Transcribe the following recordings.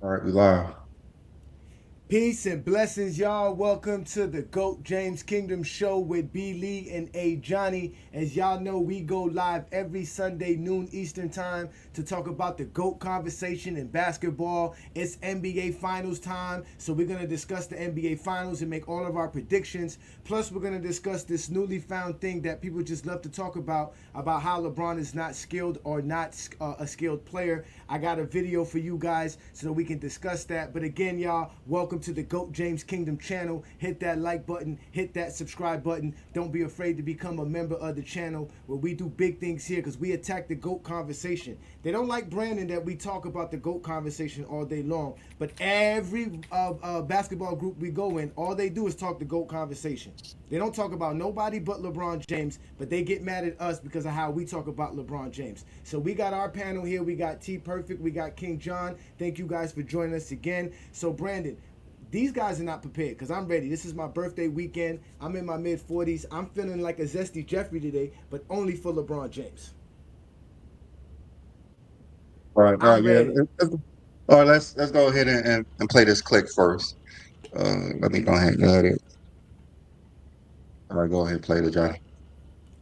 All right, we live. Peace and blessings, y'all. Welcome to the GOAT James Kingdom Show with B. Lee and A. Johnny. As y'all know, we go live every Sunday, noon Eastern Time, to talk about the GOAT conversation in basketball. It's NBA Finals time, so we're going to discuss the NBA Finals and make all of our predictions. Plus, we're going to discuss this newly found thing that people just love to talk about how LeBron is not skilled or not a skilled player. I got a video for you guys so that we can discuss that. But again, y'all, welcome to the GOAT James Kingdom channel. Hit that like button, hit that subscribe button. Don't be afraid to become a member of the channel where we do big things here because we attack the GOAT conversation. They don't like Brandon that we talk about the GOAT conversation all day long. But every basketball group we go in, all they do is talk the GOAT conversation. They don't talk about nobody but LeBron James, but they get mad at us because of how we talk about LeBron James. So we got our panel here. We got T Perfect. We got King John. Thank you guys for joining us again. So Brandon, these guys are not prepared because I'm ready. This is my birthday weekend. I'm in my mid 40s. I'm feeling like a zesty Jeffrey today, but only for LeBron James. All I'm right, yeah. ready. All right, let's go ahead and play this click first. Let me go ahead and get it. All right, go ahead and play the Johnny.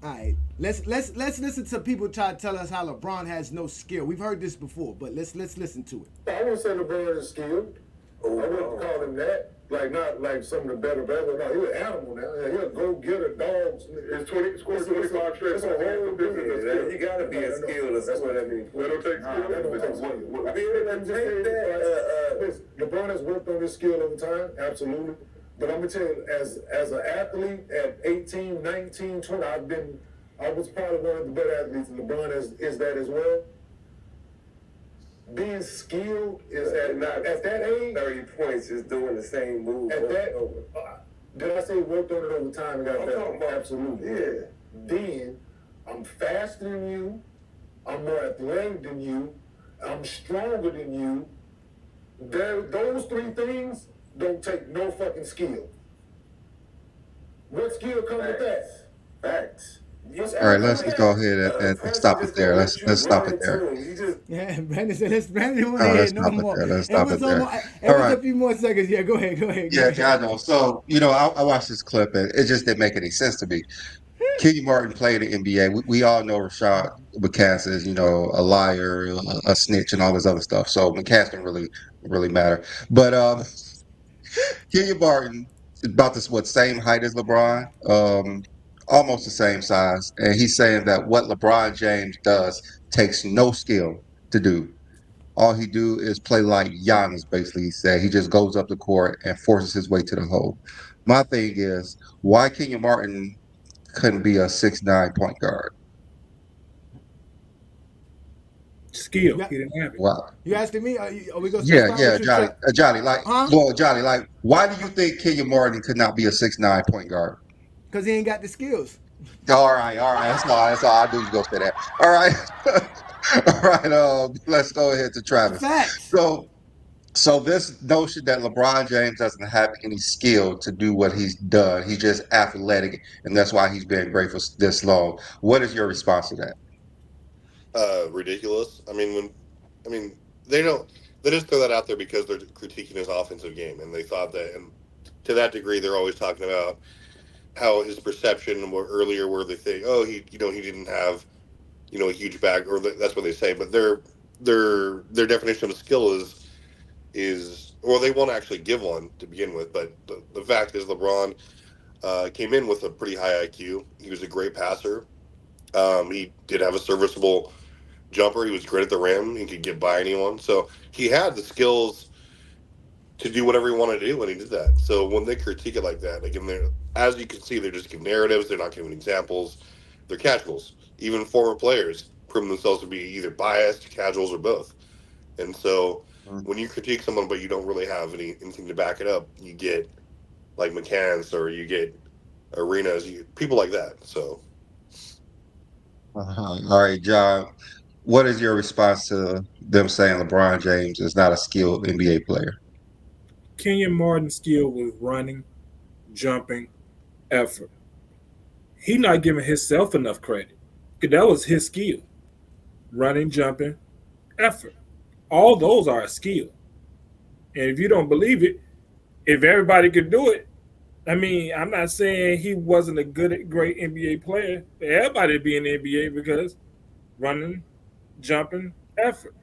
All right, let's listen to people try to tell us how LeBron has no skill. We've heard this before, but let's listen to it. I wouldn't say LeBron is skilled. I wouldn't call him that. Like not like some of the better basketball. No, he's an animal now. Yeah, he'll go get a dog. It's 20 score 25 straight. It's a whole different skill. You gotta be a skilled. That's what I mean. Well, it'll take skill. Listen, LeBron has worked on his skill over time, absolutely. But I'm gonna tell you, as an athlete at 18, 19, 20, I was probably one of the better athletes, and LeBron is that as well. Being skilled is at that age. 30 points just doing the same move. At that, did I say worked on it over time and got that? Absolutely. Yeah. Then I'm faster than you. I'm more athletic than you. I'm stronger than you. Those three things don't take no fucking skill. What skill comes with that? Facts. All right, let's go ahead and stop it there. Let's stop it there. Yeah, Brandon said, Brandon want to No, hear let's no stop it more. there. Let's It stop was it there. almost, it All was right. a few more seconds. Yeah, go ahead, go ahead, go Yeah, I ahead. know. So, I watched this clip and it just didn't make any sense to me. Kenyon Martin played in the NBA. We all know Rashad McCants is, a liar, a snitch, and all this other stuff. So McCants don't really matter. But Kenyon Martin is about this same height as LeBron, almost the same size, and he's saying that what LeBron James does takes no skill to do. All he do is play like Giannis, basically. He said he just goes up the court and forces his way to the hole. My thing is, why Kenyon Martin couldn't be a 6'9" point guard? Skill. You, He didn't have it. Wow. you asking me? Are we gonna Yeah, start yeah, with you? Johnny, Johnny, like, Huh? well, Johnny, like, why do you think Kenyon Martin could not be a 6'9" point guard? Because he ain't got the skills. All right. That's all I do is go say that. All right, all right. Let's go ahead to Travis. Facts. So, so this notion that LeBron James doesn't have any skill to do what he's done, he's just athletic, and that's why he's been great for this long. What is your response to that? Ridiculous. I mean, they don't. They just throw that out there because they're critiquing his offensive game, and they thought that, and to that degree, they're always talking about how his perception earlier, where they think, oh, he didn't have, a huge bag, or that's what they say, but their definition of skill is well, they won't actually give one to begin with, but the fact is, LeBron came in with a pretty high IQ. He was a great passer. He did have a serviceable jumper. He was great at the rim. He could get by anyone. So he had the skills to do whatever he wanted to do when he did that. So when they critique it like that, again, they're, as you can see, they're just giving narratives. They're not giving examples. They're casuals. Even former players prove themselves to be either biased, casuals, or both. And so when you critique someone but you don't really have anything to back it up, you get like McCann's or you get arenas, people like that. So All right, John. What is your response to them saying LeBron James is not a skilled NBA player? Kenyon Martin's skill was running, jumping, effort. He not giving himself enough credit. 'Cause that was his skill. Running, jumping, effort. All those are a skill. And if you don't believe it, if everybody could do it, I mean, I'm not saying he wasn't a great NBA player. Everybody would be in the NBA because running, jumping, effort.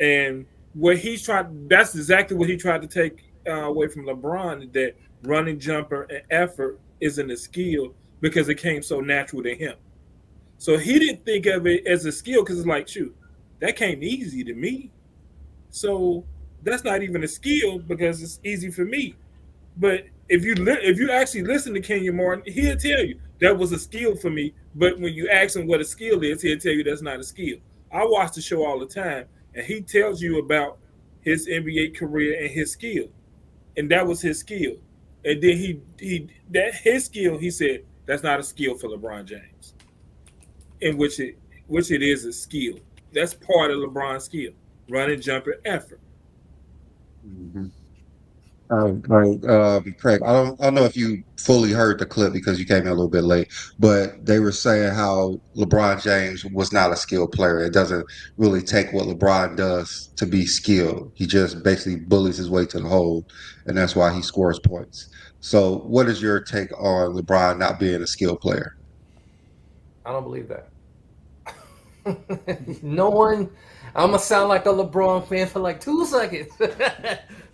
And what he's tried, that's exactly what he tried to take away from LeBron, that running, jumper, and effort isn't a skill because it came so natural to him. So he didn't think of it as a skill because it's like, shoot, that came easy to me. So that's not even a skill because it's easy for me. But if you actually listen to Kenyon Martin, he'll tell you that was a skill for me. But when you ask him what a skill is, he'll tell you that's not a skill. I watch the show all the time, and he tells you about his NBA career and his skill, and that was his skill. And then he that his skill, he said that's not a skill for LeBron James, in which it is a skill. That's part of LeBron's skill: running, jumping, effort. Mhm. Right, Craig, I don't know if you fully heard the clip because you came in a little bit late, but they were saying how LeBron James was not a skilled player. It doesn't really take what LeBron does to be skilled. He just basically bullies his way to the hole, and that's why he scores points. So, what is your take on LeBron not being a skilled player? I don't believe that. No one. I'm gonna sound like a LeBron fan for like 2 seconds.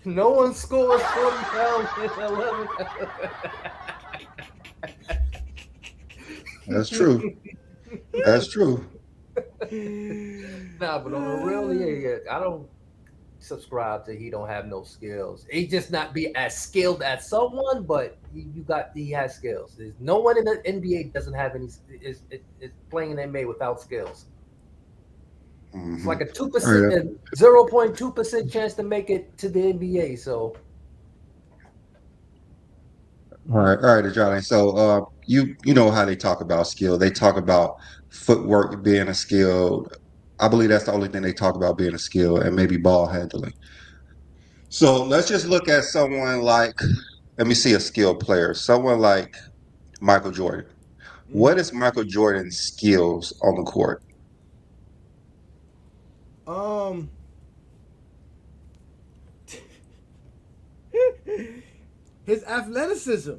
No one scores 40 pounds in 11. That's true. That's true. Nah, but on the real, yeah, I don't subscribe to he don't have no skills. He just not be as skilled as someone, but he has skills. There's no one in the NBA doesn't have any is playing in the NBA without skills. It's Hmm. like a two All right. percent, 0.2% chance to make it to the NBA. So All right, Johnny. So, you know how they talk about skill. They talk about footwork being a skill. I believe that's the only thing they talk about being a skill, and maybe ball handling. So let's just look at someone like, let me see a skilled player, someone like Michael Jordan. Mm-hmm. What is Michael Jordan's skills on the court? Um, his athleticism.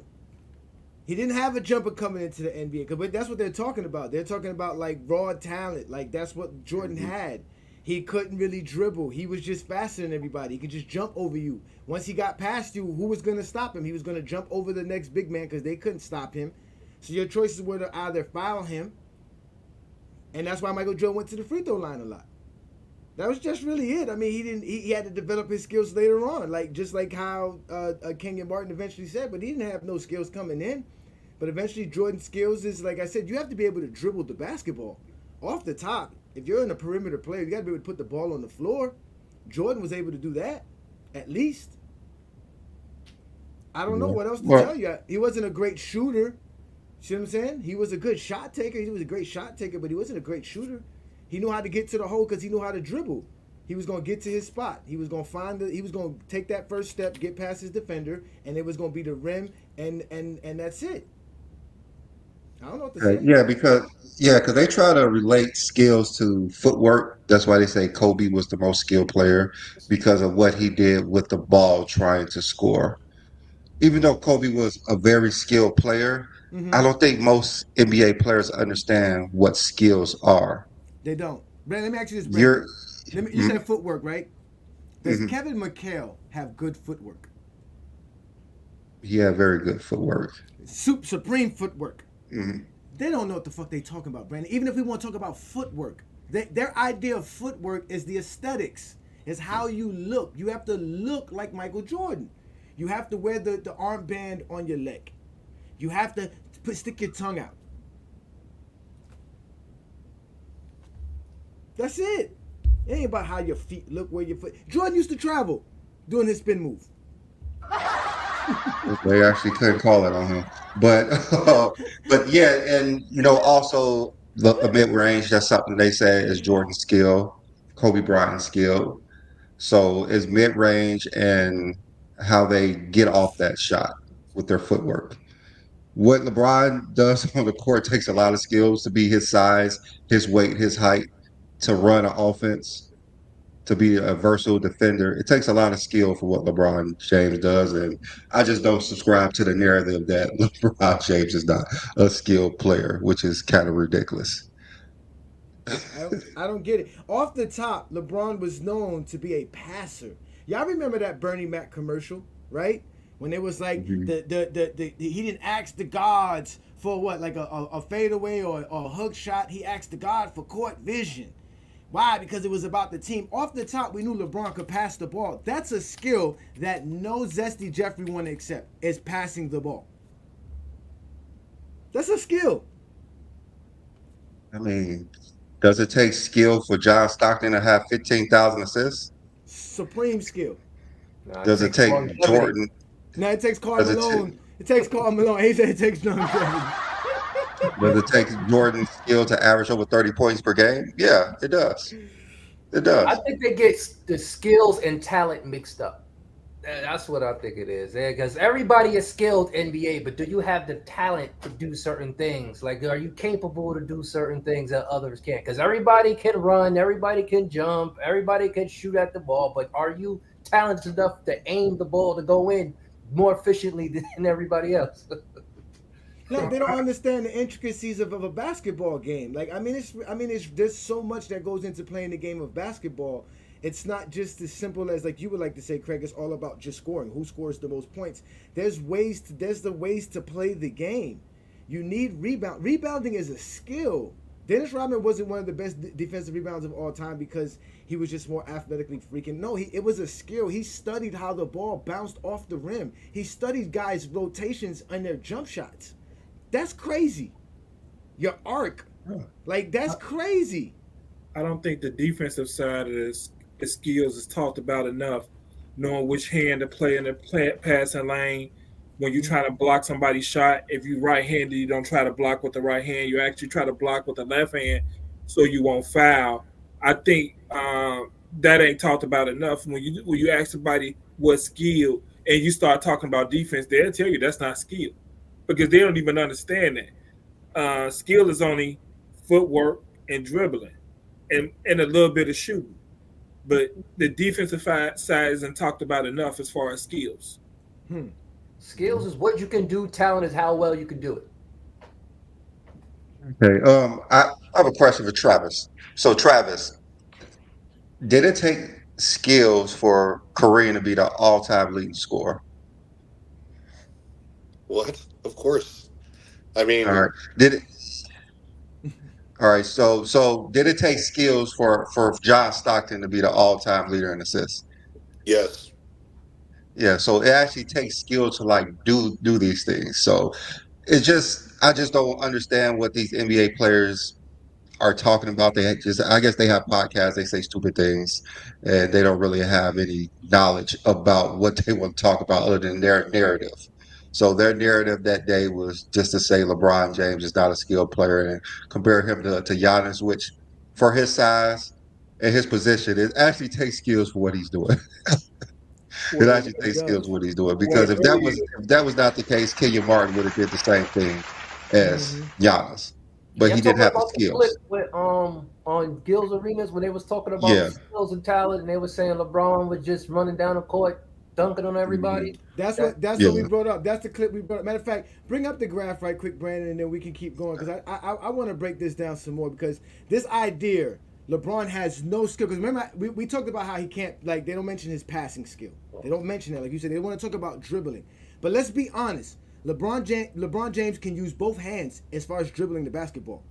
He didn't have a jumper coming into the NBA, but that's what they're talking about. They're talking about like raw talent. Like that's what Jordan Mhm. had. He couldn't really dribble. He was just faster than everybody. He could just jump over you. Once he got past you, who was going to stop him? He was going to jump over the next big man because they couldn't stop him. So your choices were to either foul him, and that's why Michael Jordan went to the free throw line a lot. That was just really it. I mean, he didn't. He had to develop his skills later on, like just like how Kenyon Martin eventually said. But he didn't have no skills coming in. But eventually, Jordan's skills is like I said. You have to be able to dribble the basketball off the top. If you're in a perimeter player, you got to be able to put the ball on the floor. Jordan was able to do that, at least. I don't know Yeah. what else to Well, tell you. He wasn't a great shooter. See what I'm saying? He was a good shot taker. He was a great shot taker, but he wasn't a great shooter. He knew how to get to the hole because he knew how to dribble. He was gonna get to his spot. He was gonna find the. He was gonna take that first step, get past his defender, and it was gonna be the rim, and that's it. I don't know what to say. yeah, because they try to relate skills to footwork. That's why they say Kobe was the most skilled player because of what he did with the ball trying to score. Even though Kobe was a very skilled player, Mm-hmm. I don't think most NBA players understand what skills are. They don't. Brandon, let me ask you this, You're, Brandon. Let me. You mhm, said footwork, right? Does mhm. Kevin McHale have good footwork? He had very good footwork. Supreme footwork. Mhm. They don't know what the fuck they talking about, Brandon. Even if we want to talk about footwork, their idea of footwork is the aesthetics. Is how you look. You have to look like Michael Jordan. You have to wear the armband on your leg. You have to stick your tongue out. That's it. It ain't about how your feet look, where your foot. Jordan used to travel doing his spin move. They actually couldn't call it on him, but but yeah, and also the mid range. That's something they say is Jordan's skill, Kobe Bryant's skill. So is mid range and how they get off that shot with their footwork. What LeBron does on the court takes a lot of skills to be his size, his weight, his height to run an offense. to be a versatile defender. It takes a lot of skill for what LeBron James does, and I just don't subscribe to the narrative that LeBron James is not a skilled player, which is kind of ridiculous. I don't get it. Off the top, LeBron was known to be a passer. Y'all remember that Bernie Mac commercial, right? When it was like Mhm. he didn't ask the gods for what, like a fadeaway or a hook shot. He asked the God for court vision. Why? Because it was about the team. Off the top, we knew LeBron could pass the ball. That's a skill that no Zesty Jeffrey want to accept, is passing the ball. That's a skill. I mean, does it take skill for John Stockton to have 15,000 assists? Supreme skill. No, it Does it takes take longevity. Jordan? Now it takes Karl Does it take Malone. It takes Karl Malone. He said it takes longevity. does it take Jordan's skill to average over 30 points per game? Yeah, it does. It I does. think they get the skills and talent mixed up. That's what I think it is. Because everybody is skilled NBA, but do you have the talent to do certain things? Like, are you capable to do certain things that others can't? Because everybody can run, everybody can jump, everybody can shoot at the ball, but are you talented enough to aim the ball to go in more efficiently than everybody else? No, they don't understand the intricacies of a basketball game. Like it's there's so much that goes into playing the game of basketball. It's not just as simple as, like you would like to say, Craig. It's all about just scoring. Who scores the most points? There's the ways to play the game. You need rebound. Rebounding is a skill. Dennis Rodman wasn't one of the best defensive rebounds of all time because he was just more athletically freaking. No, it was a skill. He studied how the ball bounced off the rim. He studied guys' rotations and their jump shots. That's crazy. Your arc. Like, that's crazy. I don't think the defensive side of this the skills is talked about enough. Knowing which hand to play in the passing lane. When you try to block somebody's shot, if you right-handed, you don't try to block with the right hand. You actually try to block with the left hand, so you won't foul. I think that ain't talked about enough. When you ask somebody what skill, and you start talking about defense, they'll tell you that's not skill because they don't even understand that. Skill is only footwork and dribbling, and a little bit of shooting. But the defensive side isn't talked about enough as far as skills. Hmm. Skills is what you can do. Talent is how well you can do it. Okay. I have a question for Travis. So, Travis, did it take skills for Kareem to be the all-time leading scorer? What? Of course. I All mean, right. Did it? All right. So did it take skills for John Stockton to be the all-time leader in assists? yes. Yeah. So it actually takes skill to like do these things. So it's just I just don't understand what these NBA players are talking about. I guess they have podcasts, they say stupid things, and they don't really have any knowledge about what they want to talk about other than their narrative. So their narrative that day was just to say LeBron James is not a skilled player and compare him to Giannis, which for his size and his position, it actually takes skills for what he's doing. It Well, actually It takes skills does. for what he's doing well, because if that was not the case, Kenyon Martin would have did the same thing as Mm-hmm. Giannis, but Y'all he didn't talking have the about the skills. clip with on Gil's Arenas when they was talking about Yeah. skills and talent, and they were saying LeBron was just running down the court, dunking on Hmm. everybody. That's That what we Yeah. brought up. That's the clip we brought up. Matter of fact, bring up the graph right quick, Brandon, and then we can keep going because I want to break this down some more because this idea LeBron has no skill. Because remember we talked about how he can't, like, they don't mention his passing skill. They don't mention that, like you said. They want to talk about dribbling. But let's be honest. LeBron James can use both hands as far as dribbling the basketball,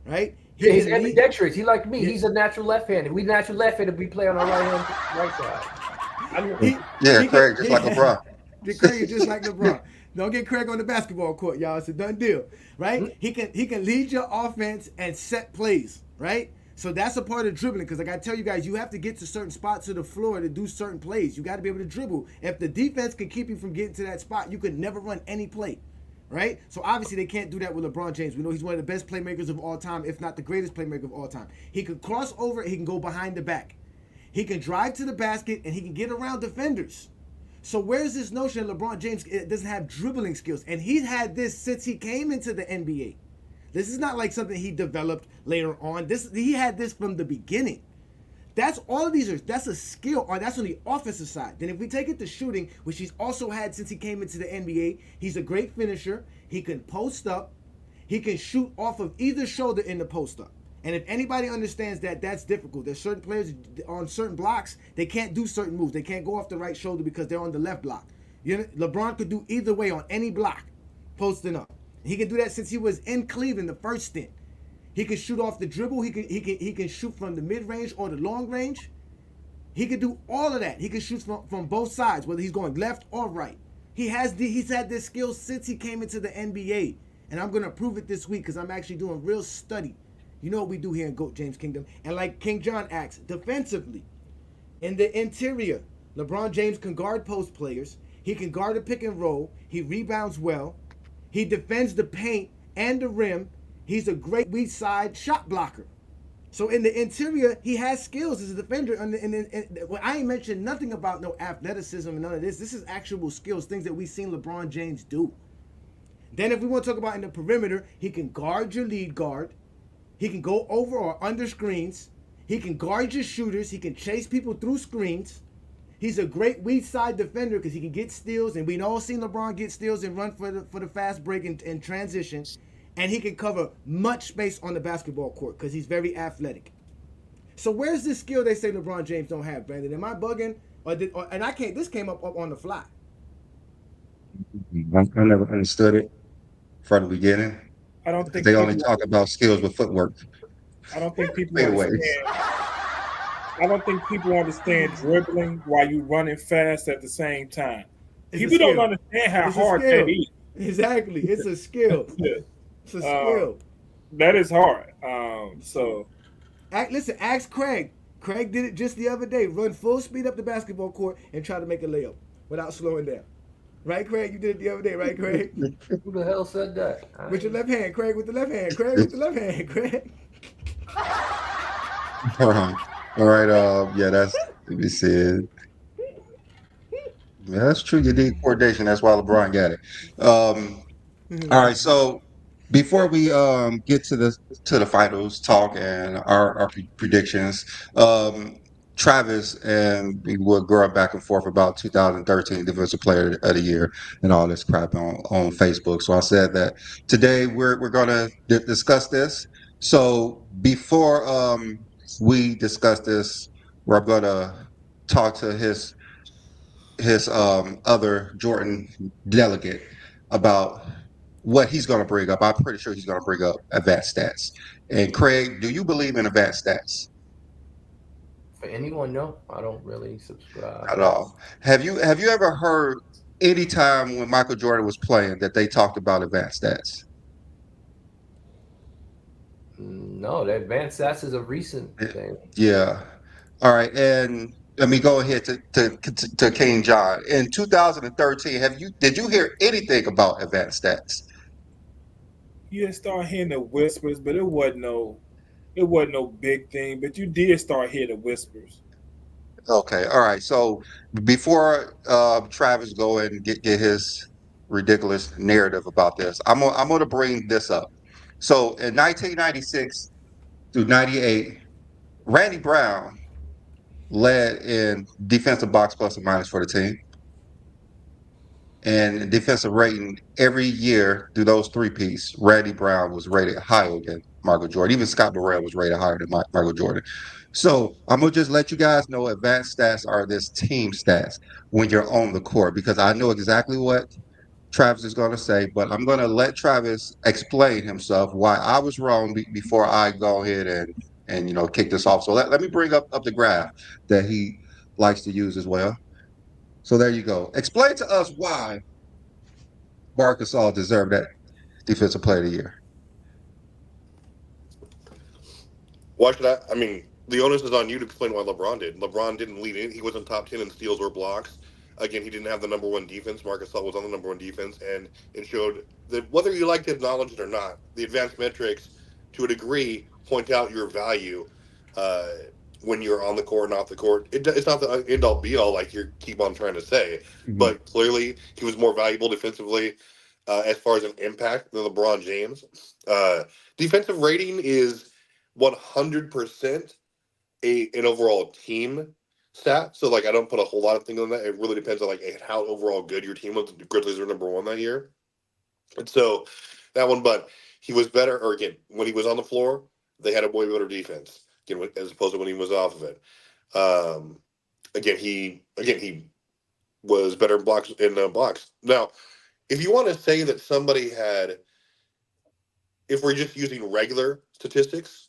right? yeah, he's can lead- ambidextrous. He like me. Yeah. He's a natural left-handed. We natural left-handed. We play on our right side. I mean, Yeah, Craig, just like LeBron. Craig is just like LeBron. Don't get Craig on the basketball court, y'all. It's a done deal, right? He can lead your offense and set plays, right? So that's a part of dribbling because, like I tell you guys, you have to get to certain spots of the floor to do certain plays. You got to be able to dribble. If the defense can keep you from getting to that spot, you could never run any play, right? So obviously they can't do that with LeBron James. We know he's one of the best playmakers of all time, if not the greatest playmaker of all time. He can cross over. He can go behind the back. He can drive to the basket, and he can get around defenders. So where's this notion that LeBron James doesn't have dribbling skills? And he's had this since he came into the NBA. This is not like something he developed later on. He had this from the beginning. That's all of these are. That's a skill, or that's on the offensive side. Then if we take it to shooting, which he's also had since he came into the NBA, he's a great finisher. He can post up. He can shoot off of either shoulder in the post up. And if anybody understands that, that's difficult. There's certain players on certain blocks, they can't do certain moves. They can't go off the right shoulder because they're on the left block. LeBron could do either way on any block, posting up. He can do that since he was in Cleveland the first stint. He can shoot off the dribble. He can shoot from the mid range or the long range. He can do all of that. He can shoot from both sides, whether he's going left or right. He's had this skill since he came into the NBA, and I'm gonna prove it this week because I'm actually doing real study. You know what we do here in GOAT James Kingdom, and like King John asks, defensively, in the interior, LeBron James can guard post players. He can guard a pick and roll. He rebounds well. He defends the paint and the rim. He's a great weak side shot blocker. So in the interior, he has skills as a defender. Well, I ain't mentioned nothing about no athleticism and none of this. This is actual skills, things that we've seen LeBron James do. Then if we want to talk about in the perimeter, he can guard your lead guard. He can go over or under screens. He can guard your shooters. He can chase people through screens. He's a great weak side defender because he can get steals, and we've all seen LeBron get steals and run for the fast break and transition. And he can cover much space on the basketball court because he's very athletic. So where's this skill they say LeBron James don't have, Brandon? Am I bugging? And I can't. This came up on the fly. I never understood it from the beginning. I don't think They only talk about skills with footwork. I don't think people Wait, wait. understand. I don't think people understand dribbling while you running fast at the same time. People don't understand how hard that is. Exactly, it's a skill. It's a skill. That is hard. Listen, ask Craig. Craig did it just the other day. Run full speed up the basketball court and try to make a layup without slowing down. Right, Craig? You did it the other day, right, Craig? Who the hell said that? With your left hand, Craig. With the left hand, Craig. With the left hand, Craig. All right. Yeah, that's to be said. Yeah, that's true. You need coordination. That's why LeBron got it. All right. So before we get to the finals talk and our predictions, Travis and we were going back and forth about 2013 Defensive Player of the Year and all this crap on Facebook. So I said that today we're going to discuss this. So before we discuss this, we're going to talk to his other Jordan delegate about what he's going to bring up. I'm pretty sure he's going to bring up advanced stats. And Craig, do you believe in advanced stats? For anyone, no, I don't really subscribe At all. Have you ever heard any time when Michael Jordan was playing that they talked about advanced stats? No, the advanced stats is a recent thing. Yeah. All right. And let me go ahead to King John. In 2013, did you hear anything about advanced stats? You didn't start hearing the whispers, but it wasn't no big thing. But you did start hearing the whispers. Okay. All right. So before Travis go and get his ridiculous narrative about this, I'm gonna bring this up. So in 1996 through 98, Randy Brown led in defensive box plus and minus for the team. And defensive rating every year through those three-piece, Randy Brown was rated higher than Michael Jordan. Even Scott Burrell was rated higher than Michael Jordan. So I'm going to just let you guys know advanced stats are this team stats when you're on the court, because I know exactly what Travis is going to say, but I'm going to let Travis explain himself why I was wrong before I go ahead and kick this off. So let me bring up the graph that he likes to use as well. So there you go. Explain to us why Marc Gasol deserved that Defensive Player of the Year. Why should I? I mean, the onus is on you to explain why LeBron did. LeBron didn't lead in. He wasn't top 10 in steals or blocks. Again, he didn't have the number one defense. Marc Gasol was on the number one defense, and it showed that whether you like to acknowledge it or not, the advanced metrics, to a degree, point out your value when you're on the court and off the court. It's not the end-all, be-all like you keep on trying to say, but clearly he was more valuable defensively as far as an impact than LeBron James. Defensive rating is 100% an overall team stat. So like I don't put a whole lot of things on that. It really depends on like how overall good your team was. The Grizzlies were number one that year, and so that one. But he was better. Or again, when he was on the floor, they had a way better defense. Again, as opposed to when he was off of it. Um, he was better in blocks. Now, if you want to say that somebody had, if we're just using regular statistics,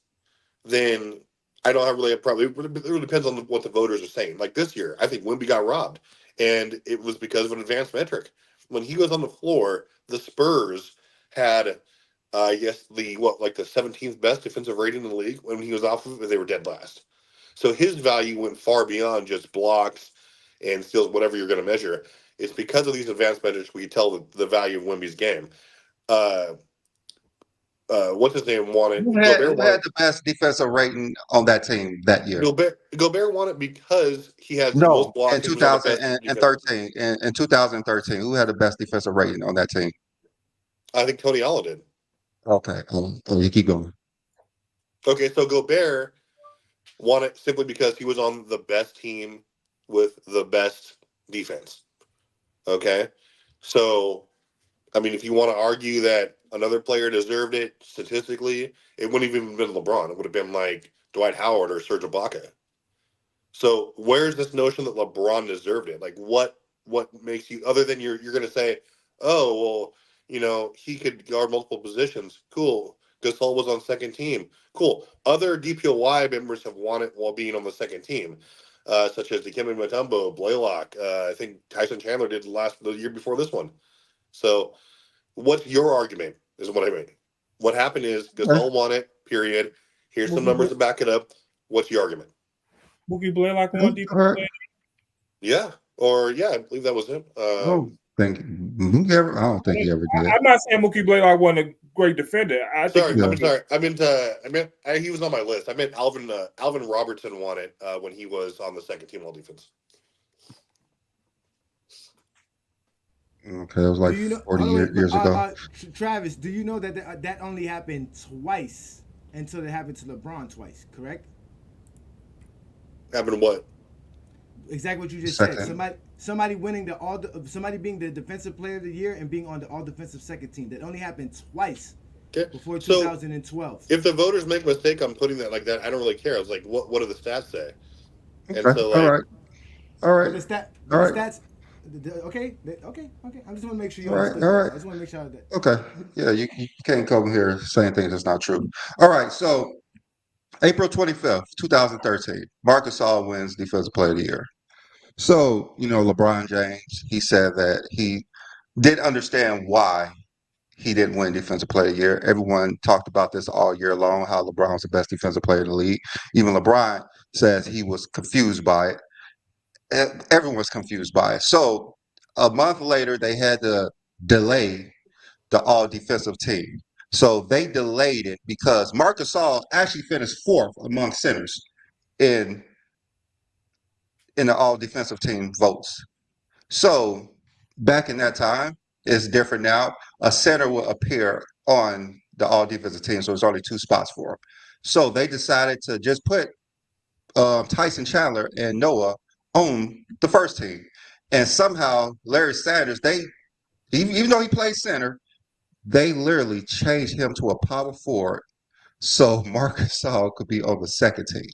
then I don't have really a problem. It really depends on what the voters are saying. Like this year, I think Wemby got robbed, and it was because of an advanced metric. When he was on the floor, the Spurs had, yes, like the 17th best defensive rating in the league. When he was off of it, they were dead last. So his value went far beyond just blocks and steals, whatever you're going to measure. It's because of these advanced metrics we tell the value of Wemby's game. Uh, what's his name won it? Gobert Who won had it. the best defensive rating on that team that year? Gobert won it because he has the most No, blocks in and he was on the best defense. 2013. In 2013, who had the best defensive rating on that team? I think Tony Allen did. Okay, you keep going. Okay, so Gobert won it simply because he was on the best team with the best defense. Okay, so I mean, if you want to argue that another player deserved it statistically, it wouldn't even have been LeBron. It would have been like Dwight Howard or Serge Ibaka. So where's this notion that LeBron deserved it? Like what makes you, other than you're going to say, oh well, he could guard multiple positions. Cool. Gasol was on second team. Cool. Other DPOY members have won it while being on the second team, such as Dikembe Mutombo, Blaylock. I think Tyson Chandler did the year before this one. So what's your argument? Is what I mean. What happened is Okay. Gasol won it. Period. Here's some Mookie, numbers to back it up. What's your argument? Mookie Blaylock All won deep. right. Yeah, or yeah, I believe that was him. Oh, thank you. I don't think he ever did. I'm not saying Mookie Blaylock wasn't a great defender. I think he Sorry, was. Yeah. I'm sorry. He was on my list. I meant Alvin Robertson won it when he was on the second team all defense. Okay, it was like Do you know? 40 Hold on, wait, years ago. Travis. Do you know that that only happened twice until it happened to LeBron twice? Correct. Happened what? Exactly what you just said. Second. Somebody winning somebody being the defensive player of the year and being on the all defensive second team. That only happened twice Okay, before so 2012. if the voters make a mistake on putting that like that, I don't really care. I was like, what do the stats say? And Okay. so All like, right. All But right. the All right. stats. Okay, okay. I just want to make sure you All right. understood All that. right. I just want to make sure that. Okay. Yeah, you can't come here saying things that's not true. All right. So April 25th, 2013, Marcus Gasol wins Defensive Player of the Year. So, LeBron James, he said that he didn't understand why he didn't win Defensive Player of the Year. Everyone talked about this all year long, how LeBron was the best defensive player in the league. Even LeBron says he was confused by it. Everyone was confused by it. So a month later, they had to delay the all defensive team. So they delayed it because Marcus Gasol actually finished fourth among centers in the all defensive team votes. So back in that time, it's different now. A center will appear on the all defensive team, so it's only two spots for him. So they decided to just put Tyson Chandler and Noah on the first team, and somehow Larry Sanders, even though he played center, they literally changed him to a power forward so Marcus Gasol could be on the second team.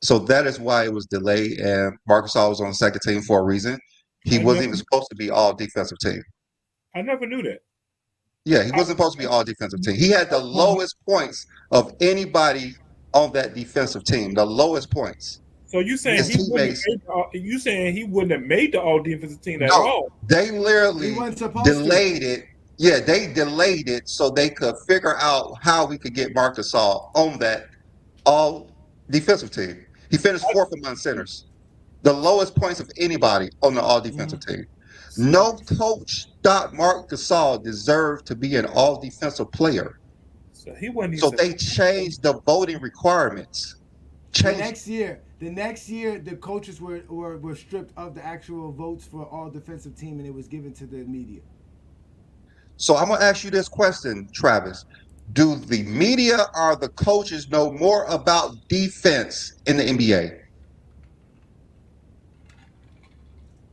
So that is why it was delayed, and Marcus Gasol was on the second team for a reason. He I wasn't never, even supposed to be all defensive team. I never knew that. Yeah, he I, wasn't supposed to be all defensive team. He had the lowest points of anybody on that defensive team, the lowest points. so you saying His he wouldn't teammates, have made you saying he wouldn't have made the all defensive team at no, all? they He literally wasn't supposed to. delayed it. Yeah, they delayed it so they could figure out how we could get Marcus Gasol on that all defensive team. He finished fourth among centers, the lowest points of anybody on the all defensive team. So, No coach thought Marc Gasol deserved to be an all defensive player. so he wasn't even So they supposed changed the voting requirements. The Changed. next year, the coaches were stripped of the actual votes for all defensive team, and it was given to the media. So I'm gonna ask you this question, Travis. Do the media or the coaches know more about defense in the NBA?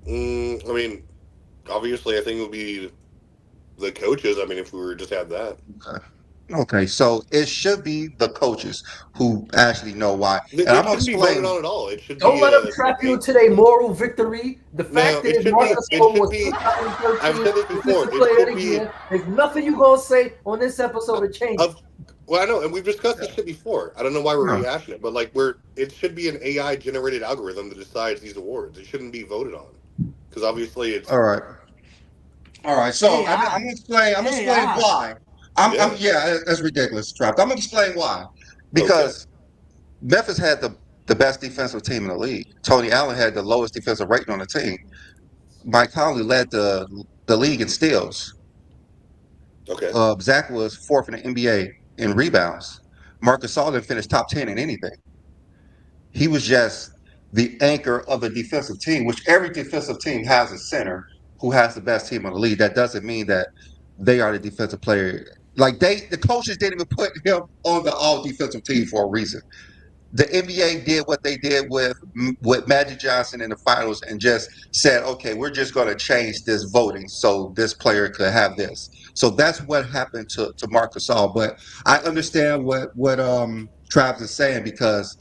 I mean, obviously, I think it would be the coaches. I mean, if we were just have that, Okay. Okay, so it should be the coaches who actually know why. it, And I'm it gonna shouldn't be voted explain. on at all. It should Don't be let them trap you a into their moral victory. The no. fact It is, should be. Marcus It Cole should was be. I've 2013 said this before. Defensive It Player should of the be. Year. There's nothing you gonna say on this episode to change it. Of well, I know, and we've discussed this shit before. I don't know why we're Yeah. rehashing it, but like it should be an AI generated algorithm that decides these awards. It shouldn't be voted on because obviously it's All right. All right. So I'm AI. gonna explain. I'm gonna explain AI. why. yeah Yeah, that's ridiculous, Trapped. I'm gonna explain why. okay. Because Memphis had the best defensive team in the league. Tony Allen had the lowest defensive rating on the team. Mike Conley led the league in steals. Okay. Zach was fourth in the NBA in rebounds. Marcus Gasol didn't finish top 10 in anything. He was just the anchor of the defensive team, which every defensive team has a center who has the best team in the league. That doesn't mean that they are the defensive player. Like the coaches didn't even put him on the all defensive team for a reason. The NBA did what they did with Magic Johnson in the finals and just said, okay, we're just going to change this voting so this player could have this. So that's what happened to Marcus Gasol. But I understand what Travis is saying because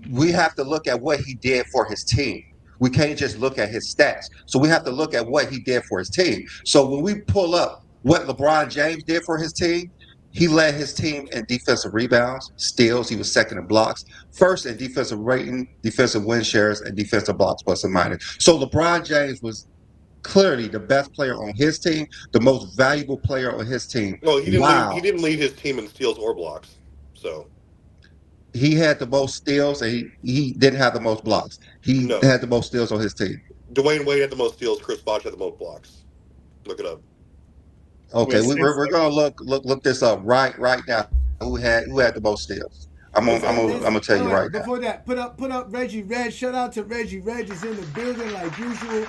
we have to look at what he did for his team. We can't just look at his stats. So we have to look at what he did for his team. So when we pull up what LeBron James did for his team, he led his team in defensive rebounds, steals. He was second in blocks, first in defensive rating, defensive win shares, and defensive blocks plus and minus. So LeBron James was clearly the best player on his team, the most valuable player on his team. Well, he didn't lead. He Wow. didn't lead his team in steals or blocks. So He had the most steals and he didn't have the most blocks. He no, had the most steals on his team. Dwayne Wade had the most steals. Chris Bosh had the most blocks. Look it up. Okay, Well, since we're gonna look this up right now. Who had the most steals? Okay. I'm gonna tell you Hold right on. now. Before that, put up Reggie Reg. Shout out to Reggie Reg is in the building like usual.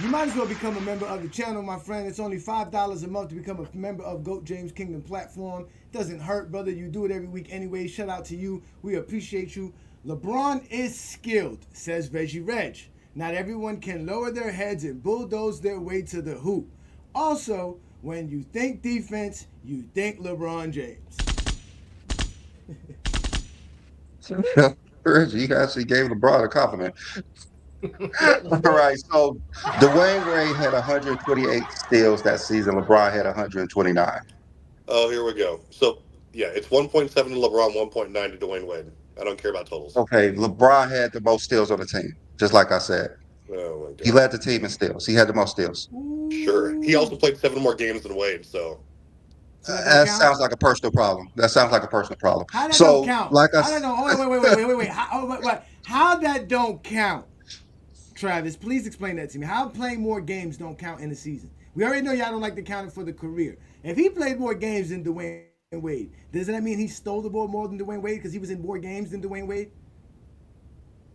You might as well become a member of the channel, my friend. It's only $5 a month to become a member of GOAT James Kingdom platform. Doesn't hurt, brother. You do it every week anyway. Shout out to you. We appreciate you. LeBron is skilled, says Reggie Reg. Not everyone can lower their heads and bulldoze their way to the hoop. Also, when you think defense, you think LeBron James. Reggie, you actually gave LeBron a compliment. All right, so Dwayne Wade had 128 steals that season. LeBron had 129. Oh, here we go. So yeah, it's 1.7 to LeBron, 1.9 to Dwayne Wade. I don't care about totals. Okay, LeBron had the most steals on the team, just like I said. Oh my He god. led the team in steals. He had the most steals. Sure. He also played 7 more games than Wade. So So that don't That count? sounds like a personal problem. That sounds like a personal problem. How that don't So, count? like I How that said, don't? Oh, wait. How that don't count? Travis, please explain that to me. How playing more games don't count in the season? We already know y'all don't like to count it for the career. If he played more games than Dwayne Wade, doesn't that mean he stole the ball more than Dwayne Wade because he was in more games than Dwayne Wade?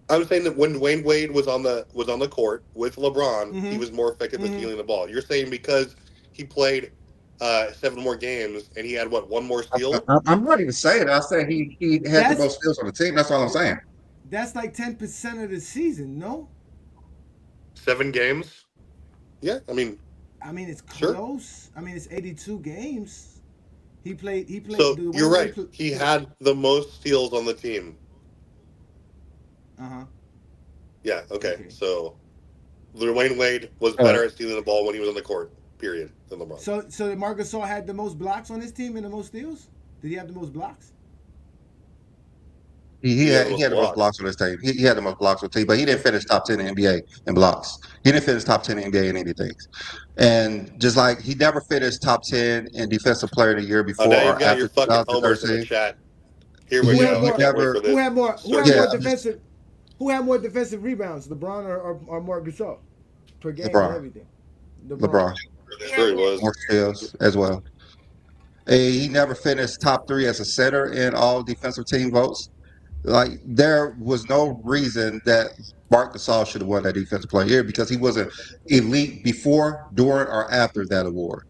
I'm saying that when Dwayne Wade was on the court with LeBron, he was more effective at stealing the ball. You're saying because he played 7 more games and he had what, one more steal? I'm not even saying it. I said he had the That's most steals on the team. That's all I'm saying. that's like 10% of the season, no? 7 games? Yeah, I mean, I mean it's sure. close. I mean it's 82 games. He played. So Dwayne you're right. Wade He had the most steals on the team. Uh-huh. Yeah. Okay. Okay. So Dwayne Wade was better at stealing the ball when he was on the court. Period. Than LeBron. So Marcus Gasol had the most blocks on his team and the most steals? Did he have the most blocks? He had had the most blocks on his team. He had the most blocks on the team, but he didn't finish top 10 in the NBA in blocks. He didn't finish top 10 in the NBA in anything. And just like he never finished top 10 in Defensive Player of the Year Oh, before now you've or got after your fucking homers in the 2013. chat. Here we Who go. had more? I can't wait for this. Who had more Yeah, defensive? Who had more defensive rebounds, LeBron or Marcus Gasol per game LeBron. and everything? LeBron. Sure he was. More steals as well. He never finished top 3 as a center in all defensive team votes. Like there was no reason that Marc Gasol should have won that Defensive Player of the Year because he wasn't elite before, during, or after that award.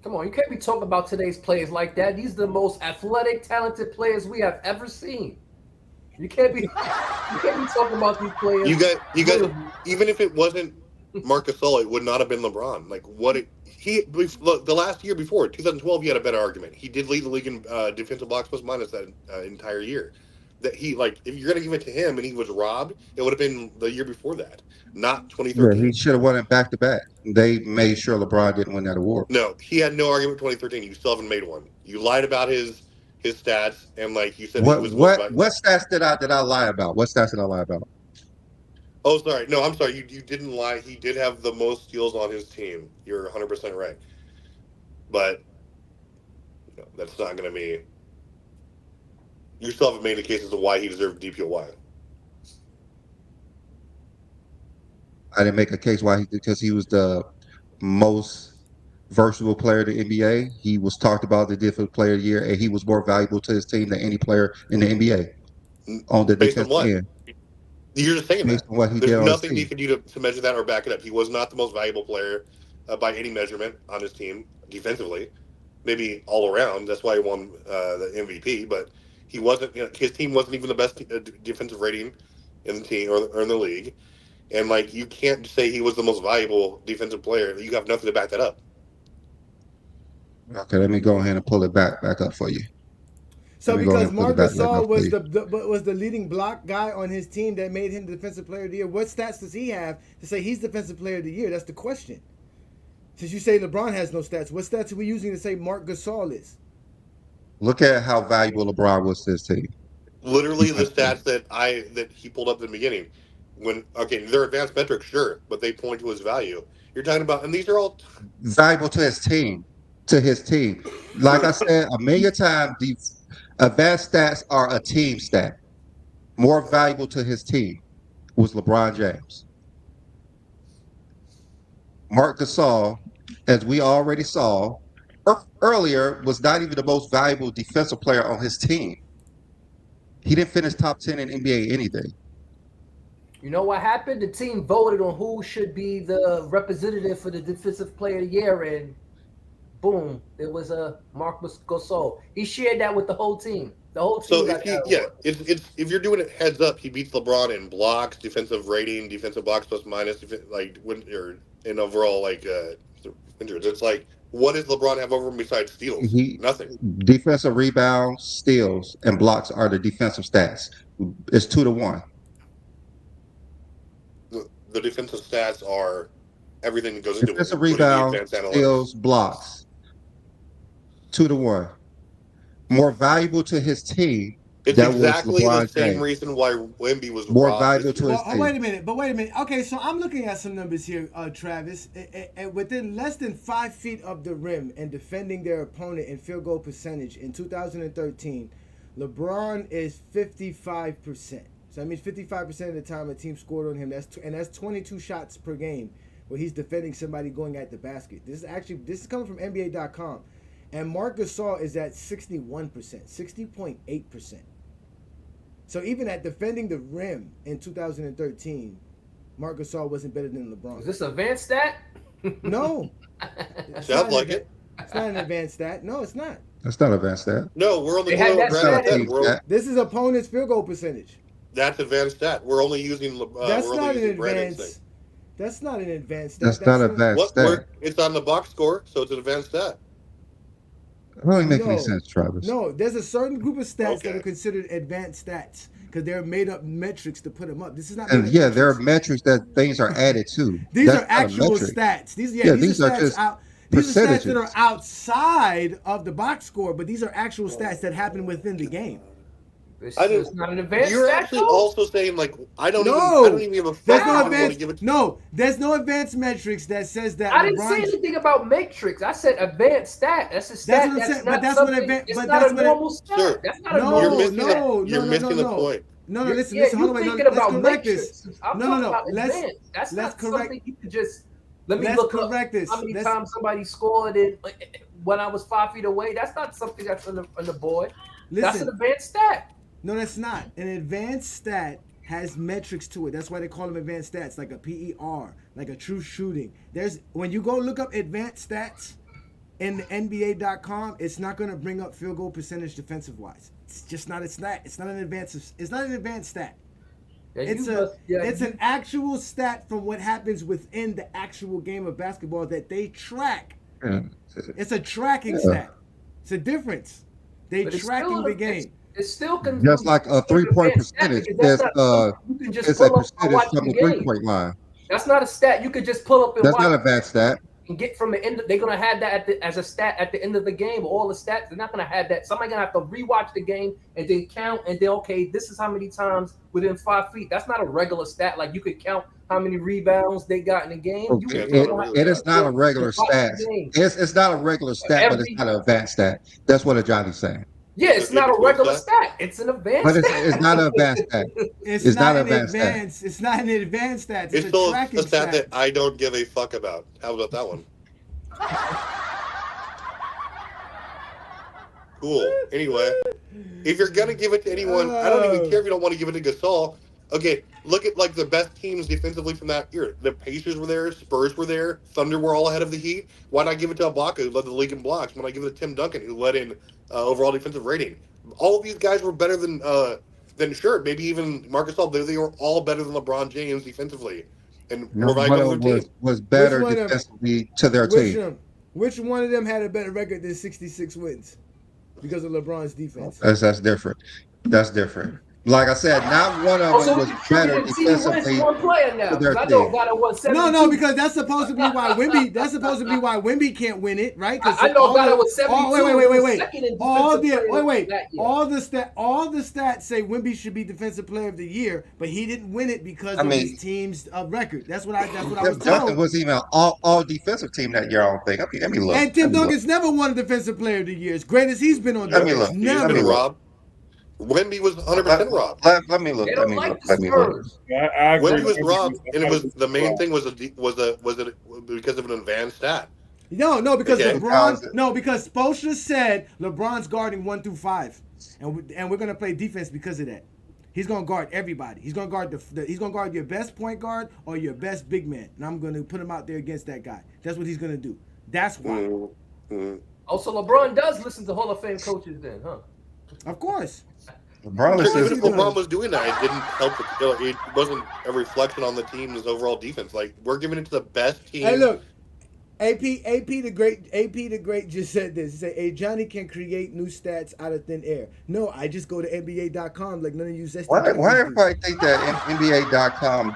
Come on, you can't be talking about today's players like that. These are the most athletic, talented players we have ever seen. You can't be talking about these players. You guys, even if it wasn't Marc Gasol, it would not have been LeBron. Like the last year before 2012, he had a better argument. He did lead the league in defensive box plus minus that entire year. That he like, if you're gonna give it to him and he was robbed, it would have been the year before that, not Yeah, he 2013. should have won it back to back. They made sure LeBron didn't win that award. No, he had no argument 2013. You still haven't made one. You lied about his stats and like you said he was What stats did I lie about? What stats did I lie about? Oh, sorry. No, I'm sorry. You didn't lie. He did have the most steals on his team. You're 100% right. But that's not going to be. You still haven't made the case as to why he deserved DPOY. I didn't make a case why because he was the most versatile player in the NBA. He was talked about the defensive player of the year, and he was more valuable to his team than any player in the NBA on the Based on defensive what? end. You're just saying Based that. on what he There's did on his nothing you team. can do to measure that or back it up. He was not the most valuable player by any measurement on his team defensively. Maybe all around. That's why he won the MVP. But he wasn't. His team wasn't even the best defensive rating in the team or in the league. And like you can't say he was the most valuable defensive player. You have nothing to back that up. Okay, let me go ahead and pull it back up for you. So Let me go ahead because and pull it Marc back right now Gasol for was you. the leading block guy on his team that made him the defensive player of the year, what stats does he have to say he's defensive player of the year? That's the question. Since you say LeBron has no stats, what stats are we using to say Marc Gasol is? Look at how valuable LeBron was to his team. Literally the stats that he pulled up in the beginning. They're advanced metrics, sure, but they point to his value. You're talking about, and these are all Valuable to his team. To his team. Like I said a million times, the advanced stats are a team stat. More valuable to his team was LeBron James. Marc Gasol, as we already saw earlier, was not even the most valuable defensive player on his team. He didn't finish top 10 in NBA anything. You know what happened? The team voted on who should be the representative for the defensive player of the year, and boom, it was a Marc Gasol. He shared that with the whole team. The whole team so got that award. it's if you're doing it heads up, he beats LeBron in blocks, defensive rating, defensive box plus minus, or in overall injuries. It's like what does LeBron have over him besides steals? Nothing. Defensive rebounds, steals, and blocks are the defensive stats. It's 2-1. The defensive stats are everything that goes into it, Defensive including the rebounds, advanced analytics. steals, blocks. 2-1. More valuable to his team. It's that exactly was the LeBron same James. reason why Wemby was More robbed valuable this to year. his team. Wait a minute. Okay, so I'm looking at some numbers here, Travis. Within less than 5 feet of the rim and defending their opponent in field goal percentage in 2013, LeBron is 55%. So that means 55% of the time a team scored on him. That's 22 shots per game where he's defending somebody going at the basket. This is coming from NBA.com. And Marc Gasol is at 61%, 60.8%. So even at defending the rim in 2013, Marc Gasol wasn't better than LeBron. Is this advanced stat? No. Sounds like it. It's not an advanced stat. No, it's not. That's not advanced stat. No, we're only They had that advanced stat stat. This is opponent's field goal percentage. That's advanced stat. We're only using That's we're not only an using Brandon's advanced. thing. That's not an advanced stat. That's not advanced stat. It's on the box score, so it's an advanced stat. It doesn't make any No. sense, Travis. No, there's a certain group of stats that Okay. are considered advanced stats because they're made up metrics to put them up. This is not. And made up yeah, there are metrics. metrics that things are added to. These That's are not a actual metric. stats. These are stats just out. These are stats that are percentages. outside of the box score, but these are actual stats that happen within the game. It's I didn't- not an advanced You're stat, actually though? also saying like I don't No, even give a fuck. there's if no I'm gonna advanced. give it to- No, there's no advanced metrics that says that. I didn't say LeBron anything about matrix. I said advanced stat. That's a stat. what I'm That's saying, not but that's what something. advan- It's but not that's a what normal stat. Sure. That's not a No, normal You're missing stat. you're missing the point. No, You're- listen, yeah, listen, you're hold on, thinking let's about correct matrix. this. I'm No, talking no, about let's advanced. That's let's not correct. something you can just. Let me Let's look up correct this. how many Let's- times somebody scored it when I was 5 feet away. That's not something that's on the board. That's an Listen, advanced stat. no, that's not. An advanced stat has metrics to it. That's why they call them advanced stats, like a PER, like a true shooting. When you go look up advanced stats, in the NBA.com, it's not going to bring up field goal percentage defensive wise. It's just not a stat. It's not an advanced. It's not an advanced stat. Yeah, It's an actual stat from what happens within the actual game of basketball that they track. Yeah. It's a tracking stat. It's a difference. They tracking the game. It's still Just like a 3-point percentage is you can just it's a pull up and percentage watch from the the game. 3-point line. That's not a stat you could just pull up and That's watch. not a bad stat. And get from the end. They're gonna have that as a stat at the end of the game. All the stats. They're not gonna have that. Somebody's gonna have to rewatch the game and then count. And then okay, this is how many times within 5 feet. That's not a regular stat. Like you could count how many rebounds they got in the game. Okay. It is not a regular stat. It's not a regular stat, but it's not an advanced stat. That's what Johnny's saying. Yeah, it's not a regular stat. It's an advanced but stat. it's not an advanced stat. It's not an advanced. It's not an advanced stat. It's still a stat that I don't give a fuck about. How about that one? Cool. Anyway, if you're gonna give it to anyone, I don't even care if you don't want to give it to Gasol. Okay, look at like the best teams defensively from that year. The Pacers were there, Spurs were there, Thunder were all ahead of the Heat. Why not give it to Ibaka, who led the league in blocks? Why not give it to Tim Duncan, who led in overall defensive rating? All of these guys were better than sure, maybe even Marcus Gasol. They were all better than LeBron James defensively, and was better defensively to their team. Which one of them had a better record than 66 wins because of LeBron's defense? That's different. That's different. Like I said, not one of them was better defensively. One player now. I know God won 72. No, because that's supposed to be why Wemby. That's supposed to be why Wemby can't win it, right? I know God was 72. Wait. All the stats say Wemby should be defensive player of the year, but he didn't win it because of his team's record. That's what I was told. Duncan was even all defensive team that year. I don't think. Let me look. And Tim Duncan's never won a defensive player of the year, as great as he's been on defense. Let me look. Never. Rob. Wemby was 100% robbed. Let me look. Let me look. Wemby was robbed, and it was the main thing was it because of an advanced stat. No, because LeBron. No, because Spoelstra said LeBron's guarding 1 through 5, and we're gonna play defense because of that. He's gonna guard everybody. He's gonna guard he's gonna guard your best point guard or your best big man, and I'm gonna put him out there against that guy. That's what he's gonna do. That's why. Mm-hmm. Also, LeBron does listen to Hall of Fame coaches, then, huh? Of course. Even if LeBron was doing that, it didn't help. It wasn't a reflection on the team's overall defense. Like, we're giving it to the best team. Hey, look, AP the great just said this. He said, "Hey, Johnny can create new stats out of thin air." No, I just go to NBA.com like none of you. Why everybody think that NBA.com,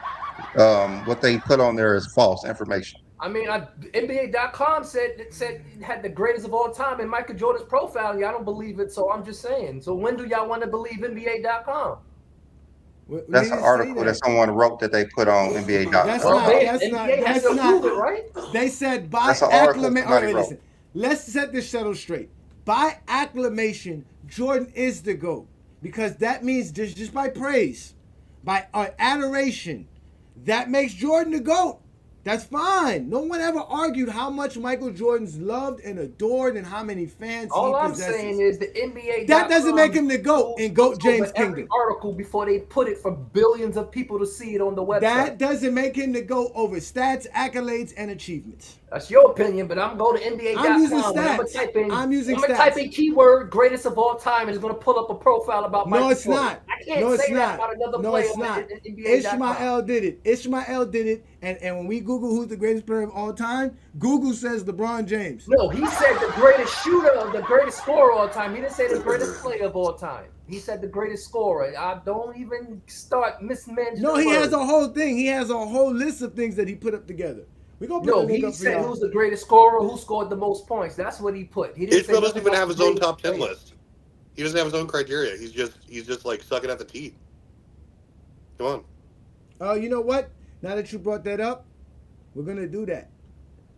what they put on there is false information? I mean, NBA.com said it had the greatest of all time in Michael Jordan's profile. Y'all don't believe it, so I'm just saying. So when do y'all want to believe NBA.com? That's an article that someone wrote that they put on NBA.com. That's not right. They said by acclamation. All right, listen. Let's set this shuttle straight. By acclamation, Jordan is the GOAT because that means just by praise, by adoration, that makes Jordan the GOAT. That's fine. No one ever argued how much Michael Jordan's loved and adored and how many fans he possesses. All I'm saying is the NBA. That doesn't make him the GOAT in GOAT James Kingdom. Article before they put it for billions of people to see it on the website. That doesn't make him the GOAT over stats, accolades, and achievements. That's your opinion, but I'm going to NBA.com. I'm using stats. I'm using stats. I'm going to type in keyword greatest of all time and it's going to pull up a profile about Michael Jordan. No, it's not. I can't say that about another player. No, it's not. Ishmael did it. And when we Google who's the greatest player of all time, Google says LeBron James. No, he said the greatest shooter, the greatest scorer of all time. He didn't say the greatest player of all time. He said the greatest scorer. I don't even start mismanaging. No, he has a whole thing. He has a whole list of things that he put up together. He said who's the greatest scorer, who scored the most points. That's what he put. He Ishmael doesn't even have his own top 10 list. He doesn't have his own criteria. He's just like sucking at the teeth. Come on. Oh, you know what? Now that you brought that up, we're gonna do that.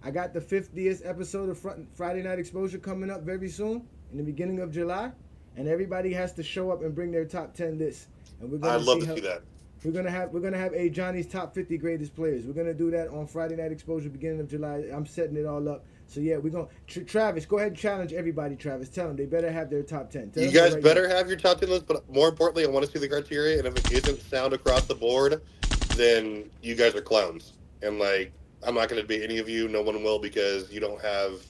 I got the 50th episode of Friday Night Exposure coming up very soon, in the beginning of July, and everybody has to show up and bring their top 10 lists. And we're gonna I'd love to see that. We're gonna have a Johnny's top 50 greatest players. We're gonna do that on Friday Night Exposure, beginning of July. I'm setting it all up. So yeah, we're gonna. Travis, go ahead and challenge everybody. Travis, tell them they better have their top 10. You guys better have your top 10 list, but more importantly, I want to see the criteria. And if it isn't sound across the board, then you guys are clowns. And like, I'm not going to be any of you. No one will because you don't have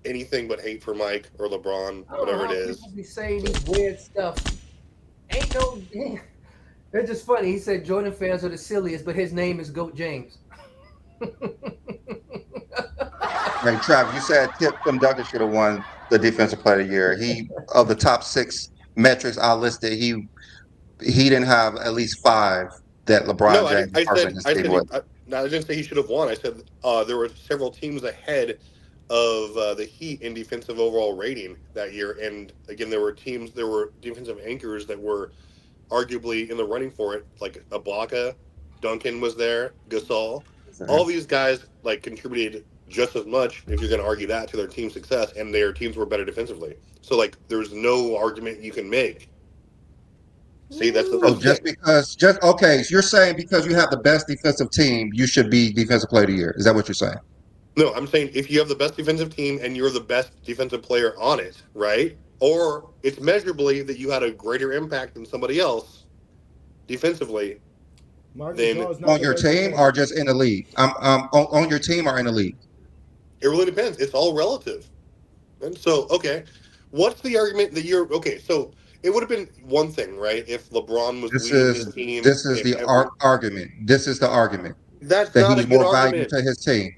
anything but hate for Mike or LeBron, I don't know whatever it how people is. be saying these weird stuff. Ain't no. It's just funny. He said Jordan fans are the silliest, but his name is Goat James. Hey, Travis, you said Tim Duncan should have won the Defensive Player of the Year. He of the top six metrics I listed, he didn't have at least five that No, LeBron James was first in his team with. no, I didn't say he should have won. I said there were several teams ahead of the Heat in defensive overall rating that year, and again, there were defensive anchors that were arguably in the running for it, like Ibaka, Duncan was there, Gasol. All these guys like contributed just as much, if you're going to argue that, to their team's success, and their teams were better defensively. So like, there's no argument you can make. See, that's So the thing. just okay, so you're saying because you have the best defensive team, you should be Defensive Player of the Year. Is that what you're saying? No, I'm saying if you have the best defensive team and you're the best defensive player on it, right? Or it's measurably that you had a greater impact than somebody else defensively, Marcus then Gasol's not On the your best team defender. or just in the league? On your team or in the league? it really depends. It's all relative. And so, okay, what's the argument that you're okay? So it would have been one thing, right, if LeBron was This leading his is team this is in the every. argument. This is the argument That's that he not a was good more valuable argument to his team.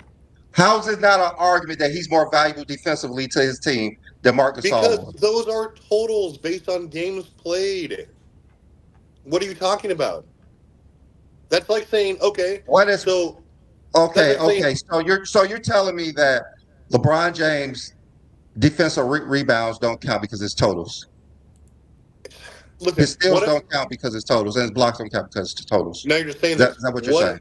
How is it not an argument that he's more valuable defensively to his team than Marc Gasol because was? those are totals based on games played. What are you talking about? That's like saying, okay, What is so that's okay? like saying, Okay, so you're telling me that LeBron James defensive rebounds don't count because it's totals. His listen, steals don't count because it's totals, and his blocks don't count because it's totals. now you're just saying Is this. that what you're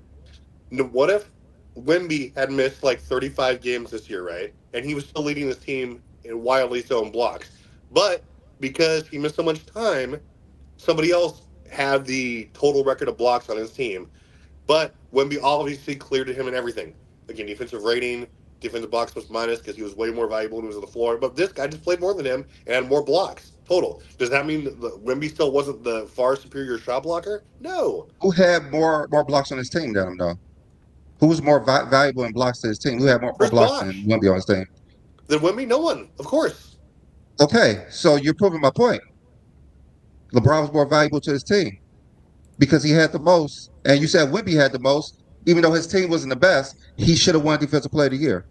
saying? What if Wemby had missed like 35 games this year, right? And he was still leading his team in wildly so in blocks. But because he missed so much time, somebody else had the total record of blocks on his team. But Wemby obviously cleared to him and everything. Again, defensive rating, defensive blocks plus minus because he was way more valuable when he was on the floor. But this guy just played more than him and had more blocks total. Does that mean that Wemby still wasn't the far superior shot blocker? No. Who had more blocks on his team than him, though? Who was more valuable in blocks to his team? Who had more Chris blocks than Bosh. Wemby on his team? Then Wemby, no one, of course. Okay, so you're proving my point. LeBron was more valuable to his team because he had the most, and you said Wemby had the most, even though his team wasn't the best. He should have won Defensive Player of the Year.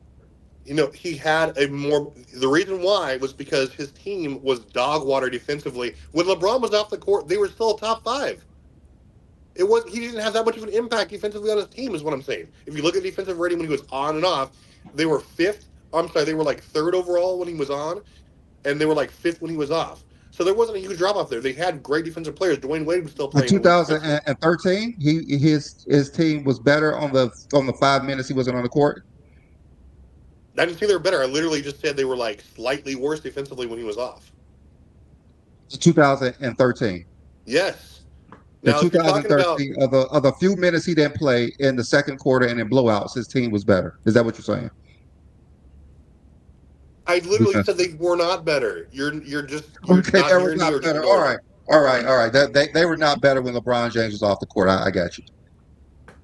He had a more. The reason why was because his team was dog water defensively. When LeBron was off the court, they were still top five. He didn't have that much of an impact defensively on his team, is what I'm saying. If you look at defensive rating when he was on and off, they were fifth. I'm sorry, they were like third overall when he was on, and they were like fifth when he was off. So there wasn't a huge drop off there. They had great defensive players. Dwayne Wade was still In playing defensively. 2013, his team was better on the 5 minutes he wasn't on the court. I didn't say they were better. I literally just said they were like slightly worse defensively when he was off. 2013. Yes. In Now, if you're talking about 2013, of the few minutes he didn't play in the second quarter and in blowouts, his team was better. Is that what you're saying? I literally said they were not better. You're Okay, not they were hearing me not or just better. ignoring me. All right. They were not better when LeBron James was off the court. I got you.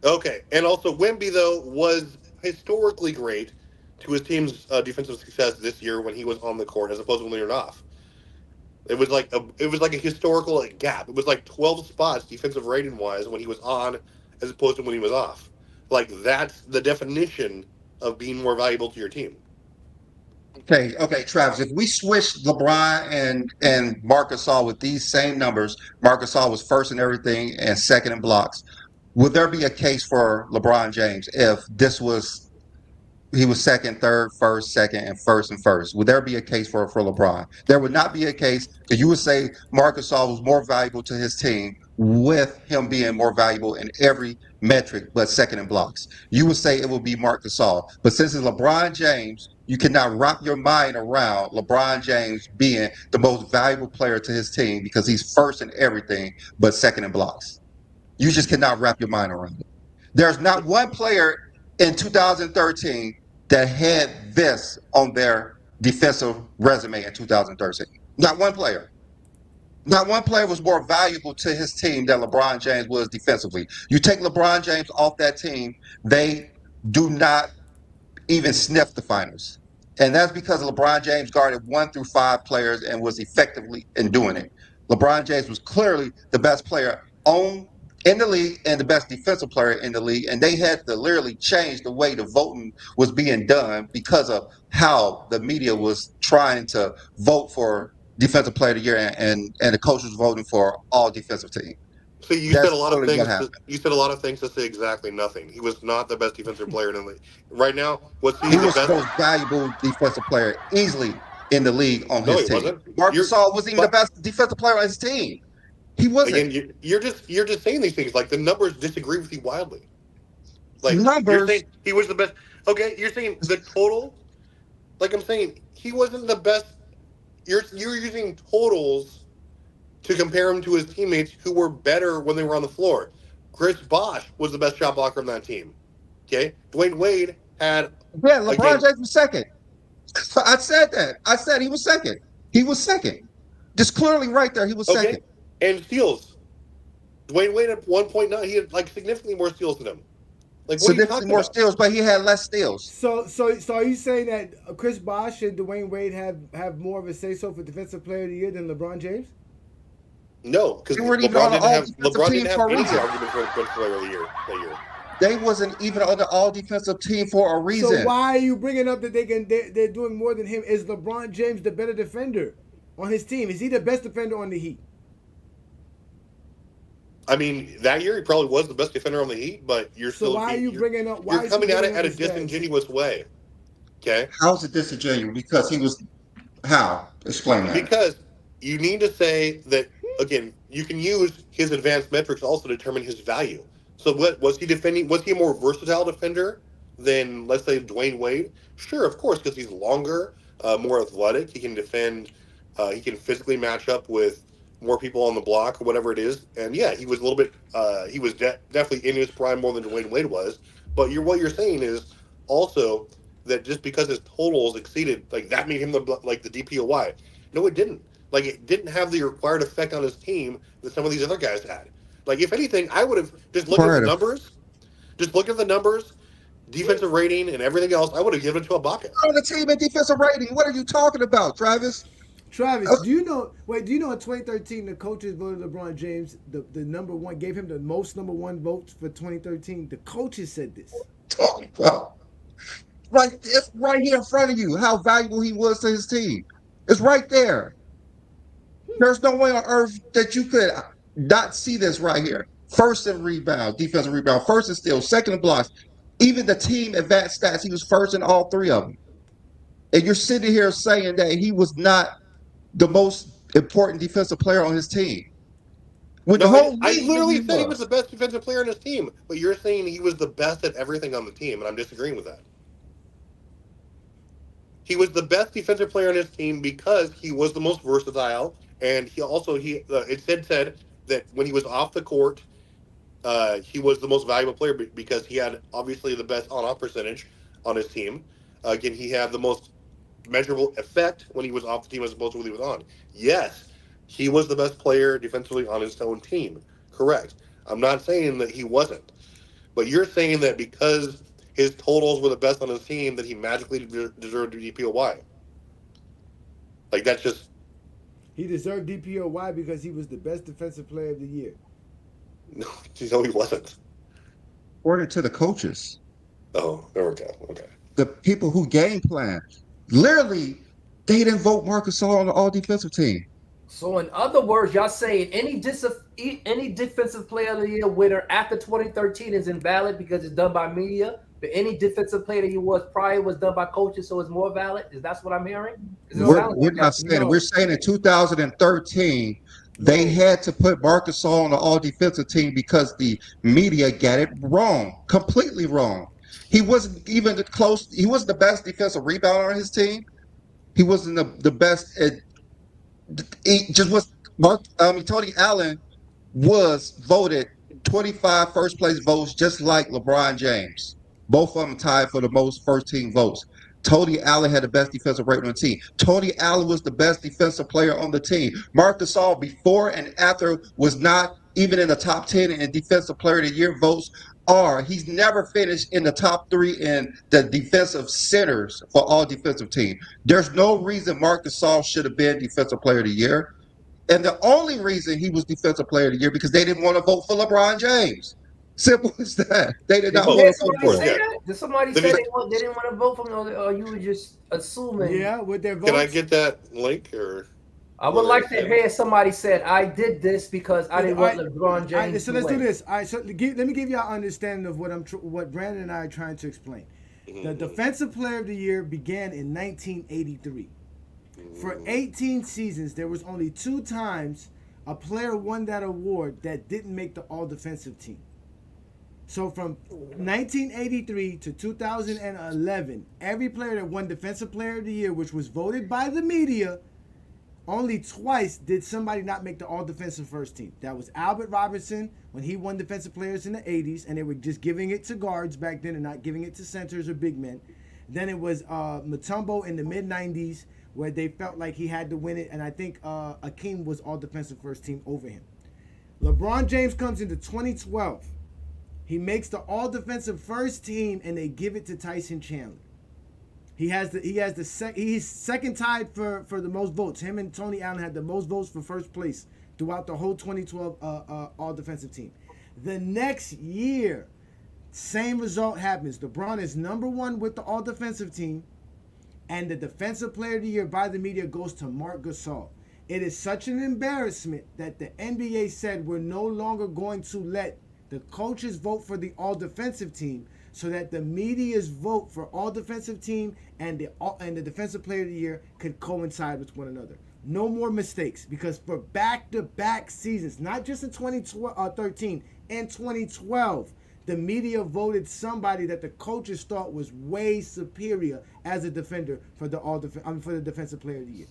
Okay, and also Wemby though was historically great to his team's defensive success this year when he was on the court as opposed to when they were off. It was like a historical gap. It was like 12 spots defensive rating wise when he was on as opposed to when he was off. Like that's the definition of being more valuable to your team. Okay, Travis. If we switched LeBron and Marc Gasol with these same numbers, Marc Gasol was first in everything and second in blocks. Would there be a case for LeBron James if he was second, third, first, second, and first and first? Would there be a case for LeBron? There would not be a case because you would say Marc Gasol was more valuable to his team with him being more valuable in every metric but second in blocks. You would say it would be Marc Gasol. But since it's LeBron James, you cannot wrap your mind around LeBron James being the most valuable player to his team because he's first in everything but second in blocks. You just cannot wrap your mind around it. There's not one player in 2013 that had this on their defensive resume in 2013. Not one player. Not one player was more valuable to his team than LeBron James was defensively. You take LeBron James off that team, they do not even sniff the finals. And that's because LeBron James guarded 1 through 5 players and was effectively in doing it. LeBron James was clearly the best player on in the league and the best defensive player in the league. And they had to literally change the way the voting was being done because of how the media was trying to vote for defensive player of the year, and the coach was voting for all defensive team. See, you said That's a lot of clearly what things. happened. You said a lot of things to say exactly nothing. He was not the best defensive player in the league. Right now, was he He the was the best? most valuable defensive player easily in the league on No, his he team. wasn't. Marc You're, Gasol wasn't even the but best defensive player on his team. He wasn't. again, you're just saying these things. Like the numbers disagree with you wildly. Like you're Numbers. saying he was the best. Okay, you're saying the total. Like I'm saying, he wasn't the best. You're using totals to compare him to his teammates who were better when they were on the floor. Chris Bosh was the best shot blocker on that team. Okay, Dwayne Wade had Yeah, LeBron again. James was second. I said that. I said he was second. He was second. Just clearly right there, he was second. Okay, and steals. Dwayne Wade at 1.9. He had like significantly more steals than him. Like, what are you Significantly talking more about? steals, but he had less steals. So are you saying that Chris Bosh and Dwayne Wade have more of a say so for defensive player of the year than LeBron James? No, because They weren't even on an all-defensive team for a any reason. argument for defensive player of the year that year. They wasn't even on the all-defensive team for a reason. So why are you bringing up that they're doing more than him? Is LeBron James the better defender on his team? Is he the best defender on the Heat? I mean, that year he probably was the best defender on the Heat, but you're So still why are you bringing up? Why you're is coming he at it bringing at up a the stats? disingenuous way. Okay, How's it disingenuous? Because he was how? Explain that. because you need to say that again. You can use his advanced metrics also to determine his value. So, what was he defending? Was he a more versatile defender than, let's say, Dwayne Wade? Sure, of course, because he's longer, more athletic. He can defend. He can physically match up with more people on the block or whatever it is. And yeah, he was a little bit. He was definitely in his prime more than Dwayne Wade was. But what you're saying is also that just because his totals exceeded, like that made him the DPOY. No, it didn't. Like it didn't have the required effect on his team that some of these other guys had. Like if anything, I would have just looked at the numbers, defensive rating, and everything else. I would have given it to Ibaka. On the team in defensive rating. What are you talking about, Travis? Travis, do you know? Wait, do you know in 2013 the coaches voted LeBron James the number one, gave him the most number one votes for 2013. The coaches said this. Talking about it's right here in front of you. How valuable he was to his team. It's right there. There's no way on earth that you could not see this right here. First in rebound, defensive rebound, first in steals, second in blocks. Even the team advanced stats, he was first in all 3 of them. And you're sitting here saying that he was not the most important defensive player on his team. When the No, whole I league literally knew said he was the best defensive player on his team, but you're saying he was the best at everything on the team, and I'm disagreeing with that. He was the best defensive player on his team because he was the most versatile, and it said that when he was off the court, he was the most valuable player because he had obviously the best on-off percentage on his team. Again, he had the most measurable effect when he was off the team as opposed to when he was on. Yes, he was the best player defensively on his own team. Correct. I'm not saying that he wasn't, but you're saying that because his totals were the best on his team that he magically deserved DPOY. Like that's just He deserved DPOY because he was the best defensive player of the year. no, he wasn't. According to the coaches, Oh, there we go. Okay. the people who game plan, literally, they didn't vote Marc Gasol on the all defensive team. So in other words, y'all saying any defensive player of the year winner after 2013 is invalid because it's done by media, but any defensive player that he was prior was done by coaches, so it's more valid. Is that what I'm hearing? We're not saying it. We're saying in 2013 they had to put Marc Gasol on the all defensive team because the media got it wrong, completely wrong. He wasn't even close. He wasn't the best defensive rebounder on his team. He wasn't the best at. He just was. Tony Allen was voted 25 first place votes, just like LeBron James. Both of them tied for the most first team votes. Tony Allen had the best defensive rating on the team. Tony Allen was the best defensive player on the team. Marc Gasol, before and after, was not even in the top 10 in defensive player of the year votes are he's never finished in the top 3 in the defensive centers for all defensive team. There's no reason Marc Gasol should have been defensive player of the year. And the only reason he was defensive player of the year because they didn't want to vote for LeBron James. Simple as that. They did not Did want to vote somebody for say him. that? Did somebody They say just- they didn't want to vote for him, or you were just assuming? Yeah, with their votes. Can I get that link or? I would like to hear somebody said, I did this because I didn't want LeBron All right, James so to let's do win. this. All right, so let me give you an understanding of what Brandon and I are trying to explain. The Defensive Player of the Year began in 1983. For 18 seasons, there was only 2 times a player won that award that didn't make the All-Defensive team. So from 1983 to 2011, every player that won Defensive Player of the Year, which was voted by the media, only twice did somebody not make the all-defensive first team. That was Albert Robertson when he won Defensive Players in the 80s, and they were just giving it to guards back then and not giving it to centers or big men. Then it was Mutombo in the mid-90s where they felt like he had to win it, and I think Akeem was all-defensive first team over him. LeBron James comes into 2012. He makes the all-defensive first team, and they give it to Tyson Chandler. He's second tied for the most votes. Him and Tony Allen had the most votes for first place throughout the whole 2012 all-defensive team. The next year, same result happens. LeBron is number 1 with the all-defensive team, and the Defensive Player of the Year by the media goes to Marc Gasol. It is such an embarrassment that the NBA said we're no longer going to let the coaches vote for the all-defensive team, so that the media's vote for all-defensive team and the Defensive Player of the Year could coincide with one another. No more mistakes, because for back-to-back seasons, not just in 2013, in 2012, the media voted somebody that the coaches thought was way superior as a defender for the Defensive Player of the Year.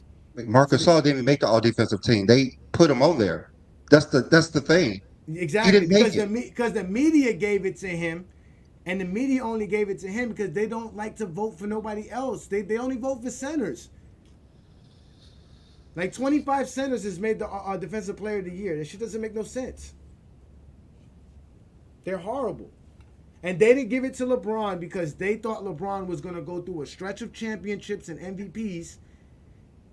Marc Gasol didn't even make the all-defensive team. They put him on there. That's the thing. Exactly, He didn't make because the media gave it to him. And the media only gave it to him because they don't like to vote for nobody else. They only vote for centers. Like 25 centers has made the Defensive Player of the Year. That shit doesn't make no sense. They're horrible. And they didn't give it to LeBron because they thought LeBron was going to go through a stretch of championships and MVPs.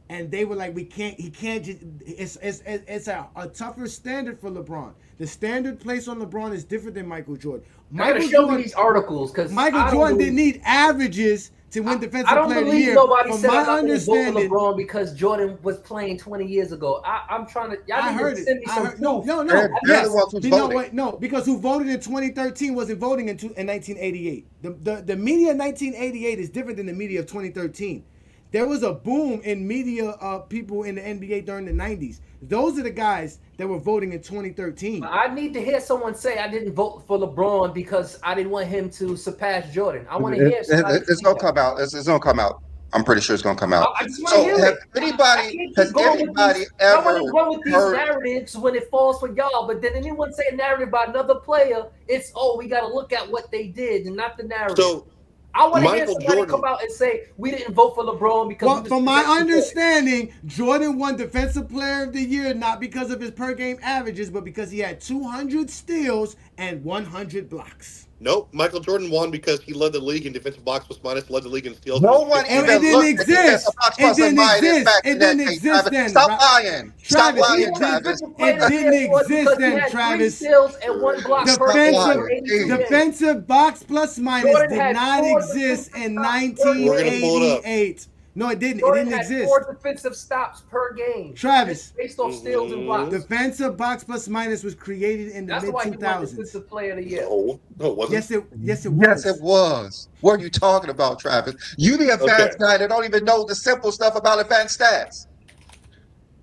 And they were like, he can't just, it's a tougher standard for LeBron. The standard placed on LeBron is different than Michael Jordan. Michael Jordan, me these articles, because Michael Jordan didn't need averages to win Defensive Player of the Year. I don't believe nobody said I'm not going to vote for understanding, LeBron because Jordan was playing 20 years ago. I'm trying to. I heard it. No. They're the ones who's voting. No, because who voted in 2013 wasn't voting in 1988. The media in 1988 is different than the media of 2013. There was a boom in media people in the NBA during the 90s. Those are the guys that were voting in 2013. I need to hear someone say I didn't vote for LeBron because I didn't want him to surpass Jordan. I want to hear somebody it's going to come out. It's going to come out. I'm pretty sure it's going to come out. I just want to hear has it. anybody I ever want to go with these heard? narratives when it falls for y'all, but then anyone say a narrative about another player, it's, we got to look at what they did and not the narrative. So I want to hear Michael somebody Jordan come out and say we didn't vote for LeBron because. Well, from my understanding, Jordan won Defensive Player of the Year not because of his per game averages, but because he had 200 steals and 100 blocks. Nope, Michael Jordan won because he led the league in defensive box plus minus, led the league in steals. No one And even it didn't looked at exist. defensive box It plus didn't minus exist. back It in that didn't day, exist Travis. then. Stop lying. Stop Travis, lying, it Travis. didn't exist then, Travis. 3 steals and 1 block per game. Defensive box plus minus Jordan did had not 4 exist in defensive stops. We're gonna pull it up. 1988. No, it didn't. Jordan It didn't had exist. 4 defensive stops per game. Travis, based off steals and blocks. defensive box plus minus was created in the That's mid why he won 2000s. Defensive Player of the Year. No, it wasn't. Yes, it Yes, was. it was. What are you talking about, Travis? You the advanced guy that don't even know the simple stuff about advanced stats.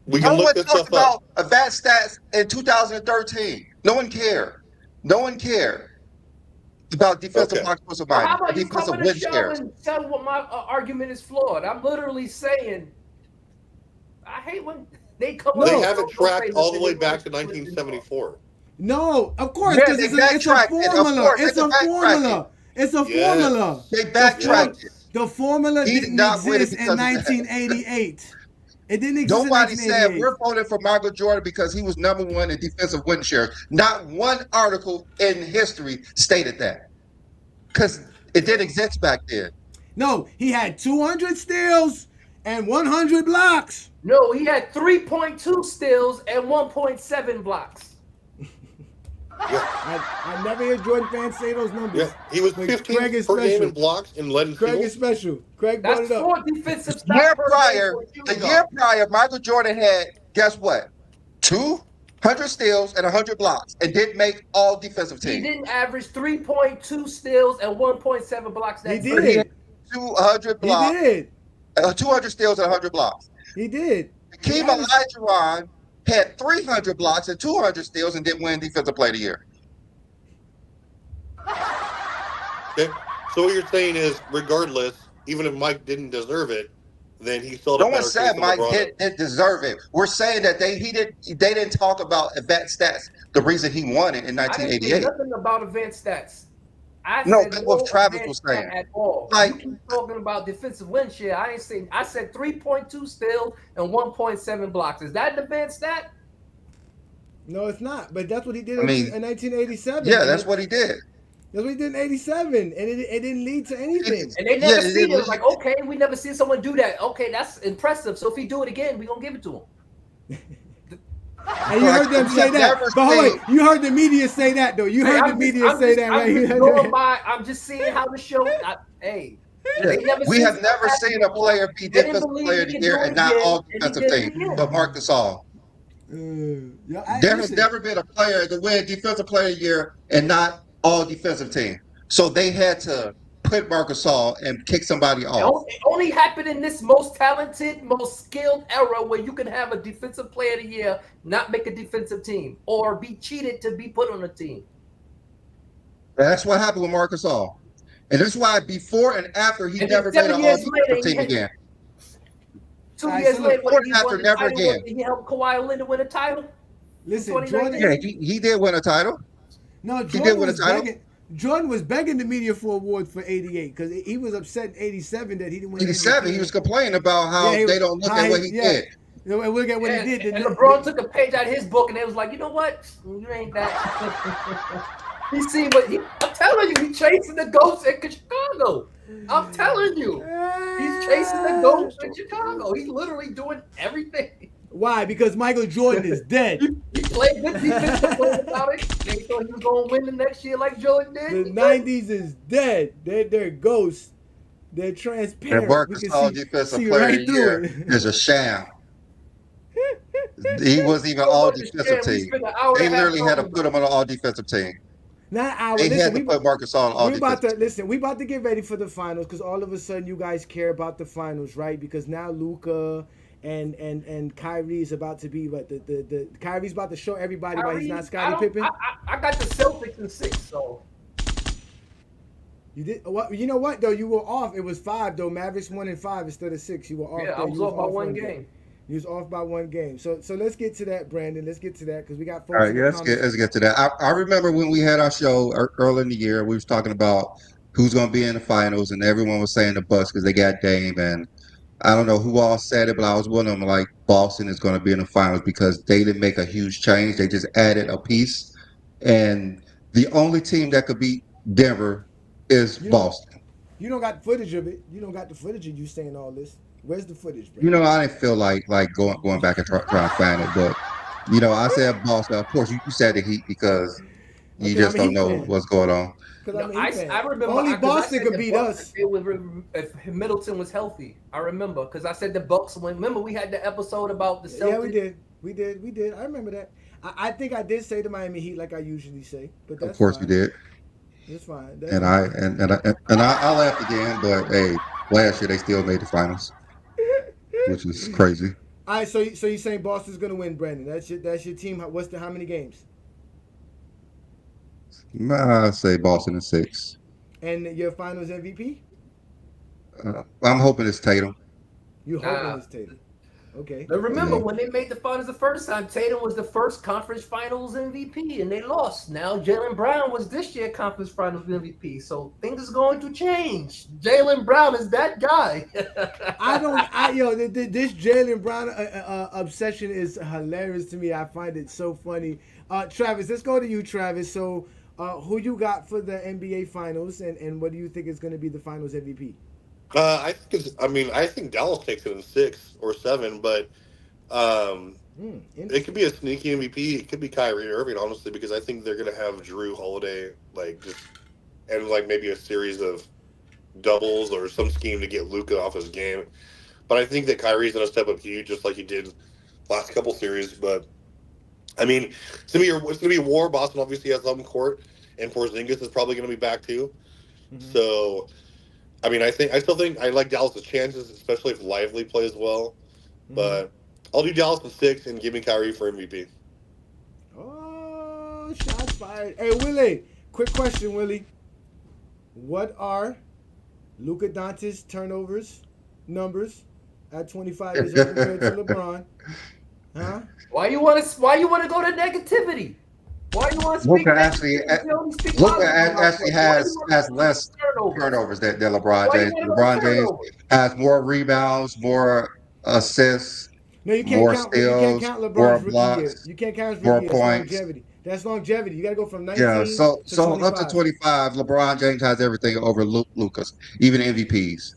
We No can one look this talked stuff up. about advanced stats in 2013. No one cared. No one cared about defensive Okay. box plus Well, how minus. about you Defensive come on the win show shares. and tell what my argument is flawed? I'm literally saying I hate when they come on They the have it show and tracked say all the that way they back to want 1974. No, of course, Yeah, because they it's a backtracked it. Of formula. course, It's they a backtracked formula. It's a Yes. formula. They backtracked it. The formula He did didn't not win it exist in because of that. 1988. It didn't exist Nobody in said 1988. we're voting for Michael Jordan because he was #1 in defensive win share. Not one article in history stated that. Because it didn't exist back then. No, he had 200 steals and 100 blocks. No, he had 3.2 steals and 1.7 blocks. I never hear Jordan fans say those numbers. Yeah, he was But 15th per game in blocks and led in Craig is steals. special. Craig brought That's it up. 4 defensive The year stops per prior, game for a the shooting year guard. prior, Michael Jordan had, guess what? 200 steals and 100 blocks and didn't make all defensive He team. didn't average 3.2 steals and 1.7 blocks. He That did. He had 200 He blocks, did. 200 steals and 100 blocks. He did. Hakeem Olajuwon had 300 blocks and 200 steals and didn't win Defensive Player of the Year. Okay. So what you're saying is, regardless, even if Mike didn't deserve it, then he still had No a one better said case than Mike LeBron. didn't deserve it. We're saying that they didn't talk about advanced stats. The reason he won it in I didn't say 1988. nothing about advanced stats. I No, said that's no what Travis advanced was saying. stat at all. Like- You keep talking about defensive win share. I ain't saying. I said 3.2 steals and 1.7 blocks. Is that an advanced stat? No, it's not. But that's what he did I mean, in 1987. Yeah, that's what he did. That's what he did in 87. And it didn't lead to anything. And they never Yeah, seen it- it. Like, okay, we never seen someone do that. Okay, that's impressive. So if he do it again, we gonna give it to him. And you heard them We say have that. never But hold seen- on, you heard the media say that though. You heard the media say that right here. I'm just seeing how the show. Hey, they never We seen have never something seen a before. player be They didn't defensive believe player he of the could year do it and not again, all and he defensive did it team, again. but Marc Gasol. There has Listen, never been a player to win defensive player of the year and not all defensive team. So they had to put Marc Gasol and kick somebody off. It only happened in this most talented, most skilled era where you can have a defensive player of the year not make a defensive team or be cheated to be put on a team. That's what happened with Marc Gasol. And that's why before and after he And never then made 7 an years all-defensive later, team he had- again. 2 All right, years so later, look, when he after won the never title, again. he helped Kawhi Leonard win a title. listen, 2019. Jordan. Yeah, he did win a title. No, did Jordan win a was title. begging. Jordan was begging the media for awards for '88 because he was upset in '87 that he didn't win. 87, he was complaining about how Yeah, they don't look at what he did. You know, and look at what he did. And LeBron took a page out of his book and they was like, you know what? You ain't that. He see what I'm telling you, he's chasing the ghosts in Chicago. I'm telling you. He's chasing the ghosts in Chicago. He's literally doing everything. Why? Because Michael Jordan is dead. He played good defense about it. They thought he was going to win the next year like Jordan did. The '90s is dead. They're ghosts. They're transparent. And Marc We can Gasol see defensive right player of the through year it. is a sham. He wasn't even all defensive team. They literally had to put him on an all defensive team. Not our. They had Listen, to put Marc Gasol on all we about defensive to listen. We about to get ready for the finals because all of a sudden you guys care about the finals, right? Because now Luka and Kyrie is about to be what the Kyrie's about to show everybody why he's not Scottie Pippen. I got the Celtics in 6, so. You did what? You know what though? You were off. It was 5 though. Mavericks won in 5 instead of 6. You were off. Yeah, there. I was You off by one game. You was off by one game. So let's get to that, Brandon. Let's get to that because we got folks. All right, in the yeah, comments. let's get to that. I remember when we had our show early in the year, we was talking about who's going to be in the finals, and everyone was saying the Bucks because they got Dame, and I don't know who all said it, but I was one of them. Like Boston is going to be in the finals because they didn't make a huge change; they just added a piece, and the only team that could beat Denver is Boston. You don't got footage of it. You don't got the footage of you saying all this. Where's the footage, bro? You know, I didn't feel like going back and trying to find it, but you know, I said Boston. Of course, you said the Heat because you Okay, just I'm a don't Heat know fan. what's going on. I remember Only I Boston said could the beat Bucks us. if Middleton was healthy. I remember because I said the Bucks win. Remember we had the episode about the Celtics. Yeah, we did. I remember that. I think I did say the Miami Heat like I usually say, but that's Of course, fine. we did. It's fine. And I laughed again, but hey, last year they still made the finals, which is crazy. All right, so you're saying Boston's gonna win, Brandon? That's your team. How many games? I say Boston in 6. And your Finals MVP? I'm hoping it's Tatum. You hoping it's Tatum? Okay. But remember, Yeah. when they made the finals the first time, Tatum was the first conference finals MVP, and they lost. Now Jaylen Brown was this year conference finals MVP, so things is going to change. Jaylen Brown is that guy. This Jaylen Brown obsession is hilarious to me. I find it so funny. Travis, let's go to you, Travis. So, who you got for the NBA Finals, and what do you think is going to be the Finals MVP? I think Dallas takes it in 6 or 7, but it could be a sneaky MVP. It could be Kyrie Irving, honestly, because I think they're gonna have Drew Holiday and maybe a series of doubles or some scheme to get Luka off his game. But I think that Kyrie's gonna step up huge, just like he did last couple series. But I mean, it's gonna be a war. Boston obviously has home court, and Porzingis is probably gonna be back too. Mm-hmm. So, I mean, I still think I like Dallas' chances, especially if Lively plays well. Mm-hmm. But I'll do Dallas in 6 and give me Kyrie for MVP. Oh, shots fired! Hey, Willie, quick question, Willie. What are Luka Doncic's turnovers numbers at 25 years old compared to LeBron? Huh? Why you want to go to negativity? Why you want to speak? Luka actually has less turnovers than LeBron James. LeBron James has more rebounds, more assists, No, you can't more count. steals, You can't count more LeBron's rookie year. blocks, You can't count his more rookie year. That's points. longevity. That's longevity. You got to go from 19 Yeah, so to so 25. up to 25, LeBron James has everything over Lucas, even MVPs.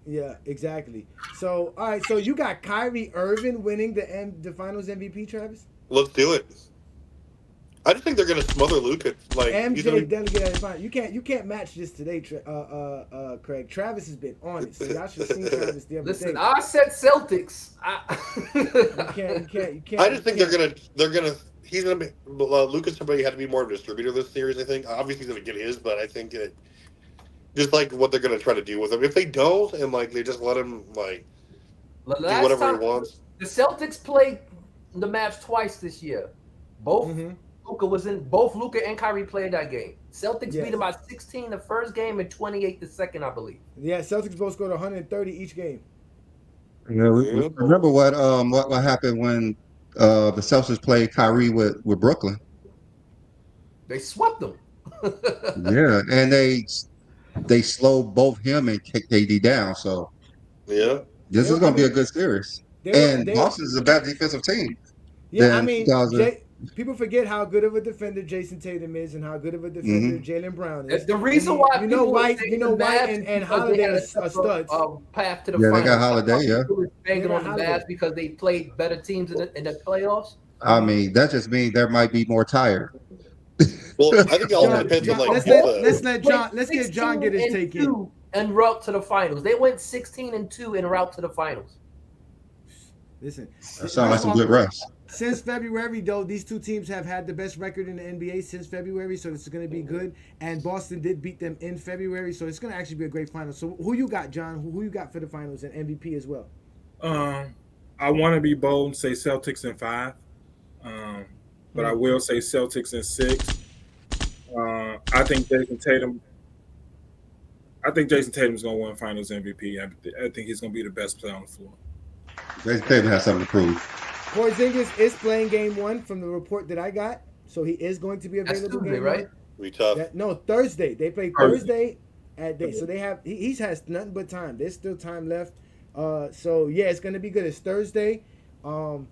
Yeah, exactly. So, all right. So you got Kyrie Irving winning the Finals MVP, Travis? Let's do it. I just think they're gonna smother Luka. MJ delegate at the final. You can't match this today, Craig. Travis has been on it, so y'all should have seen Travis the other day. Listen, I said Celtics. You can't. I just think they're gonna. He's gonna be Lucas. Somebody had to be more of a distributor this series. I think obviously he's gonna get his, but I think just like what they're gonna try to do with him. If they don't, and they just let him do whatever he wants. The Celtics played the Mavs twice this year. Both. Mm-hmm. Luka and Kyrie played that game. Celtics beat them by 16 the first game and 28 the second, I believe. Yeah, Celtics both scored 130 each game. Yeah, remember what happened when the Celtics played Kyrie with Brooklyn? They swept them. Yeah, and they slowed both him and KD down. So yeah, this is going to be a good series. Boston is a bad defensive team. Yeah, I mean, people forget how good of a defender Jason Tatum is and how good of a defender Jaylen Brown is. The reason why White and Holiday are studs. Path to the finals. They got Holiday. Yeah, banging on the Mavs because they played better teams in the playoffs. I mean, that just means there might be more tired. Well, I think it also depends on let's get John get his take in. En route to the finals. They went 16-2 en route to the finals. Listen, that sounds like some good rest. Since February, though, these two teams have had the best record in the NBA since February, so this is going to be good. And Boston did beat them in February, so it's going to actually be a great final. So who you got, John? Who you got for the finals and MVP as well? I want to be bold and say Celtics in 5, but I will say Celtics in 6. I think Jason Tatum's going to win Finals MVP. I think he's going to be the best player on the floor. Jason Tatum has something to prove. Porzingis is playing game 1 from the report that I got, so he is going to be available. That's Tuesday, right? Be tough. Thursday. They play Thursday at day. So they have he has nothing but time. There's still time left. So yeah, it's gonna be good. It's Thursday. And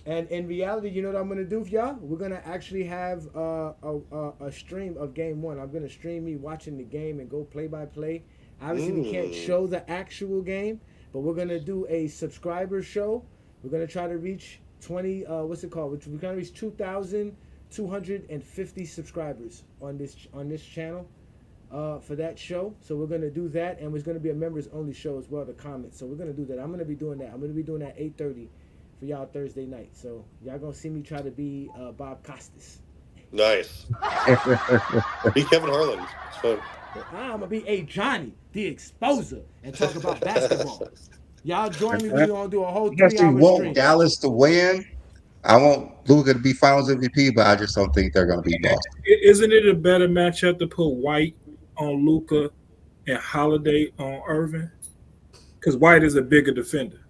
in reality, you know what I'm gonna do for y'all? We're gonna actually have a stream of game 1. I'm gonna stream me watching the game and go play by play. Obviously, we can't show the actual game, but we're gonna do a subscriber show. We're gonna try to reach 20. What's it called? We're gonna reach 2,250 subscribers on this channel for that show. So we're gonna do that, and it's gonna be a members only show as well. The comments. So we're gonna do that. I'm gonna be doing that. I'm gonna be doing that 8:30 for y'all Thursday night. So y'all gonna see me try to be Bob Costas. Nice. Be Kevin Harlan. It's fun. I'm gonna be a Johnny, the exposer, and talk about basketball. Y'all join me. We're gonna do a whole 3-hour stream. Want Dallas to win. I want Luka to be Finals MVP, but I just don't think they're going to beat Boston. Isn't it a better matchup to put White on Luka and Holiday on Irving? Because White is a bigger defender.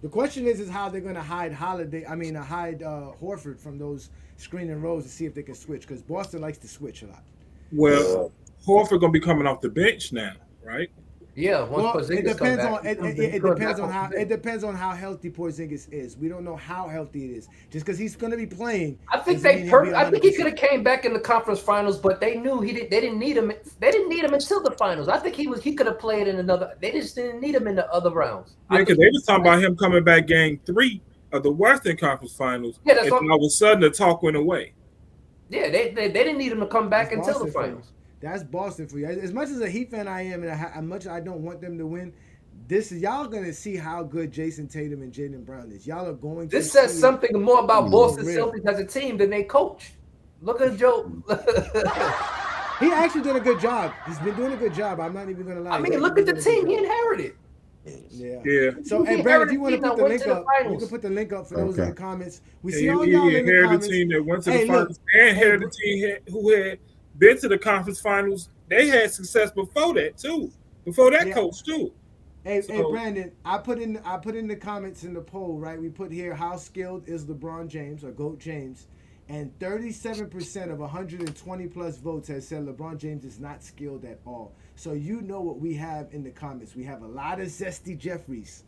The question is how they're going to hide Horford from those screening rows to see if they can switch, because Boston likes to switch a lot. Well, Horford gonna be coming off the bench now, right? Yeah, once Well, Porzingis it depends come on back, it depends on how healthy Porzingis is. We don't know how healthy it is. Just because he's going to be playing, I think doesn't mean he'll be I think he could 100%. have came back in the conference finals, but they knew he didn't. They didn't need him. They didn't need him until the finals. I think he could have played in another. They just didn't need him in the other rounds. Yeah, because they was talking about him coming back game 3 of the Western Conference Finals, Yeah, that's and what, then all of a sudden the talk went away. yeah. They didn't need him to come back That's until the Boston for you. finals. That's Boston for you. As much as a Heat fan I am, and as much as I don't want them to win, this is y'all gonna see how good Jason Tatum and Jaylen Brown is. Y'all are going to. This says see something more about Boston real. Celtics as a team than they coach. Look at Joe. He actually did a good job. He's been doing a good job. I'm not even gonna lie. I mean, look at the team he inherited. Yeah. So, He hey, Brandon, if you want to inherited put the went link to the up, you finals. can put the link up for those in the comments. We see He all y'all in the inherited the comments. team that went to Hey, the look. finals, and inherited the team who had been to the conference finals. They had success before that too. Before that coach too. Hey, So- Brandon, I put in the comments in the poll, right? We put here, how skilled is LeBron James or GOAT James? And 37% of 120 plus votes has said LeBron James is not skilled at all. So you know what we have in the comments. We have a lot of Zesty Jeffries,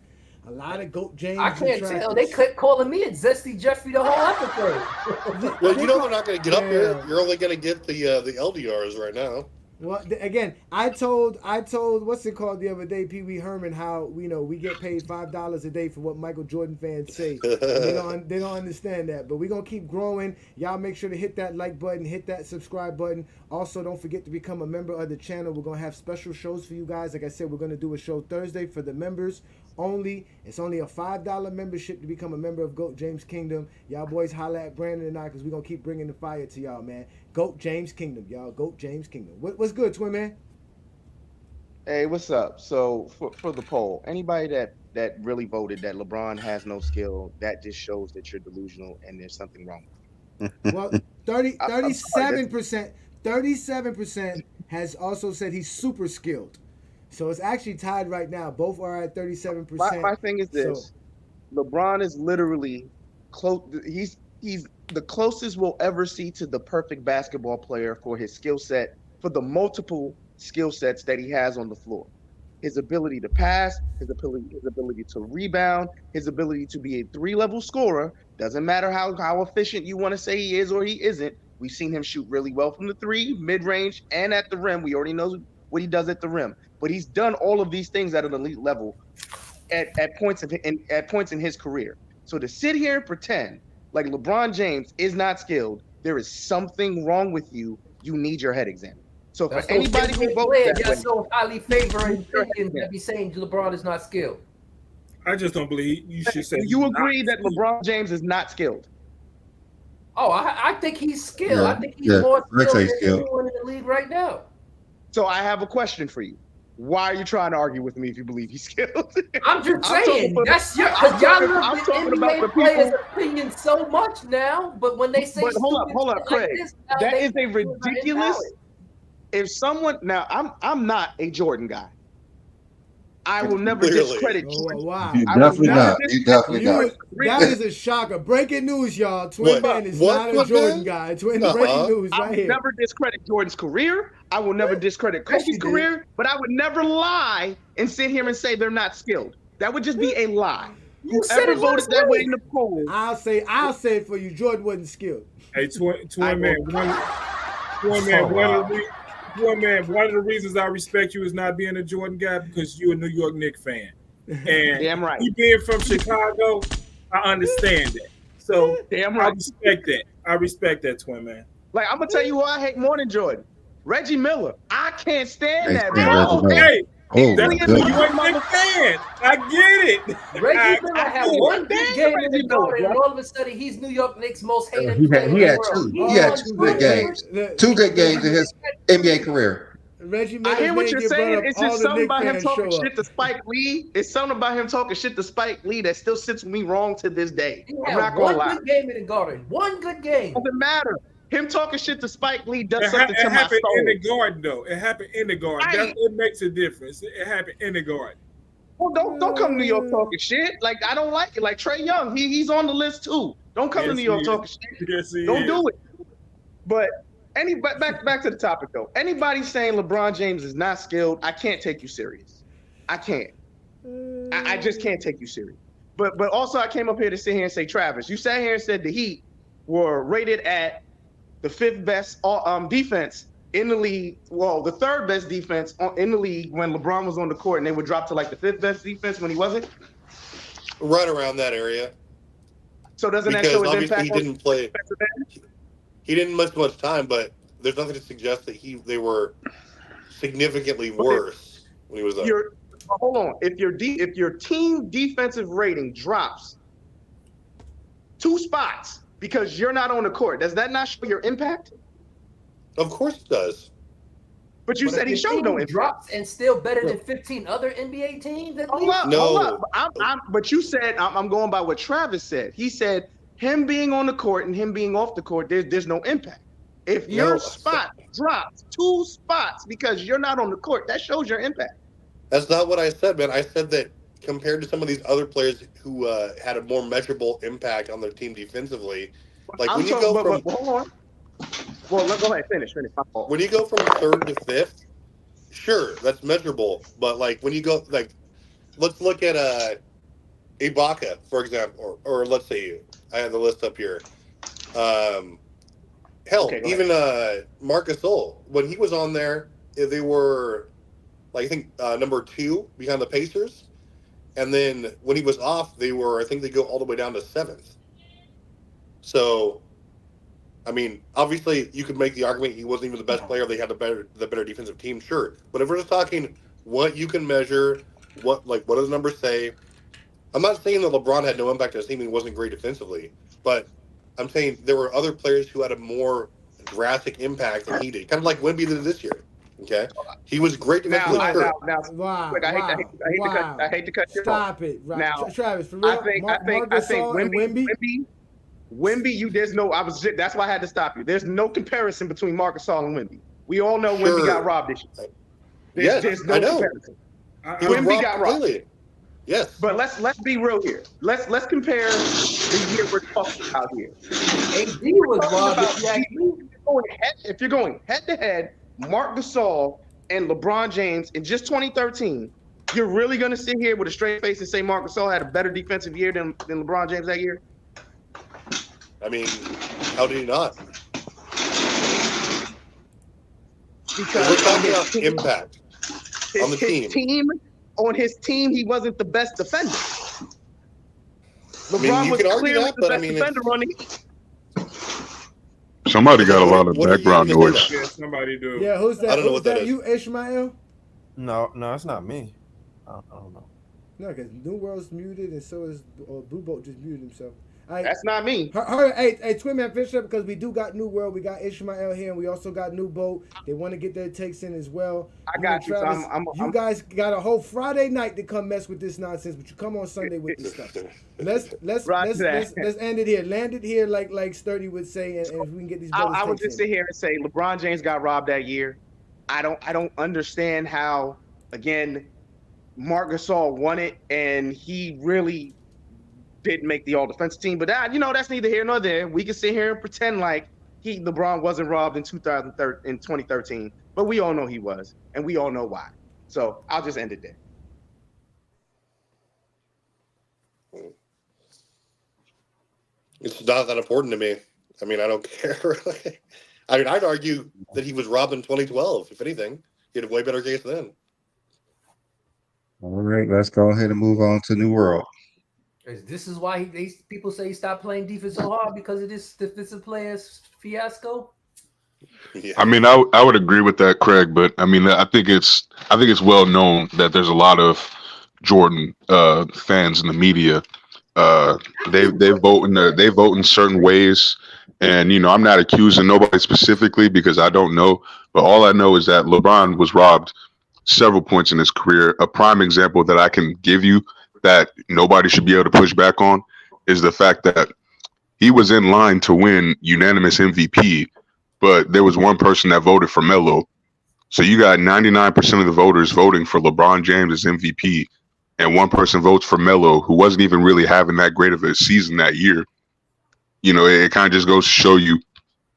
a lot of GOAT James. I can't tell. They kept calling me a Zesty Jeffrey the whole episode. Well, you know they're not going to get up here. You're only going to get the LDRs right now. Well, again, I told what's it called the other day, Pee Wee Herman, how we get paid $5 a day for what Michael Jordan fans say. they don't understand that, but we're gonna keep growing. Y'all make sure to hit that like button, hit that subscribe button. Also, don't forget to become a member of the channel. We're gonna have special shows for you guys. Like I said, we're gonna do a show Thursday for the members only. It's only a $5 membership to become a member of GOAT James Kingdom. Y'all boys holla at Brandon and I, because we're gonna keep bringing the fire to y'all, man. GOAT James Kingdom, y'all. GOAT James Kingdom. What's good, twin man? Hey, what's up? So for the poll, anybody that really voted that LeBron has no skill, that just shows that you're delusional and there's something wrong with you. Well, 37% has also said he's super skilled. So it's actually tied right now. Both are at 37%. My thing is this: LeBron is literally close. He's the closest we'll ever see to the perfect basketball player for his skill set, for the multiple skill sets that he has on the floor. His ability to pass, his ability to rebound, his ability to be a 3-level scorer. Doesn't matter how efficient you want to say he is or he isn't. We've seen him shoot really well from the 3, mid-range, and at the rim. We already know what he does at the rim. But he's done all of these things at an elite level at points in his career. So to sit here and pretend like LeBron James is not skilled, there is something wrong with you. You need your head examined. So for anybody who votes that way, so highly favoring opinions that be saying LeBron is not skilled. I just don't believe you should say. you agree that LeBron James is not skilled. Oh, I think he's skilled. Yeah, I think he's more Rick skilled say than skilled. anyone in the league right now. So I have a question for you. Why are you trying to argue with me if you believe he's skilled? I'm just saying that's your because y'all look at NBA players' opinions so much now, but when they say But hold up, like Craig. this, That is a ridiculous. If someone now, I'm not a Jordan guy. I will never Clearly. discredit Oh, Jordan. wow. You I will definitely never not. You definitely not. That is a shocker. Breaking news, y'all. Twin What? Man is What, not a Twin Jordan Man? guy. Twin Uh-uh. breaking news I right would here. never discredit Jordan's career. I will never discredit Yes, you Kobe's did. career, but I would never lie and sit here and say they're not skilled. That would just be a lie. You said Whoever it voted last that way week. in the poll, I'll say it for you. Jordan wasn't skilled. Hey, twin man, one of the reasons I respect you is not being a Jordan guy because you're a New York Knicks fan. And damn right. you being from Chicago, I understand that. So Damn I right. respect that. I respect that, twin man. Like, I'm gonna tell you who I hate more than Jordan. Reggie Miller. I can't stand Can't that. stand bro. Reggie Miller. Hey, Oh, that's my a New goodness. York Knicks fan. I get it. Reggie Miller had one good Damn, game in Reggie the Garden, Miller, and all of a sudden he's New York Knicks' most hated He player had in the two. world. He had won 2 one good games. 2 good games in his NBA career. Reggie I Miller's hear what name you're get brought saying. up, It's all just the something Knicks about him fans talking show shit up. to Spike Lee. It's something about him talking shit to Spike Lee that still sits with me wrong to this day. He I'm had not gonna one lie. good game in the Garden. One good game. Doesn't matter. Him talking shit to Spike Lee does It something to my happened in soul. the Garden, though. It happened in the Garden. Right. That's what makes a difference. It happened in the Garden. Well, don't come to New York talking shit. Like, I don't like it. Like Trae Young, he's on the list too. Don't come to New York talking shit. Yes, he Don't is. do it. But back to the topic though. Anybody saying LeBron James is not skilled, I can't take you serious. I can't. I just can't take you serious. But also I came up here to sit here and say, Travis, you sat here and said the Heat were rated at the 5th best defense in the league. Well, the 3rd best defense in the league when LeBron was on the court, and they would drop to like the 5th best defense when he wasn't. Right around that area. So doesn't because that show his obviously impact? He didn't play. He didn't miss much time, but there's nothing to suggest that they were significantly worse when he was there. Hold on. If your team defensive rating drops 2 spots because you're not on the court, does that not show your impact? Of course it does. But you said he showed no impact. Drops and still better than 15 other NBA teams. Hold up. But you said I'm going by what Travis said. He said him being on the court and him being off the court, there's no impact. If your spot drops 2 spots because you're not on the court, that shows your impact. That's not what I said, man. I said that compared to some of these other players who had a more measurable impact on their team defensively, like hold on. Well, go ahead, finish. When you go from 3rd to 5th, sure, that's measurable. But like when you go, like, let's look at Ibaka, for example, or let's say I have the list up here. Even Marc Gasol, when he was on there, they were, like, I think number 2 behind the Pacers, and then when he was off, they go all the way down to 7th. So, I mean, obviously, you could make the argument he wasn't even the best player. They had the better defensive team, sure. But if we're just talking what you can measure, what do the numbers say? I'm not saying that LeBron had no impact on his team and he wasn't great defensively, but I'm saying there were other players who had a more drastic impact than he did, kind of like Wemby did this year. Okay, he was great defensively. I hate to cut you off. Stop it, right. Now, Travis. For real, I think Wemby. That's why I had to stop you. There's no comparison between Marc Gasol and Wemby. We all know Wemby got robbed this year. There's no comparison. Wemby got robbed. Yes, but let's be real here. Let's compare the year we're talking about here. AD was robbed. If you're going head to head, Marc Gasol and LeBron James in just 2013, you're really going to sit here with a straight face and say Marc Gasol had a better defensive year than LeBron James that year? I mean, how did he not? Because we're talking about impact on the team. On his team, he wasn't the best defender. LeBron was clearly the best defender on the Heat. Somebody got a lot of background noise. Yeah, somebody do. Yeah, who's that? I don't know what that is. You, Ishmael? No, it's not me. I don't know. No, because New World's muted, and so is Blue Boat just muted himself. That's not me. Hey, Twin Man, finish up because we do got New World. We got Ishmael here, and we also got New Boat. They want to get their takes in as well. I got you. Travis, you guys got a whole Friday night to come mess with this nonsense, but you come on Sunday with this stuff. Let's end it here. Land it here, like Sturdy would say, and if we can get these. I would just sit here and say LeBron James got robbed that year. I don't understand how. Again, Marc Gasol won it, and he really didn't make the all-defensive team, but that's neither here nor there. We can sit here and pretend like LeBron wasn't robbed in 2013, but we all know he was, and we all know why. So I'll just end it there. It's not that important to me. I mean, I don't care. I mean, I'd argue that he was robbed in 2012. If anything, he had a way better case then. All right, let's go ahead and move on to New World. This is why people say he stopped playing defense so hard, because of this defensive players fiasco. Yeah. I mean, I would agree with that, Craig, but I mean, I think it's well known that there's a lot of Jordan fans in the media. They vote in certain ways, and I'm not accusing nobody specifically because I don't know, but all I know is that LeBron was robbed several points in his career. A prime example that I can give you that nobody should be able to push back on is the fact that he was in line to win unanimous MVP, but there was one person that voted for Melo. So you got 99% of the voters voting for LeBron James as MVP, and one person votes for Melo, who wasn't even really having that great of a season that year, it kind of just goes to show you,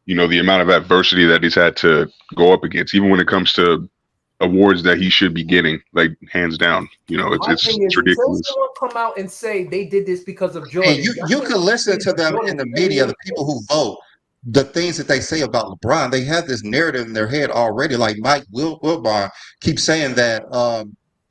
the amount of adversity that he's had to go up against, even when it comes to awards that he should be getting, like hands down. My It's thing is, until ridiculous. someone come out and say they did this because of And Jordan, you can listen to them in the media, the people who vote, the things that they say about LeBron. They have this narrative in their head already. Like Mike Wilbon keeps saying that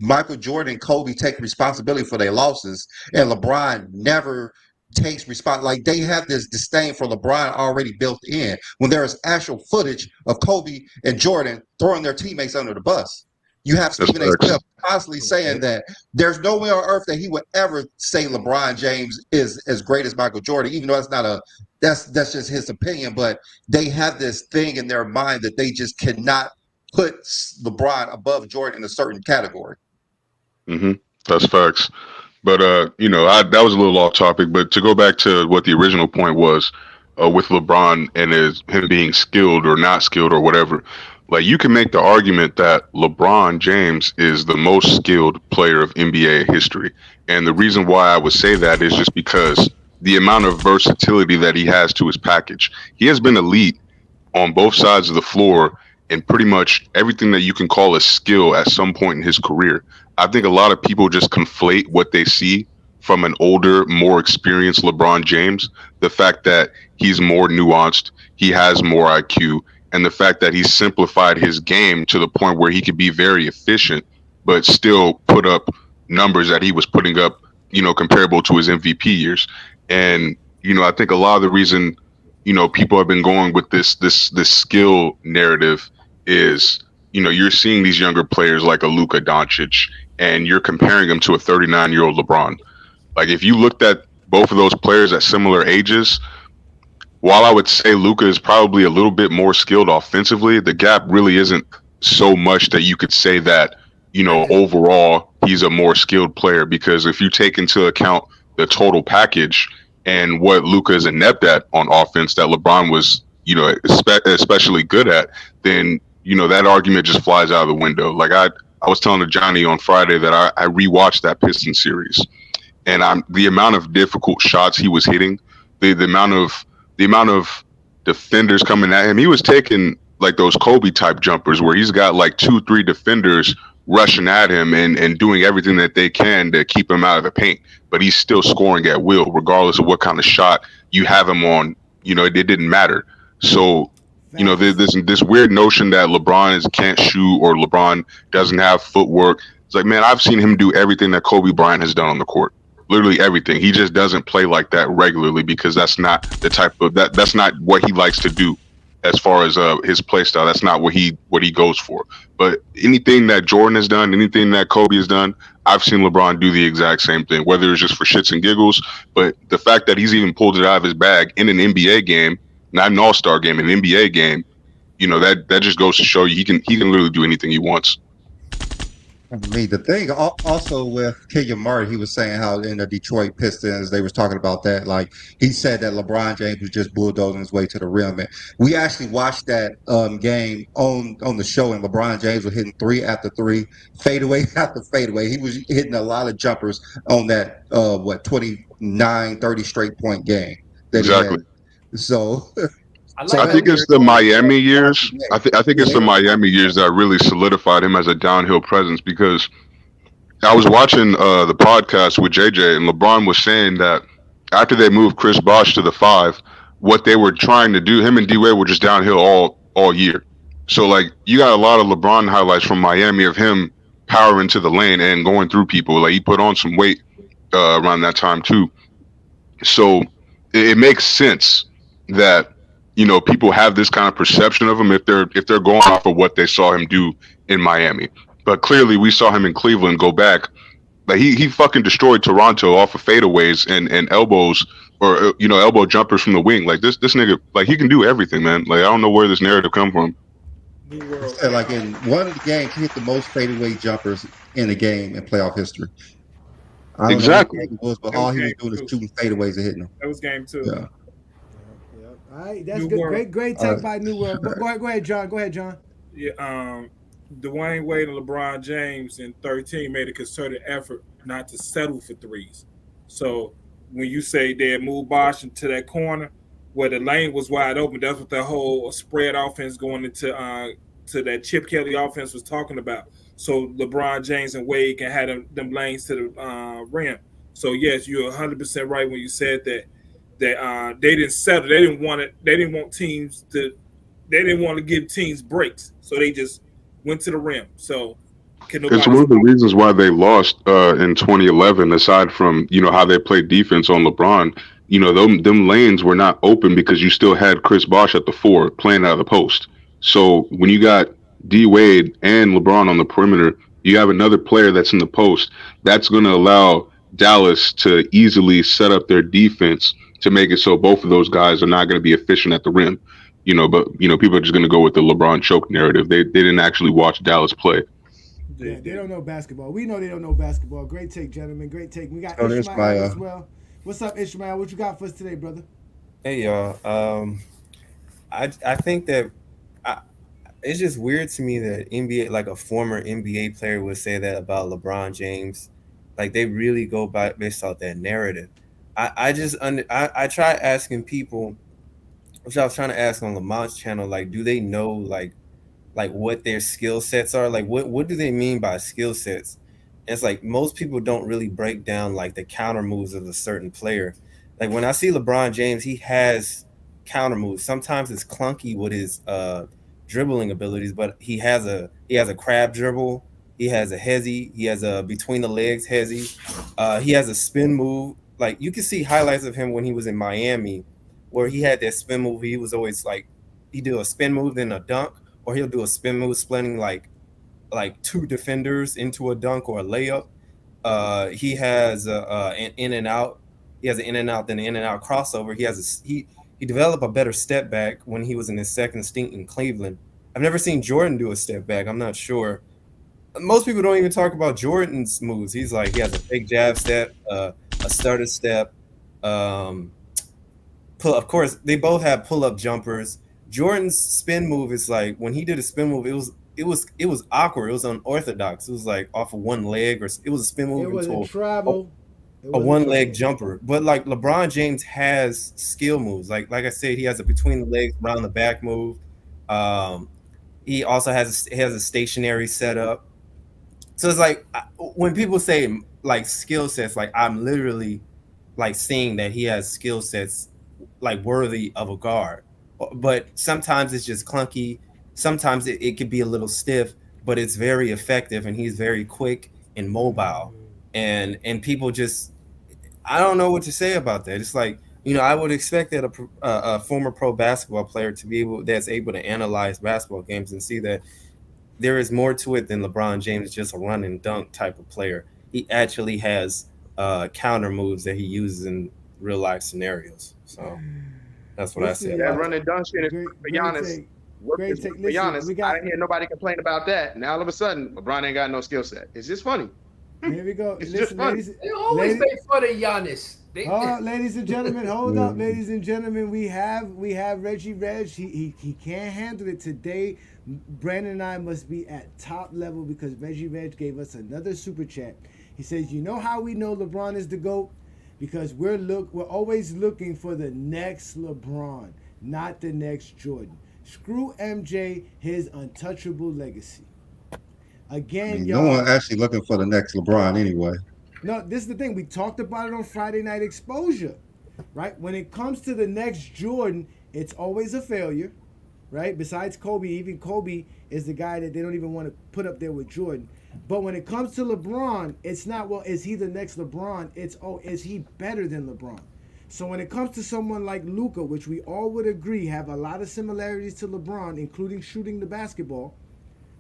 Michael Jordan and Kobe take responsibility for their losses, and LeBron never takes response. Like they have this disdain for LeBron already built in when there is actual footage of Kobe and Jordan throwing their teammates under the bus. You have That's Stephen A. facts. Smith constantly saying that there's no way on earth that he would ever say LeBron James is as great as Michael Jordan, even though that's just his opinion. But they have this thing in their mind that they just cannot put LeBron above Jordan in a certain category. That's facts. But that was a little off topic. But to go back to what the original point was, with LeBron and him being skilled or not skilled or whatever, like you can make the argument that LeBron James is the most skilled player of NBA history, and the reason why I would say that is just because the amount of versatility that he has to his package. He has been elite on both sides of the floor and pretty much everything that you can call a skill at some point in his career. I think a lot of people just conflate what they see from an older, more experienced LeBron James. The fact that he's more nuanced, he has more IQ, and the fact that he's simplified his game to the point where he could be very efficient, but still put up numbers that he was putting up, comparable to his MVP years. And, I think a lot of the reason, people have been going with this skill narrative is, you're seeing these younger players like a Luka Doncic, and you're comparing them to a 39-year-old LeBron. Like if you looked at both of those players at similar ages, while I would say Luka is probably a little bit more skilled offensively, the gap really isn't so much that you could say that, overall he's a more skilled player, because if you take into account the total package and what Luka is inept at on offense that LeBron was, especially good at, then, that argument just flies out of the window. Like I was telling Johnny on Friday that I rewatched that Pistons series, and the amount of difficult shots he was hitting, the amount of defenders coming at him, he was taking like those Kobe type jumpers where he's got like 2-3 defenders rushing at him and doing everything that they can to keep him out of the paint, but he's still scoring at will, regardless of what kind of shot you have him on. It didn't matter. So, there's this weird notion that LeBron can't shoot or LeBron doesn't have footwork. It's like, man, I've seen him do everything that Kobe Bryant has done on the court. Literally everything. He just doesn't play like that regularly because that's not the type of that's not what he likes to do as far as his play style. That's not what he goes for. But anything that Jordan has done, anything that Kobe has done, I've seen LeBron do the exact same thing, whether it's just for shits and giggles. But the fact that he's even pulled it out of his bag in an NBA game, not an all-star game, an NBA game, that just goes to show you he can literally do anything he wants. I mean, the thing also with Kenyon Martin, he was saying how in the Detroit Pistons, they was talking about that. Like he said that LeBron James was just bulldozing his way to the rim. And we actually watched that game on the show, and LeBron James was hitting 3 after 3, fadeaway after fadeaway. He was hitting a lot of jumpers on that 29, 30 straight point game that Exactly. he had. So I think it's the Miami years. I think it's the Miami years that really solidified him as a downhill presence, because I was watching the podcast with JJ, and LeBron was saying that after they moved Chris Bosh to the 5, what they were trying to do, him and D-Wade were just downhill all year. So like you got a lot of LeBron highlights from Miami of him powering to the lane and going through people. Like he put on some weight around that time too. So it makes sense that people have this kind of perception of him if they're going off of what they saw him do in Miami. But clearly we saw him in Cleveland go back. Like he fucking destroyed Toronto off of fadeaways and elbows, or elbow jumpers from the wing. Like this nigga, like he can do everything, man. Like I don't know where this narrative come from. Like in one of the games, he hit the most fadeaway jumpers in a game in playoff history. Exactly. It was, but all he was doing is shooting fadeaways and hitting them. That was game 2. Yeah. All right, that's New good. World. Great take by New World. Go ahead, John. Go ahead, John. Yeah. Dwayne Wade and LeBron James in 13 made a concerted effort not to settle for threes. So when you say they moved Bosh into that corner where the lane was wide open, that's what the whole spread offense going into to that Chip Kelly offense was talking about. So LeBron James and Wade can have them lanes to the rim. So yes, you're 100% right when you said that they didn't settle. They didn't want it. They didn't want teams to. They didn't want to give teams breaks. So they just went to the rim. So can It's nobody one of the score? reasons why they lost in 2011. Aside from how they played defense on LeBron, them lanes were not open because you still had Chris Bosh at the four playing out of the post. So when you got D Wade and LeBron on the perimeter, you have another player that's in the post. That's going to allow Dallas to easily set up their defense to make it so both of those guys are not going to be efficient at the rim. But people are just going to go with the LeBron choke narrative. They didn't actually watch Dallas play. Yeah, they don't know basketball. We know they don't know basketball. Great take, gentlemen. Great take. We got So there's Ishmael my as well. What's up, Ishmael? What you got for us today, brother? Hey y'all. I think that I, it's just weird to me that NBA, like a former NBA player, would say that about LeBron James. Like they really go by based off that narrative. I try asking people, which I was trying to ask on Lamont's channel, like, do they know like what their skill sets are? Like what do they mean by skill sets? And it's like most people don't really break down like the counter moves of a certain player. Like when I see LeBron James, he has counter moves. Sometimes it's clunky with his dribbling abilities, but he has a crab dribble, he has a hezzy, he has a between the legs hezzy, he has a spin move. Like you can see highlights of him when he was in Miami, where he had that spin move. He was always like he do a spin move then a dunk, or he'll do a spin move splitting like two defenders into a dunk or a layup. He has an in and out. He has an in and out, then an in and out crossover. He developed a better step back when he was in his second stint in Cleveland. I've never seen Jordan do a step back. I'm not sure. Most people don't even talk about Jordan's moves. He's like he has a fake jab step, a stutter step. Um, Of course, they both have pull up jumpers. Jordan's spin move is like when he did a spin move, it was awkward. It was unorthodox. It was like off of one leg, or it was a spin It move was a into travel. It a was one travel. leg jumper. But like LeBron James has skill moves. Like I said, he has a between the legs, around the back move. Um, he also has a stationary setup. So it's like when people say like skill sets, like I'm literally like seeing that he has skill sets like worthy of a guard. But sometimes it's just clunky. Sometimes it could be a little stiff, but it's very effective and he's very quick and mobile. And people just I don't know what to say about that. It's like I would expect that a former pro basketball player to be able to analyze basketball games and see that there is more to it than LeBron James just a run and dunk type of player. He actually has counter moves that he uses in real life scenarios. So that's what I Listen, said. That y'all. About run and dunk shit is Great, for great Giannis. take. Great take. For Listen, Giannis, we I got. didn't hear nobody complain about that. Now all of a sudden, LeBron ain't got no skill set. It's just funny. Here we go. It's Listen, just fun. ladies. They always ladies make fun of Giannis. hold up, ladies and gentlemen. Hold up, ladies and gentlemen. We have Reggie Reg. He can't handle it today. Brandon and I must be at top level because Reggie Reg gave us another super chat. He says, "You know how we know LeBron is the GOAT? Because we're always looking for the next LeBron, not the next Jordan. Screw MJ, his untouchable legacy." I Again, mean, y'all. no one actually looking for the next LeBron anyway. No, this is the thing. We talked about it on Friday Night Exposure, right? When it comes to the next Jordan, it's always a failure, right? Besides Kobe, even Kobe is the guy that they don't even want to put up there with Jordan. But when it comes to LeBron, it's not, well, is he the next LeBron? It's, oh, is he better than LeBron? So when it comes to someone like Luka, which we all would agree have a lot of similarities to LeBron, including shooting the basketball,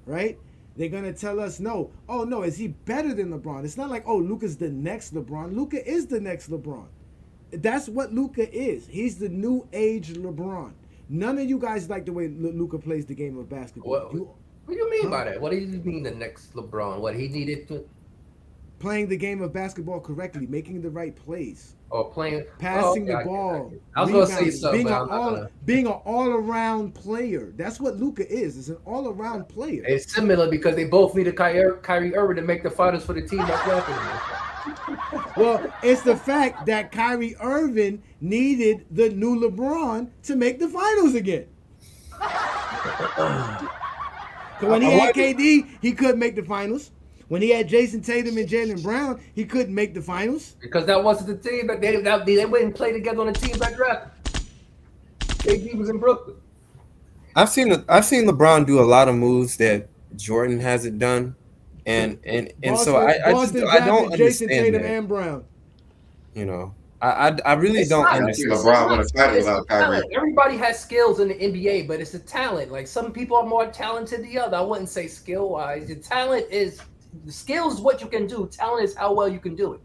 right? They're going to tell us no. Oh, no, is he better than LeBron? It's not like, oh, Luka's the next LeBron. Luka is the next LeBron. That's what Luka is. He's the new age LeBron. None of you guys like the way Luka plays the game of basketball. What do you mean by that? What do you mean the next LeBron? What he needed to playing the game of basketball correctly, making the right plays, Or playing, passing the I ball, get it. I was gonna say rebounding, something, but I'm not gonna. being an all-around player. That's what Luka is. Is an all-around player. It's similar because they both needed Kyrie Irving to make the finals for the team that's drafted him. Well, it's the fact that Kyrie Irving needed the new LeBron to make the finals again. So when he had KD, he couldn't make the finals. When he had Jason Tatum and Jaylen Brown, he couldn't make the finals. Because that wasn't the team, but they went and played together on the team that drafted. KD was in Brooklyn. I've seen LeBron do a lot of moves that Jordan hasn't done, and so I don't Jason understand Tatum that. and Brown. You know, I really don't understand. LeBron won a title without Kyrie. Everybody has skills in the NBA, but it's the talent. Like some people are more talented than the other. I wouldn't say skill wise. The talent is the skills is what you can do. Talent is how well you can do it.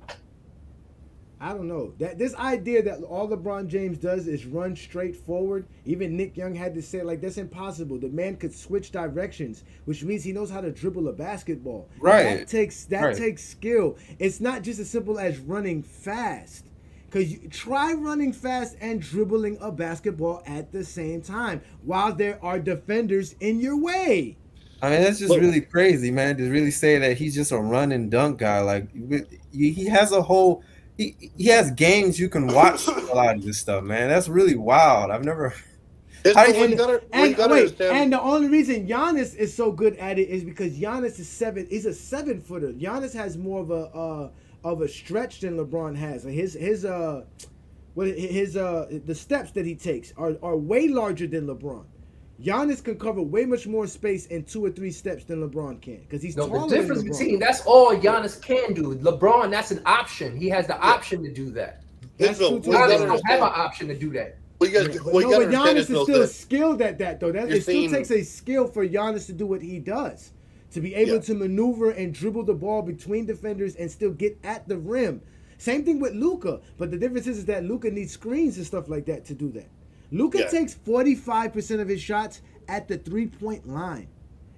I don't know. That this idea that all LeBron James does is run straight forward. Even Nick Young had to say, like, that's impossible. The man could switch directions, which means he knows how to dribble a basketball. Right. That takes skill. It's not just as simple as running fast. Because you try running fast and dribbling a basketball at the same time while there are defenders in your way. I mean, that's just really crazy, man, to really say that he's just a run and dunk guy. Like, he has a whole... He has games you can watch a lot of this stuff, man. That's really wild. I've never... And the only reason Giannis is so good at it is because Giannis is he's a 7-footer. Giannis has more of a stretch than LeBron has. The steps that he takes are way larger than LeBron. Giannis can cover way much more space in 2 or 3 steps than LeBron can because he's taller the difference than LeBron. between that's all Giannis can do. LeBron, that's an option. He has the option to do that. That's true too. Giannis don't have an option to do that. But Giannis is still skilled at that, though. It still takes a skill for Giannis to do what he does, to be able to maneuver and dribble the ball between defenders and still get at the rim. Same thing with Luka, but the difference is that Luka needs screens and stuff like that to do that. Luka takes 45% of his shots at the 3-point line.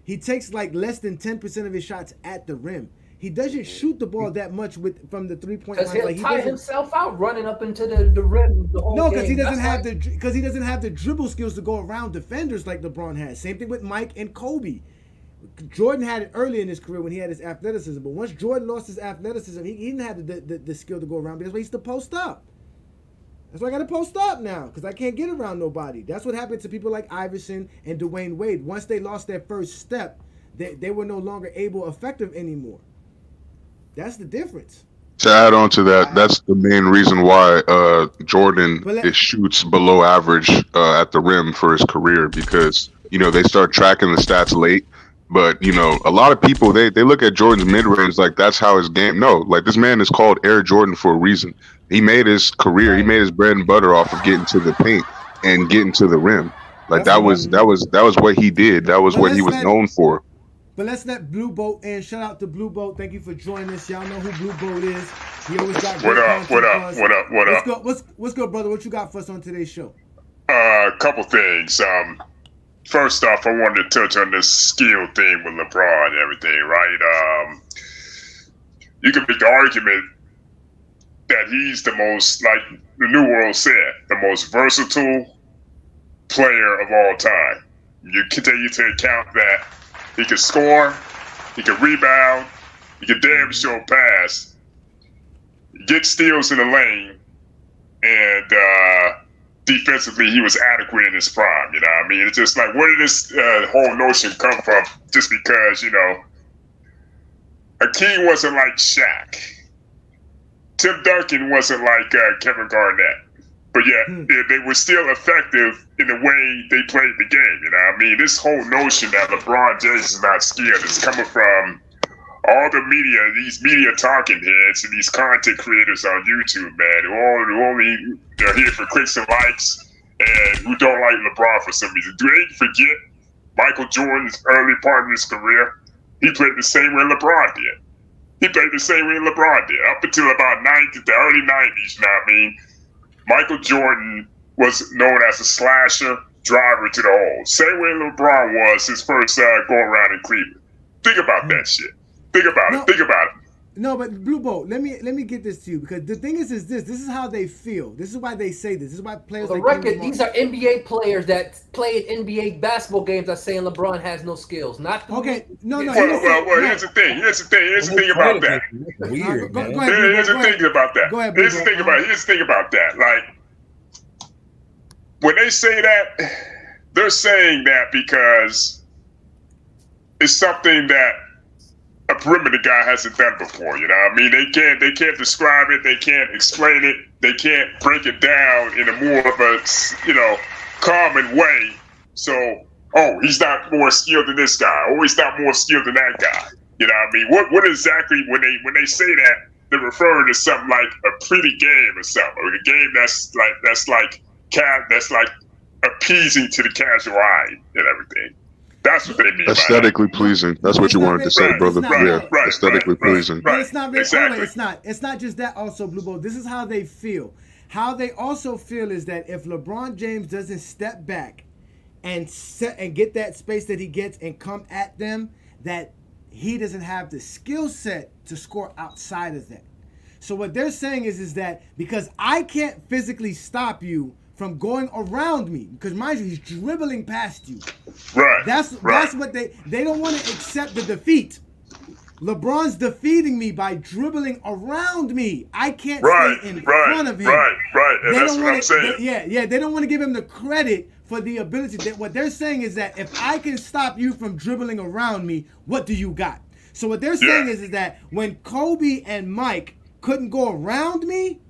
He takes like less than 10% of his shots at the rim. He doesn't shoot the ball that much from the 3-point line. Because he'll tire himself out running up into the rim the whole game. No, because he doesn't have the dribble skills to go around defenders like LeBron has. Same thing with Mike and Kobe. Jordan had it early in his career when he had his athleticism, but once Jordan lost his athleticism, he didn't have the skill to go around. But that's why he used to post up. That's why I got to post up now, because I can't get around nobody. That's what happened to people like Iverson and Dwayne Wade. Once they lost their first step, they were no longer effective anymore. That's the difference. To add on to that, that's the main reason why Jordan shoots below average at the rim for his career, because they start tracking the stats late. But a lot of people they look at Jordan's mid range like that's how his game. No, like this man is called Air Jordan for a reason. He made his career, he made his bread and butter off of getting to the paint and getting to the rim. Like that was what he did. That was what he was known for. But let's let Blue Boat in. Shout out to Blue Boat. Thank you for joining us. Y'all know who Blue Boat is. He always got What up? What's good, brother? What you got for us on today's show? Couple things. First off, I wanted to touch on this skill thing with LeBron and everything, right? You can make the argument that he's the most, like the New World said, the most versatile player of all time. You can take into account that he can score, he can rebound, he can damn sure pass, get steals in the lane, and defensively he was adequate in his prime. You know what I mean? It's just like, where did this whole notion come from? Just because, a king wasn't like Shaq. Tim Duncan wasn't like Kevin Garnett. But yet, they were still effective in the way they played the game. You know what I mean? This whole notion that LeBron James is not skilled is coming from all the media, these media talking heads and these content creators on YouTube, man, who only they're here for clicks and likes and who don't like LeBron for some reason. Do they forget Michael Jordan's early part of his career? He played the same way LeBron did. Up until about the early 90s, you know what I mean? Michael Jordan was known as a slasher, driver to the hole. Same way LeBron was his first go around in Cleveland. Think about that shit. Think about it. No, but Blue Boat, let me get this to you, because the thing is this is how they feel. This is why they say this. This is why players For the like record, these are NBA players that play in NBA basketball games that saying LeBron has no skills. Not the Okay, no. Well, here's the thing. Here's the thing about that. Weird, Go man. ahead, Blue Here's Boat, the go thing ahead. about that. Go ahead, Here's the Blue thing Boat. about. Here's the thing about that. Like when they say that, they're saying that because it's something that a perimeter guy hasn't done before. You know what I mean? They can't describe it. They can't explain it. They can't break it down in a more of a common way. So, oh, he's not more skilled than this guy. Oh, he's not more skilled than that guy. You know what I mean? What exactly when they say that, they're referring to something like a pretty game or something, or a game that's like appeasing to the casual eye and everything. That's what they mean. Aesthetically pleasing. That's what you wanted to say, brother. Yeah, aesthetically pleasing. But it's not very. Exactly. It's not. It's not just that. Also, Blue Bowl. This is how they feel. How they also feel is that if LeBron James doesn't step back and get that space that he gets and come at them, that he doesn't have the skill set to score outside of that. So what they're saying is that because I can't physically stop you from going around me, because mind you, he's dribbling past you. Right. That's what they don't want to accept the defeat. LeBron's defeating me by dribbling around me. I can't stay in front of him. Right. And that's what I'm saying. They don't want to give him the credit for the ability. What they're saying is that if I can stop you from dribbling around me, what do you got? So what they're saying is that when Kobe and Mike couldn't go around me,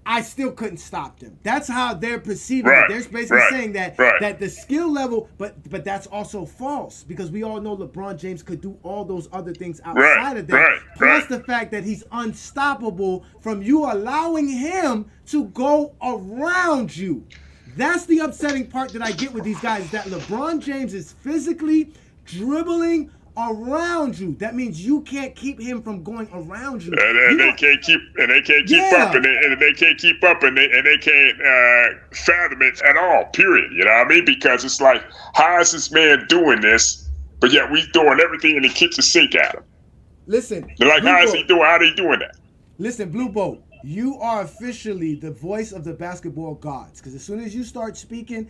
I still couldn't stop them. That's how they're perceiving it. They're basically saying that the skill level, but that's also false, because we all know LeBron James could do all those other things outside of that. Plus the fact that he's unstoppable from you allowing him to go around you. That's the upsetting part that I get with these guys, that LeBron James is physically dribbling around you. That means you can't keep him from going around you. And they can't keep up, and they can't keep up, and they can't fathom it at all. Period. You know what I mean? Because it's like, how is this man doing this? But yet we throwing everything in the kitchen sink at him. Listen, they're like, how is he doing? How are they doing that? Listen, Blue Boat, you are officially the voice of the basketball gods. Because as soon as you start speaking,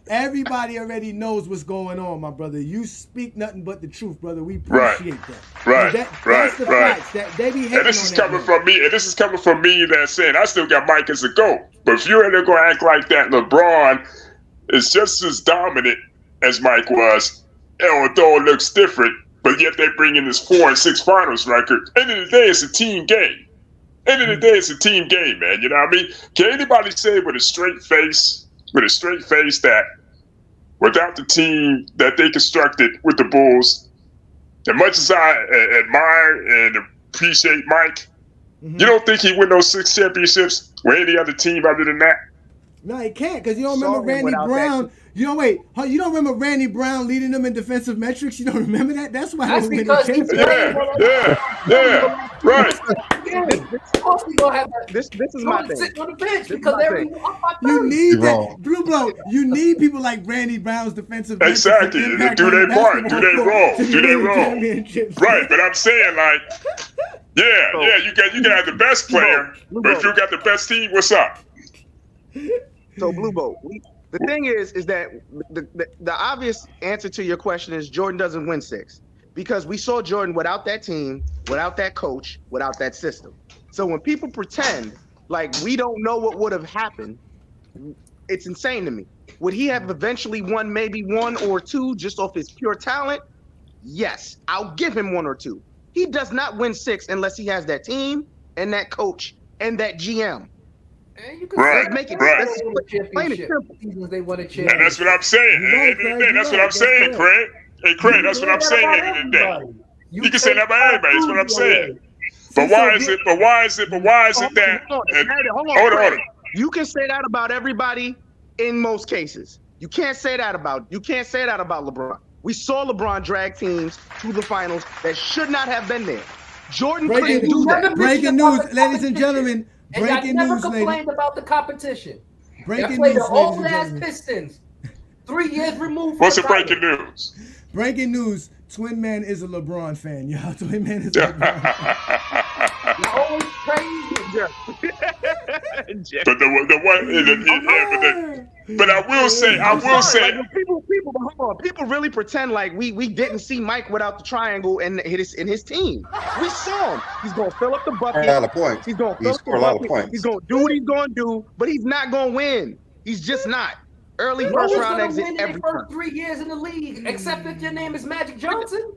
everybody already knows what's going on, my brother. You speak nothing but the truth, brother. We appreciate that. That's the facts. That they be hating and this is coming from me. And this is coming from me that's saying I still got Mike as a GOAT. But if you're ever going to act like that, LeBron is just as dominant as Mike was, although it looks different. But yet they bring in this 4 and 6 finals record. End of the day, it's a team game. End of the day, it's a team game, man. You know what I mean? Can anybody say with a straight face that without the team that they constructed with the Bulls, as much as I admire and appreciate Mike, you don't think he win those 6 championships with any other team other than that? No, he can't, because you don't remember Randy Brown. You don't remember Randy Brown leading them in defensive metrics? You don't remember that? That's why that's because he's right. This is my thing. Sitting on the bench because you need that. Blue Blow, you need people like Randy Brown's defensive metrics. Exactly. Do their part. Do their role. Right. But I'm saying, like, you can have the best player, but if you got the best team, what's up? So Blue Boat, the thing is that the obvious answer to your question is Jordan doesn't win 6, because we saw Jordan without that team, without that coach, without that system. So when people pretend like we don't know what would have happened, it's insane to me. Would he have eventually won maybe 1 or 2 just off his pure talent? Yes, I'll give him 1 or 2. He does not win 6 unless he has that team and that coach and that GM. And you can make it plain and simple. They want a championship. And that's what I'm saying. That's what I'm saying, Craig. Hey, Craig, that's what I'm saying at the end of the day. You can say that about everybody. That's what I'm saying. But why is it that? Hold on. You can say that about everybody in most cases. You can't say that about LeBron. We saw LeBron drag teams to the finals that should not have been there. Jordan couldn't do that. Breaking news, ladies and gentlemen. Breaking news, news, complained about the competition. Breaking news, the old ass Pistons. 3 years removed. What's the breaking news? Breaking news. Twin Man is a LeBron fan, y'all. Twin Man is a LeBron fan. You always praise But the one, but I will say, like, people really pretend like we didn't see Mike without the triangle in his team. We saw him. He's gonna fill up the bucket. A lot of points. He's gonna He fill up scored the a lot of bucket. points. He's gonna do what he's gonna do, but he's not gonna win. He's just not. Early first round exit every first 3 years in the league, except if your name is Magic Johnson.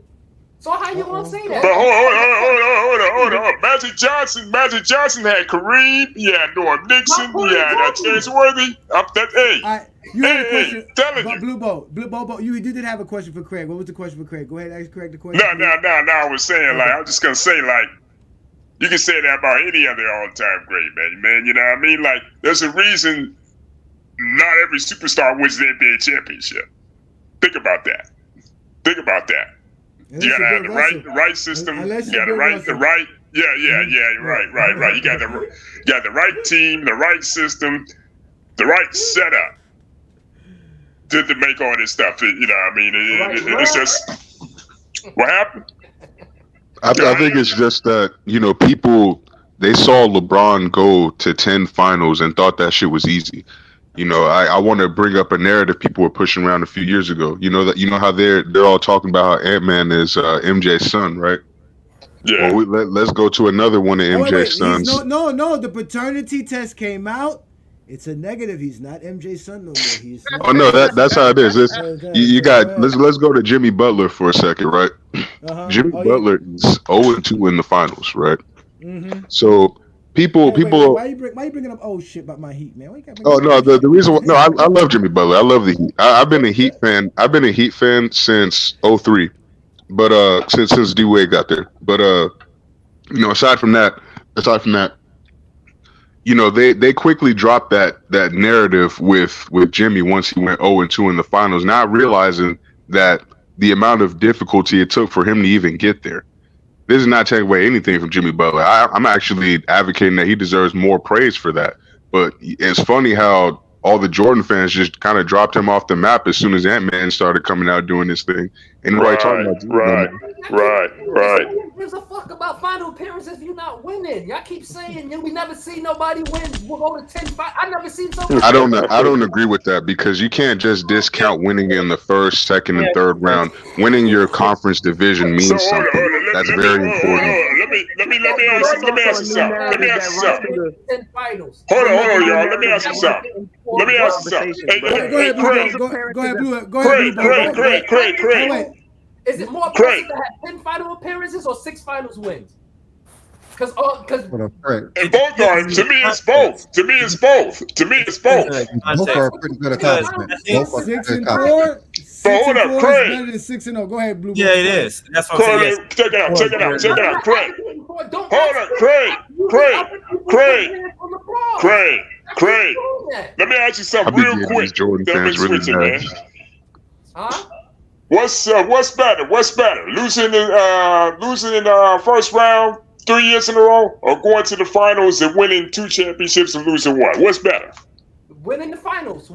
So how you gonna say that? But hold on. Magic Johnson had Kareem. He had Norm Nixon. He had James Worthy. You had a question. Telling you. Blue Bow. You did have a question for Craig. What was the question for Craig? Go ahead, ask Craig the question. No. I was saying, like, I'm just gonna say, like, you can say that about any other all-time great man. You know what I mean? Like, there's a reason not every superstar wins the NBA championship. Think about that. You gotta have the right system. You gotta right. Yeah. Right. You got the right team, the right system, the right setup to make all this stuff. You know what I mean? It's just what happened. I think it's just that, people, they saw LeBron go to 10 finals and thought that shit was easy. I want to bring up a narrative people were pushing around a few years ago. How they're all talking about how Ant-Man is MJ's son, right? Yeah. Well, let's go to another one of MJ's sons. No. The paternity test came out. It's a negative. He's not MJ's son no more. He's not. Oh no, that's how it is. You got. Let's go to Jimmy Butler for a second, right? Jimmy Butler is 0-2 in the finals, right? Mm-hmm. So people. Why you bringing up old shit about my Heat, man? The reason. I love Jimmy Butler. I love the Heat. I've been a Heat fan. I've been a Heat fan since 03, but since D Wade got there. But aside from that. They quickly dropped that narrative with Jimmy once he went 0-2 in the finals, not realizing that the amount of difficulty it took for him to even get there. This is not taking away anything from Jimmy Butler. I'm actually advocating that he deserves more praise for that. But it's funny how all the Jordan fans just kind of dropped him off the map as soon as Ant-Man started coming out doing his thing. And nobody talking about Right. Who gives a fuck about final appearances if you're not winning? Y'all keep saying we never see nobody win. We'll go to 10-5. I never seen somebody. I don't agree with that, because you can't just discount winning in the first, second, and third round. Winning your conference division means something. That's very important. Let me ask you something. Hold on, y'all. Let me ask you something. Hey, Craig. Is it more impressive to have 10 final appearences or 6 finals wins? Because and both are. To me, it's both. Both are pretty good accomplishments. 6-4. 6-4 is better than 6-0. Go ahead, Blue. Yeah, it is. That's what I'm saying. Check it out, Craig. Hold on, Craig. Let me ask you something real quick. Jordan fans really man. Huh? What's better? Losing in first round 3 years in a row, or going to the finals and winning 2 championships and losing 1? What's better? Winning the finals.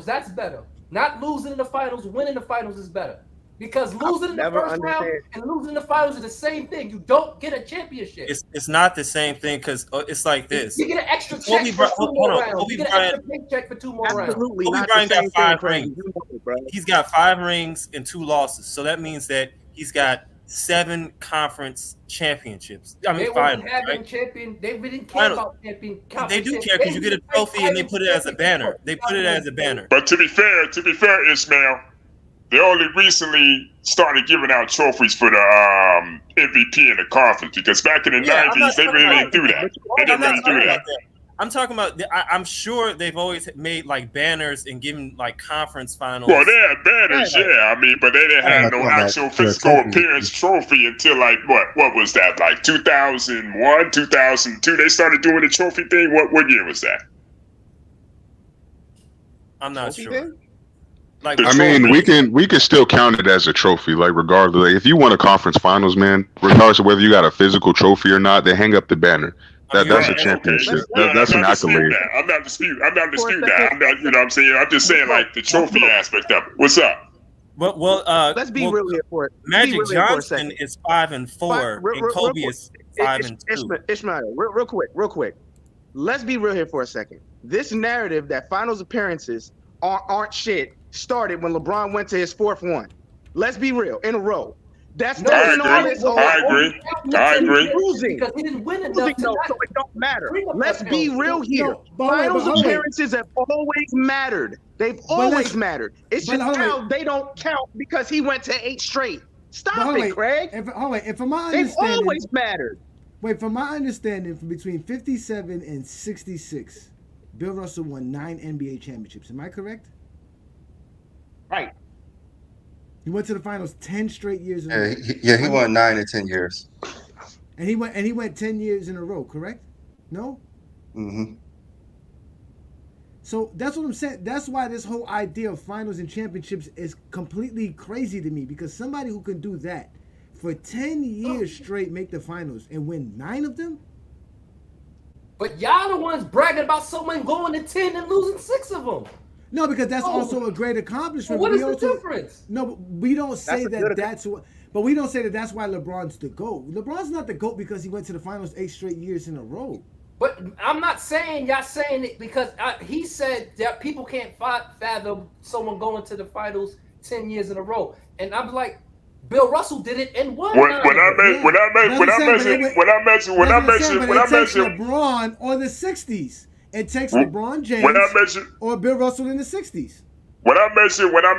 That's better. Not losing in the finals. Winning the finals is better. Because losing in the first round and losing in the finals is the same thing. You don't get a championship. It's not the same thing, because it's like this. You get an extra check for 2 more rounds. You get an extra paycheck for 2 more rounds. Absolutely. Kobe Bryant got 5 rings. He's got 5 rings and 2 losses. So that means that he's got 7 conference championships. I mean, finals, right? They didn't care about champion. They do care, because you get a trophy and they put it as a banner. But to be fair, Ishmael, they only recently started giving out trophies for the MVP in the conference, because back in the 90s, they really didn't do that. I'm talking about, I'm sure they've always made like banners and given like conference finals. Well, they had banners, yeah. I mean, but they didn't have no actual physical appearance trophy until like, what was that? Like 2001, 2002, they started doing the trophy thing. What year was that? I'm not sure. Like, I mean, we can still count it as a trophy, like regardless. Like, if you won a conference finals, man, regardless of whether you got a physical trophy or not, they hang up the banner. That's a championship. Okay. That's an accolade. I'm not disputing that. I'm not, you know what I'm saying? I'm just saying, like, the trophy aspect of it. What's up? Let's be real here for it. Magic Johnson is 5-4, and Kobe is 5-2. Ishmael, real quick. Let's be real here for a second. This narrative that finals appearances aren't shit started when LeBron went to his 4th one. Let's be real, in a row. That's I agree. Because he didn't win enough so it don't matter. Let's be real here. Finals appearances have always mattered. They've always mattered. It's just now they don't count because he went to 8 straight. Stop it, Craig. And from my They've understanding, always mattered. Wait, from my understanding, from between 57 and 66, Bill Russell won 9 NBA championships. Am I correct? Right. He went to the finals 10 straight years in a row. He won 9 in 10 years. And he went 10 years in a row, correct? No? Mm-hmm. So that's what I'm saying. That's why this whole idea of finals and championships is completely crazy to me, because somebody who can do that for 10 years straight, make the finals and win 9 of them? But y'all the ones bragging about someone going to 10 and losing 6 of them. No, because that's also a great accomplishment. Well, what is the difference? No, but we don't say that's what. But we don't say that that's why LeBron's the GOAT. LeBron's not the GOAT because he went to the finals 8 straight years in a row. But I'm not saying y'all saying it because he said that people can't fathom someone going to the finals 10 years in a row, and I'm like, Bill Russell did it in one. When I mentioned LeBron or the 60s. It takes LeBron James or Bill Russell in the 60s. When I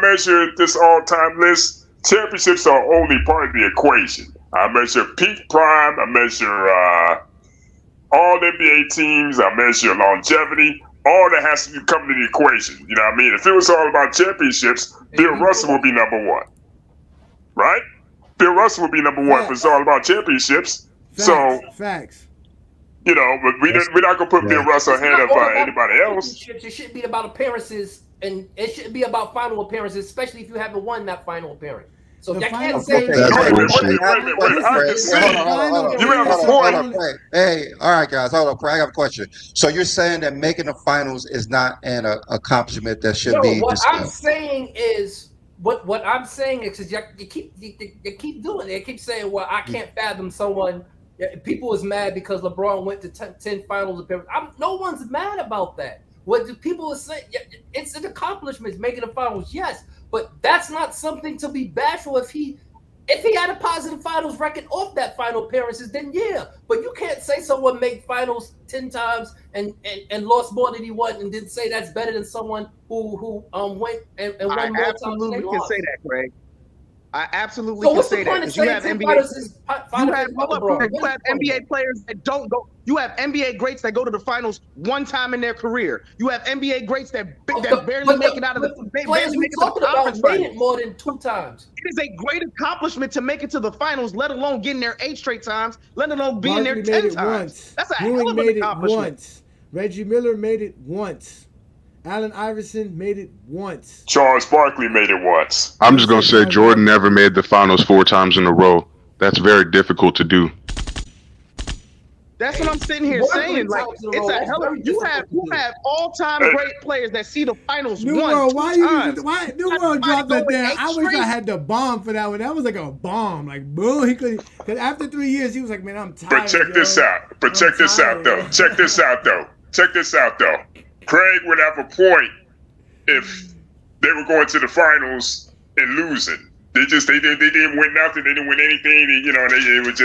measure this all-time list, championships are only part of the equation. I measure peak prime. I measure all NBA teams. I measure longevity. All that has to come to the equation. You know what I mean? If it was all about championships, Bill Russell would be number 1. Right? Bill Russell would be number 1 if it's all about championships. Facts. You know, but we're not gonna put Bill Russell ahead of anybody else. It shouldn't be about appearances, and it shouldn't be about final appearances, especially if you haven't won that final appearance. So you can't say. Wait, I can see. You have a point. Hey, all right, guys, hold on. I have a question. So you're saying that making the finals is not an accomplishment that should be? What I'm saying is. What I'm saying is you keep doing it. You keep saying, well, I can't fathom someone. People is mad because LeBron went to 10 finals appearances. No one's mad about that. What the people are saying, it's an accomplishment, making the finals, yes, but that's not something to be bashful. If he had a positive finals record off that final appearances, then yeah. But you can't say someone made finals 10 times and lost more than he won, and then say that's better than someone who went and won more times. I absolutely can say that, Craig. I absolutely can say that. Because you have NBA players that don't go. You have NBA greats that go to the finals 1 time in their career. You have NBA greats that barely make it out of the conference made it more than 2 times. It is a great accomplishment to make it to the finals, let alone getting there 8 straight times, let alone being there 10 times. Once. That's a hell of an accomplishment. Once. Reggie Miller made it once. Allen Iverson made it once. Charles Barkley made it once. I'm just going to say Jordan never made the finals 4 times in a row. That's very difficult to do. That's what I'm sitting here saying. Like, it's a hell of you have all-time great players that see the finals New one, World, 2 why times. Why New World dropped that down? I wish I had the bomb for that one. That was like a bomb. Like, boom. He could, because after 3 years, he was like, man, I'm tired. But check this out. Check this out, though. Craig would have a point if they were going to the finals and losing. They didn't win nothing. They didn't win anything. You know, it was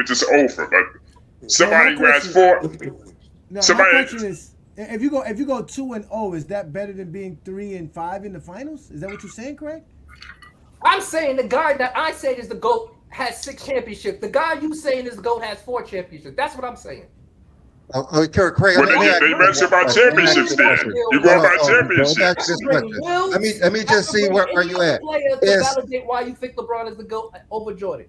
just over. But somebody who has 4. My question is, if you go 2-0, is that better than being 3-5 in the finals? Is that what you're saying, Craig? I'm saying the guy that I say is the GOAT has 6 championships. The guy you saying is the GOAT has 4 championships. That's what I'm saying. Craig, well, they mentioned about championships then. You go about championships. Let me just see where you at. Validate why you think LeBron is the GOAT over Jordan.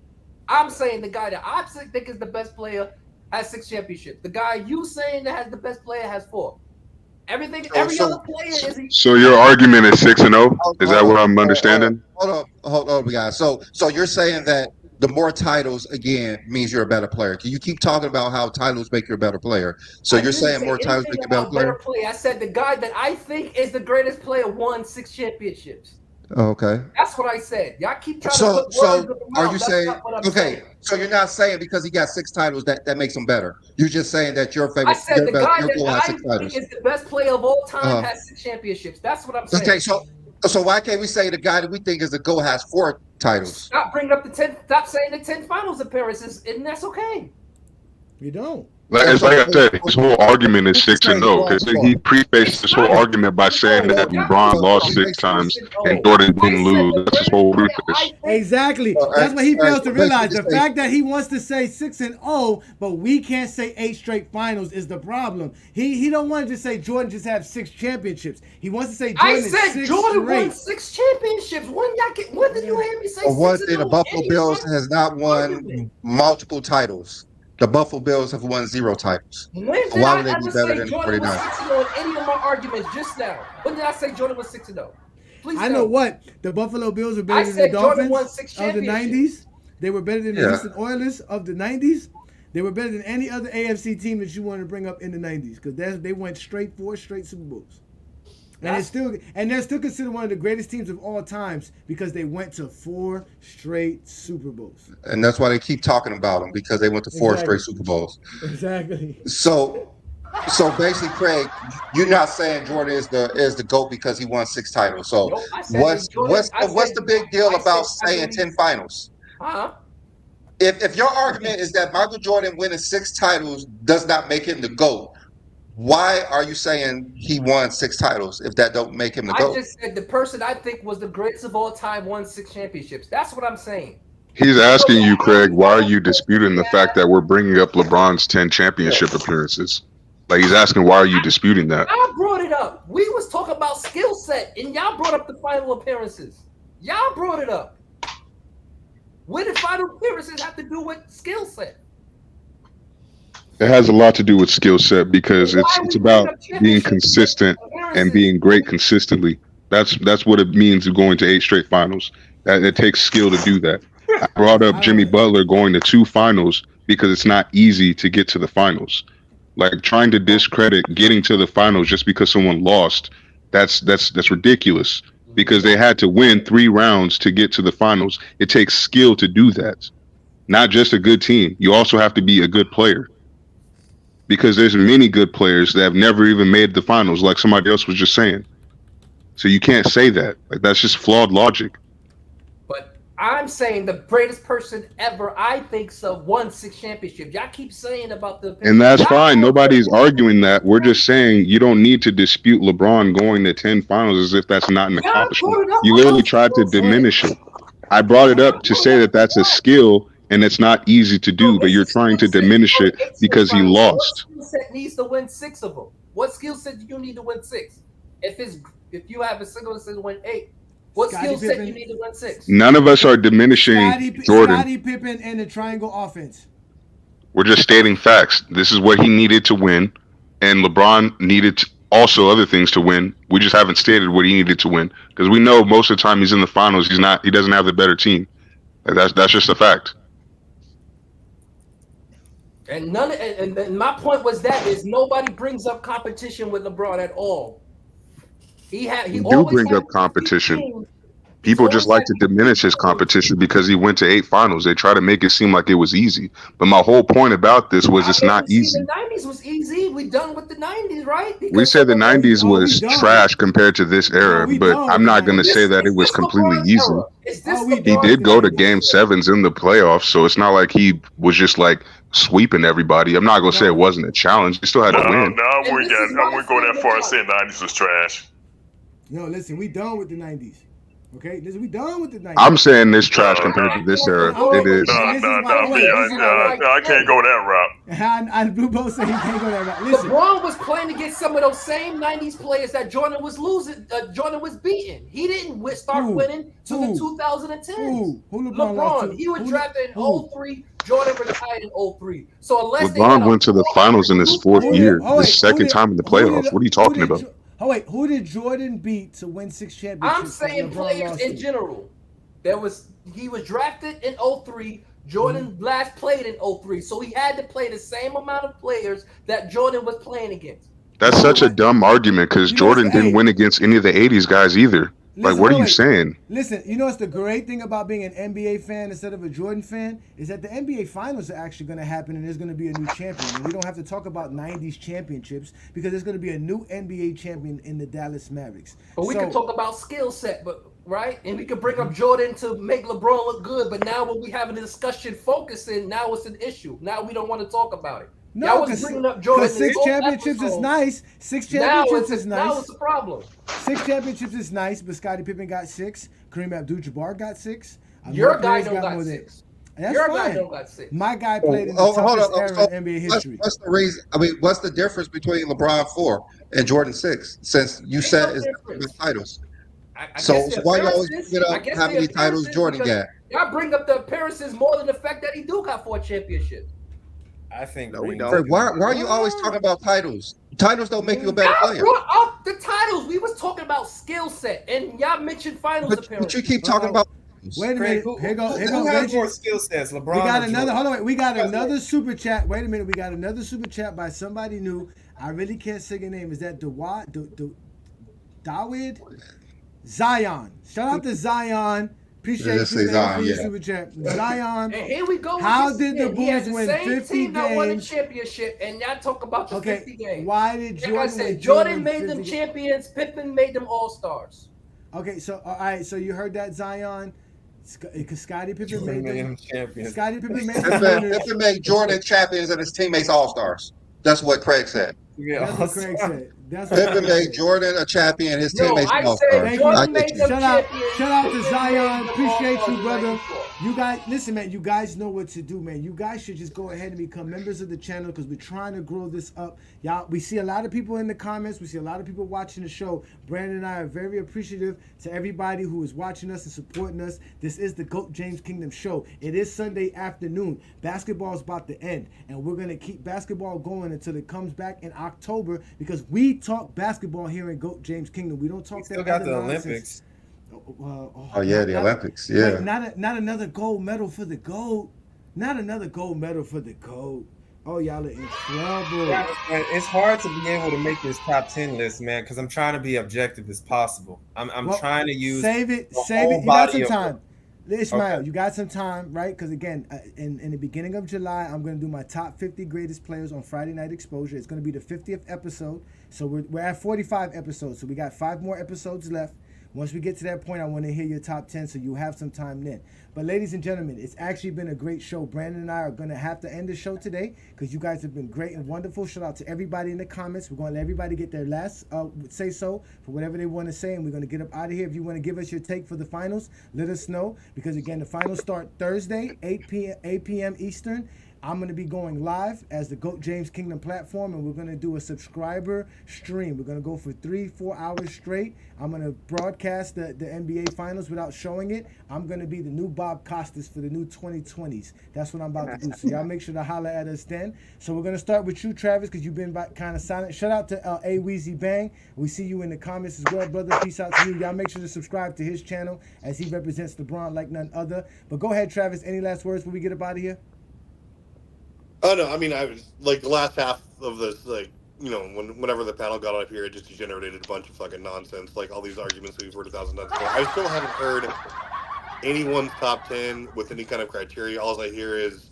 I'm saying the guy that I think is the best player has 6 championships. The guy you saying that has the best player has 4. Every other player is. So your argument is 6-0. Is that what I'm understanding? Hold on, guys. So you're saying that the more titles again means you're a better player. You keep talking about how titles make you a better player. So you're saying more titles make you a better player? I said the guy that I think is the greatest player won 6 championships. Okay. That's what I said. Y'all keep trying to So, put words so in the are mouth. you That's saying not what I'm okay? saying. So you're not saying because he got 6 titles that makes him better. You're just saying that your I favorite, said the guy your that goal has I 6 think titles. is the best player of all time Uh-huh. has 6 championships. That's what I'm saying. Okay, so why can't we say the guy that we think is the goal has 4 titles? Stop bringing up the 10. Stop saying the 10 finals appearances, and that's okay. You don't. Like I said, his whole argument is 6-0 because he prefaced this whole argument by saying that LeBron lost 6 times and Jordan didn't lose. That's his whole preface. Exactly. That's what he fails to realize. The fact that he wants to say 6-0, but we can't say 8 straight finals is the problem. He don't want to just say Jordan just have 6 championships. He wants to say Jordan I said is 6 Jordan straight. won 6 championships. When did you hear me say 6-0? One thing, the Buffalo Bills has not won multiple titles. The Buffalo Bills have won 0 titles. When So did why I would they be ever better say than the Jordan was 49ers? 6-0 in any of my arguments just now? When did I say Jordan was 6-0? Please I tell know me. what the Buffalo Bills are I better than said the Jordan won Dolphins 6 of the championships. 90s. They were better than the Yeah. Houston Oilers of the 90s. They were better than any other AFC team that you want to bring up in the 90s because they went 4 straight Super Bowls. And they're still considered one of the greatest teams of all times because they went to 4 straight Super Bowls. And that's why they keep talking about them because they went to 4 Exactly. straight Super Bowls. Exactly. So basically, Craig, you're not saying Jordan is the GOAT because he won 6 titles. So Nope, I said what's that Jordan. what's the big deal about saying 10 finals? Huh? If your argument is that Michael Jordan winning 6 titles does not make him the GOAT, why are you saying he won 6 titles if that don't make him the I GOAT? just said the person I think was the greatest of all time won 6 championships. That's what I'm saying. He's asking you, Craig, why are you disputing the fact that we're bringing up LeBron's 10 championship appearances? Like, he's asking, why are you disputing that? I brought it up. We was talking about skill set, and y'all brought up the final appearances. Y'all brought it up. What did final appearances have to do with skill set? It has a lot to do with skill set because it's about being consistent and being great consistently. That's what it means going to 8 straight finals. That it takes skill to do that. I brought up Jimmy Butler going to 2 finals because it's not easy to get to the finals. Like trying to discredit getting to the finals just because someone lost, that's ridiculous. Because they had to win 3 rounds to get to the finals. It takes skill to do that. Not just a good team. You also have to be a good player. Because there's many good players that have never even made the finals, like somebody else was just saying. So you can't say that. Like that's just flawed logic. But I'm saying the greatest person ever, I think, so won 6 championships. Y'all keep saying about the. And that's fine. Nobody's arguing that. We're just saying you don't need to dispute LeBron going to 10 finals as if that's not an accomplishment. You literally tried to diminish it. I brought it up to say that that's a skill and it's not easy to do, but you're trying to diminish it because he lost. What skill set needs to win 6 of them? What skill set do you need to win 6? If you have a single set to win 8, what skill set do you need to win 6? None of us are diminishing Jordan. Scottie Pippen and the triangle offense. We're just stating facts. This is what he needed to win, and LeBron needed also other things to win. We just haven't stated what he needed to win because we know most of the time he's in the finals. He doesn't have the better team. Like that's just a fact. And my point was that is nobody brings up competition with LeBron at all. He do bring up competition. People just like to diminish his competition because he went to 8 finals. They try to make it seem like it was easy. But my whole point about this was it's not easy. The 90s was easy. We done with the 90s, right? Because we said the 90s was trash compared to this era, but I'm not going to say that it was completely easy. He did go to game 7s in the playoffs, so it's not like he was just like sweeping everybody. I'm not going to say it wasn't a challenge. He still had to win. No, I wouldn't go that far and say 90s was trash. No, listen, we done with the 90s. Okay, listen, we done with the 90s. I'm saying this trash compared to this era. It is. I can't go that route. And Blue Bow said he can't go that route. Listen, LeBron was playing against some of those same 90s players that Jordan was losing. Jordan was beating. He didn't start winning to the 2010s. Who LeBron. He was drafted in 03. Jordan retired in 03. So unless LeBron went to the finals in his 4th year, his second time in the playoffs. What are you talking about? Oh wait, who did Jordan beat to win 6 championships? I'm saying players in general. He was drafted in 03. Jordan last played in 03. So he had to play the same amount of players that Jordan was playing against. That's such a dumb argument because Jordan didn't win against any of the 80s guys either. Like, what are you saying? Listen, you know what's the great thing about being an NBA fan instead of a Jordan fan is that the NBA Finals are actually going to happen and there's going to be a new champion. And we don't have to talk about 90s championships because there's going to be a new NBA champion in the Dallas Mavericks. But we can talk about skill set, but right? And we can bring up Jordan to make LeBron look good. But now when we having a discussion focusing, now it's an issue. Now we don't want to talk about it. No, because 6 championships is nice. 6 championships is nice. Now it's a problem. 6 championships is nice, but Scottie Pippen got 6. Kareem Abdul-Jabbar got 6. Your guy don't got 6. That's Your fine. guy don't got 6. My guy played in the toughest era in NBA history. What's the reason? I mean, what's the difference between LeBron 4 and Jordan 6? Since you said it's titles. So why you always bring up how many titles Jordan got? Y'all bring up the appearances more than the fact that he do got 4 championships. I think no, we don't. Why are you always talking about titles? Titles don't make you a better player. Brought up the titles. We was talking about skill set, and y'all mentioned finals appearances. But you keep talking about. Wait a minute. Here go has more skill sets? LeBron. We got another. Hold on. Wait. We got another super chat. Wait a minute. We got another super chat by somebody new. I really can't say your name. Is that Dawid? Zion. Shout out to Zion. Appreciate you, for your super chat. Zion. And here we go. How did the Bulls win 50 games? That won a championship, and y'all talk about the 50 games. Why did Jordan? Like I said, Jordan made them champions. Pippen made them all-stars. Okay, so all right, so you heard that, Zion. Scottie Pippen made them champions. Scottie Pippen made Pippen made Jordan champions and his teammates all-stars. That's what Craig said. Yeah, that's what Craig said. Pippen made Jordan a champion, his teammates all-stars. Shout out to Zion. Appreciate you, brother. You guys, listen, man. You guys know what to do, man. You guys should just go ahead and become members of the channel because we're trying to grow this up. Y'all, we see a lot of people in the comments. We see a lot of people watching the show. Brandon and I are very appreciative to everybody who is watching us and supporting us. This is the GOAT James Kingdom show. It is Sunday afternoon. Basketball is about to end, and we're gonna keep basketball going until it comes back in October because we talk basketball here in GOAT James Kingdom. We don't talk. Still got the Olympics. The Olympics. Yeah. Wait, not another gold medal for the GOAT. Not another gold medal for the GOAT. Oh, y'all are in trouble. Yeah, it's hard to be able to make this top 10 list, man, because I'm trying to be objective as possible. I'm trying to use save it. You got some time. Ishmael, you got some time, right? Because again, in the beginning of July, I'm going to do my top 50 greatest players on Friday Night Exposure. It's going to be the 50th episode. So we're at 45 episodes. So we got 5 more episodes left. Once we get to that point, I want to hear your top 10 so you have some time then. But ladies and gentlemen, it's actually been a great show. Brandon and I are going to have to end the show today because you guys have been great and wonderful. Shout out to everybody in the comments. We're going to let everybody get their last say-so for whatever they want to say, and we're going to get up out of here. If you want to give us your take for the finals, let us know because, again, the finals start Thursday, 8 p.m. Eastern. I'm going to be going live as the GOAT James Kingdom platform, and we're going to do a subscriber stream. We're going to go for 3-4 hours straight. I'm going to broadcast the NBA Finals without showing it. I'm going to be the new Bob Costas for the new 2020s. That's what I'm about to do. So y'all make sure to holler at us then. So we're going to start with you, Travis, because you've been kind of silent. Shout out to A Weezy Bang. We see you in the comments as well, brother. Peace out to you. Y'all make sure to subscribe to his channel as he represents LeBron like none other. But go ahead, Travis. Any last words before we get up out of here? Oh no, I mean, I was like the last half of this, like, you know, whenever the panel got up here, it just degenerated a bunch of fucking nonsense, like all these arguments we've heard 1,000 times before. I still haven't heard anyone's top 10 with any kind of criteria. All I hear is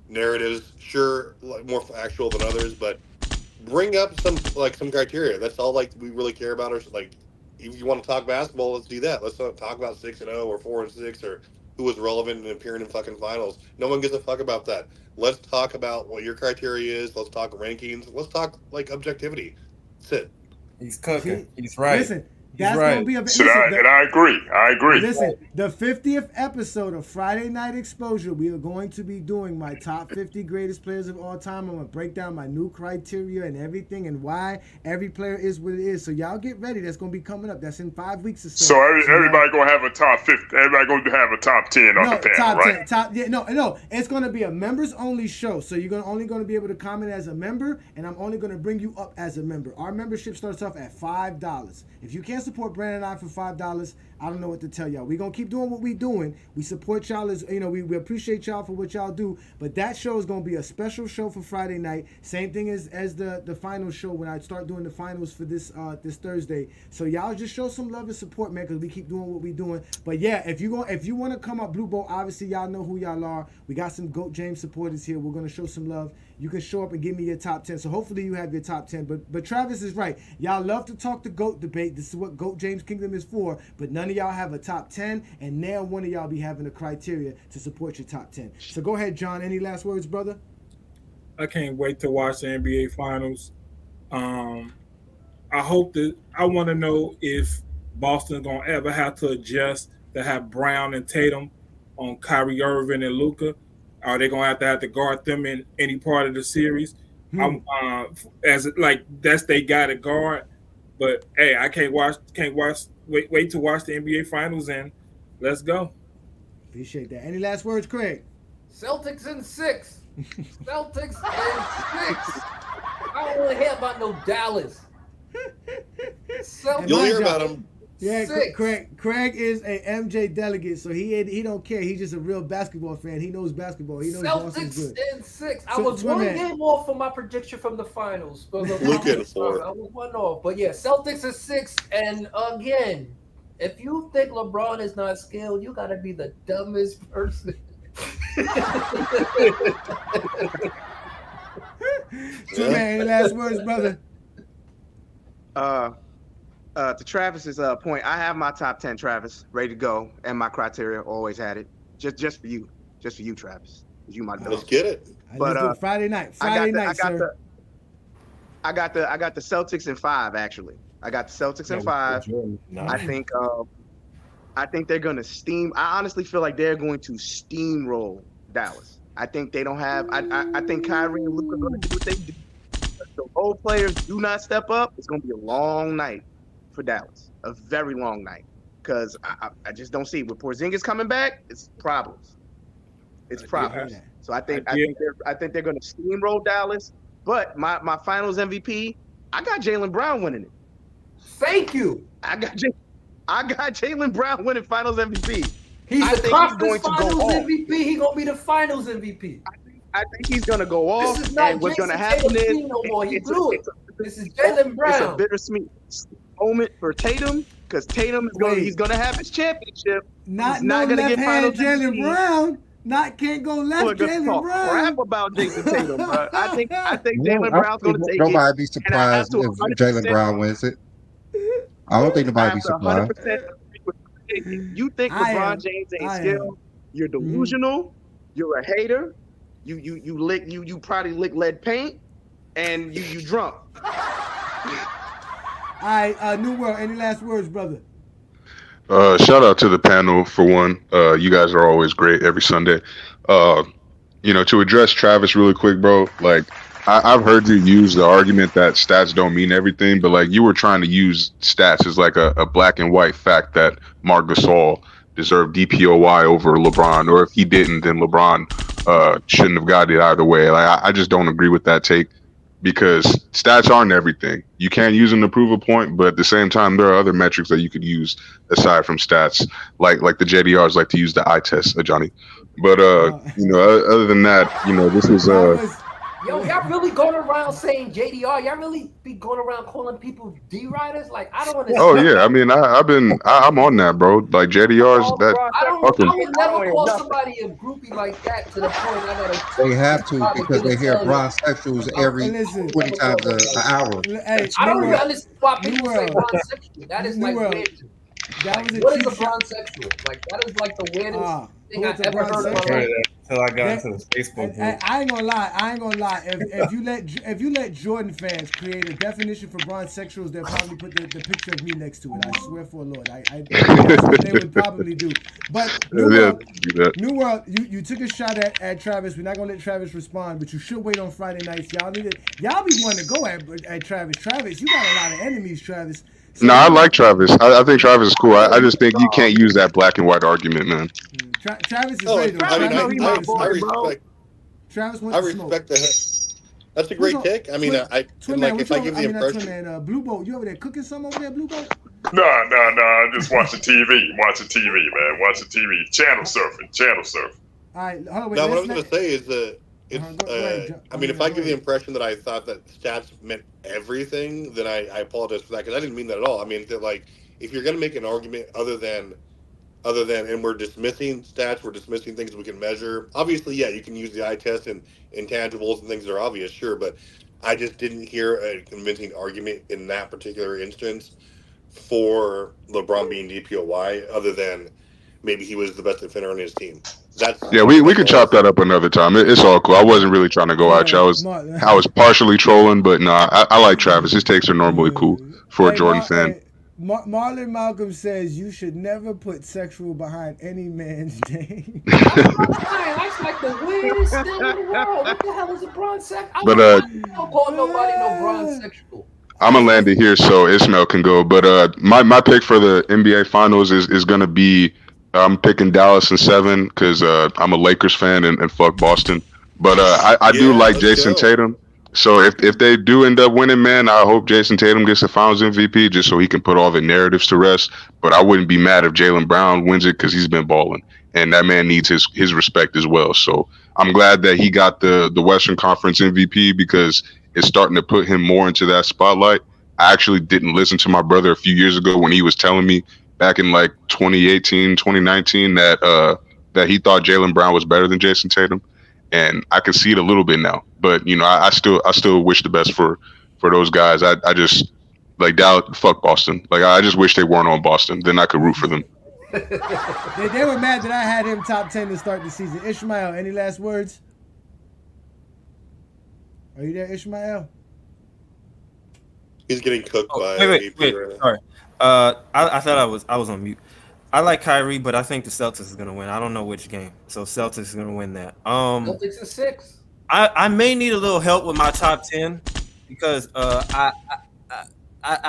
narratives, sure, like more factual than others, but bring up some criteria. That's all like we really care about. Or like, if you want to talk basketball, let's do that. Let's not talk about 6-0 or 4-6 or who was relevant and appearing in fucking finals. No one gives a fuck about that. Let's talk about what your criteria is. Let's talk rankings. Let's talk like objectivity. That's it. He's cooking. He's right. Listen, that's going to be a... And I agree. Listen, the 50th episode of Friday Night Exposure, we are going to be doing my top 50 greatest players of all time. I'm going to break down my new criteria and everything and why every player is what it is. So y'all get ready. That's going to be coming up. That's in 5 weeks or so. So everybody going to have a top 50. Everybody going to have a top 10 on the panel, right? No. It's going to be a members-only show. So you're only going to be able to comment as a member, and I'm only going to bring you up as a member. Our membership starts off at $5. If you can't support Brandon and I for $5, I don't know what to tell y'all. We're gonna keep doing what we doing. We support y'all as we appreciate y'all for what y'all do. But that show is gonna be a special show for Friday night. Same thing as the final show when I start doing the finals for this Thursday. So y'all just show some love and support, man, because we keep doing what we doing. But yeah, if you want to come up Blue Bolt, obviously y'all know who y'all are. We got some GOAT James supporters here. We're gonna show some love. You can show up and give me your top 10. So hopefully you have your top 10. But Travis is right. Y'all love to talk the GOAT debate. This is what GOAT James Kingdom is for. But none of y'all have a top 10, and now one of y'all be having a criteria to support your top 10. So go ahead, John. Any last words, brother? I can't wait to watch the NBA Finals. I want to know if Boston's going to ever have to adjust to have Brown and Tatum on Kyrie Irving and Luka. Are they going to have to guard them in any part of the series? That's they got to guard. But hey, I can't wait to watch the NBA Finals, and let's go. Appreciate that. Any last words, Craig? Celtics in 6. Celtics in 6. I don't want to hear about no Dallas. You'll hear about them. Yeah, Craig is a MJ delegate, so he don't care. He's just a real basketball fan. He knows basketball. He knows Boston's good. Celtics in 6. I was one game off from my prediction from the finals. Luka in 4. I was one off, but yeah, Celtics in 6. And again, if you think LeBron is not skilled, you got to be the dumbest person. Any last words, brother? To Travis's point, I have my top 10, Travis, ready to go, and my criteria always had it. Just for you, Travis. You my dog. Let's get it. But Friday night, I got the Celtics in 5 actually. I got the Celtics in 5. I think they're gonna steam. I honestly feel like they're going to steamroll Dallas. I think they don't have. I think Kyrie and Luka are gonna do what they do. If the role players do not step up, it's gonna be a long night for Dallas, a very long night, because I just don't see it. With Porzingis coming back, it's problems. It's problems. So I think they're going to steamroll Dallas. But my Finals MVP, I got Jaylen Brown winning it. Thank you. I got Jaylen Brown winning Finals MVP. He's the conference Finals MVP. He's going to be the Finals MVP. I think he's going to go off. This is not and what's going to happen is no more. He blew it. This is Jaylen Brown. It's a bittersweet moment for Tatum, because Tatum is he's gonna have his championship. Not gonna get Finals Jaylen Brown. Can't go left Jaylen Brown. Crap about Jason Tatum, but I think Jaylen Brown's gonna take it. Nobody be surprised if Jaylen Brown wins it. I don't think nobody be surprised. You think LeBron James ain't skilled? You're delusional. You're a hater. You probably lick lead paint, and you drunk. All right, New World, any last words, brother? Shout out to the panel for one. You guys are always great every Sunday. To address Travis really quick, bro, like I've heard you use the argument that stats don't mean everything, but like you were trying to use stats as like a black and white fact that Marc Gasol deserved DPOY over LeBron, or if he didn't, then LeBron shouldn't have got it either way. Like I just don't agree with that take, because stats aren't everything. You can't use them to prove a point, but at the same time, there are other metrics that you could use aside from stats, like the JDRs like to use the eye test, Johnny. But other than that, this is Yo, y'all really going around saying JDR? Y'all really be going around calling people D-Riders? Like, I don't understand. Oh yeah, I mean, I'm on that, bro. Like JDRs, I would never call somebody a groupie like that to the point I gotta. They have to, because they hear bronsexuals every 20 times an hour. Hey, I don't even understand why people say bronsexual. That is like weird. What is a bronsexual? Like, that is like the weirdest thing I've ever heard of my life. Until I got into the Facebook group. I ain't gonna lie. If you let Jordan fans create a definition for bronsexuals, they'll probably put the picture of me next to it. I swear for Lord, that's what they would probably do. But New World, you took a shot at Travis. We're not gonna let Travis respond, but you should wait on Friday nights. Y'all be wanting to go at Travis. Travis, you got a lot of enemies, Travis. So, I like Travis. I think Travis is cool. I just think you can't use that black and white argument, man. Travis is ready. I respect Travis wants to smoke. That's a great take. I mean, Twin like Man, if I give the impression, Twin Man, Blue Boat, you over there cooking something over there, Blue Boat? No, I'm just watching TV. Watching TV, man. Watching TV. Channel surfing. All right, hold on, wait. no, what I was going to say is that Go ahead, I mean, if I give the impression that I thought that stats meant everything, then I apologize for that because I didn't mean that at all. I mean, that like if you're going to make an argument other than, and we're dismissing stats, we're dismissing things we can measure. Obviously, yeah, you can use the eye test and intangibles and things that are obvious, sure, but I just didn't hear a convincing argument in that particular instance for LeBron being DPOY, other than maybe he was the best defender on his team. We could chop that up another time. It's all cool. I wasn't really trying to go at you. I was partially trolling, but no, I like Travis. His takes are normally cool for a Jordan fan. Marlon Malcolm says you should never put sexual behind any man's name. That's like the weirdest thing in the world. What the hell is a bronze sex? I don't call nobody no bronze sexual. I'm gonna land it here so Ismail can go. But my pick for the NBA Finals is gonna be I'm picking Dallas in 7 because I'm a Lakers fan and fuck Boston. But I do like Jason Tatum. So if they do end up winning, man, I hope Jason Tatum gets the Finals MVP just so he can put all the narratives to rest. But I wouldn't be mad if Jaylen Brown wins it because he's been balling, and that man needs his respect as well. So I'm glad that he got the Western Conference MVP because it's starting to put him more into that spotlight. I actually didn't listen to my brother a few years ago when he was telling me back in like 2018, 2019 that he thought Jaylen Brown was better than Jason Tatum. And I can see it a little bit now, but you know, I still wish the best for those guys. I just like fuck Boston. Like I just wish they weren't on Boston. Then I could root for them. They were mad that I had him top 10 to start the season. Ishmael, any last words? Are you there, Ishmael? He's getting cooked by. Wait. Sorry. I thought I was on mute. I like Kyrie, but I think the Celtics is gonna win. I don't know which game, so Celtics is gonna win that. Celtics is 6. I may need a little help with my top 10 because I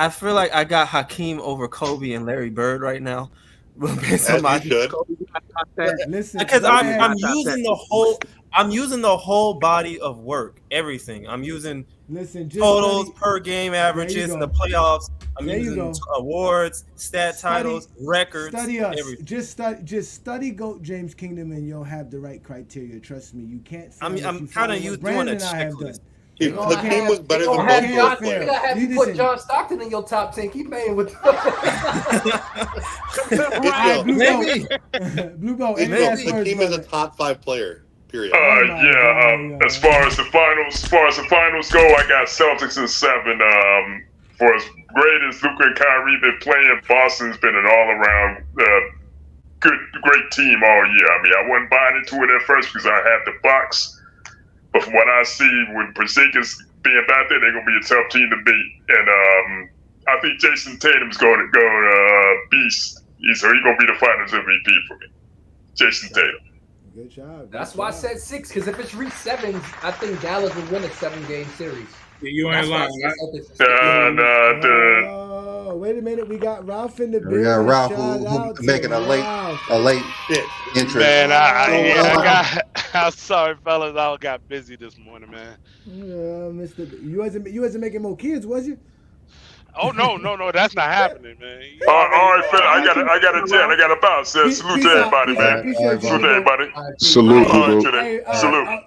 feel like I got Hakeem over Kobe and Larry Bird right now. Based on my Listen, because I'm using the whole body of work, everything. I'm using totals, per game averages in the playoffs. I'm using awards, titles, records. Study us. Everything. Just study GOAT James Kingdom, and you'll have the right criteria. Trust me, you can't. I'm kind of used doing a checklist. Hakeem was better than both players. You gotta have you put John Stockton in your top 10. Keep paying with. Blue Boat. Hakeem is a top 5 player. Period. As far as the finals go, I got Celtics in 7. For as great as Luka and Kyrie been playing, Boston's been an all-around great team all year. I mean, I wasn't buying into it at first because I had the Bucks, but from what I see, with Porzingis being back there, they're gonna be a tough team to beat. And I think Jason Tatum's going to beast. So he's gonna be the Finals MVP for me. Jason Tatum. Good job. That's why I said 6, because if it's reached 7, I think Dallas would win a 7-game series. You ain't lying, right? Oh, wait a minute. We got Ralph in the building. We got Ralph who making a late entrance. Man, I'm sorry, fellas. I got busy this morning, man. You wasn't making more kids, was you? Oh no, that's not happening, man. All right, fella. I got a 10. I got a bounce. Salute to everybody, man. Salute to everybody. Salute.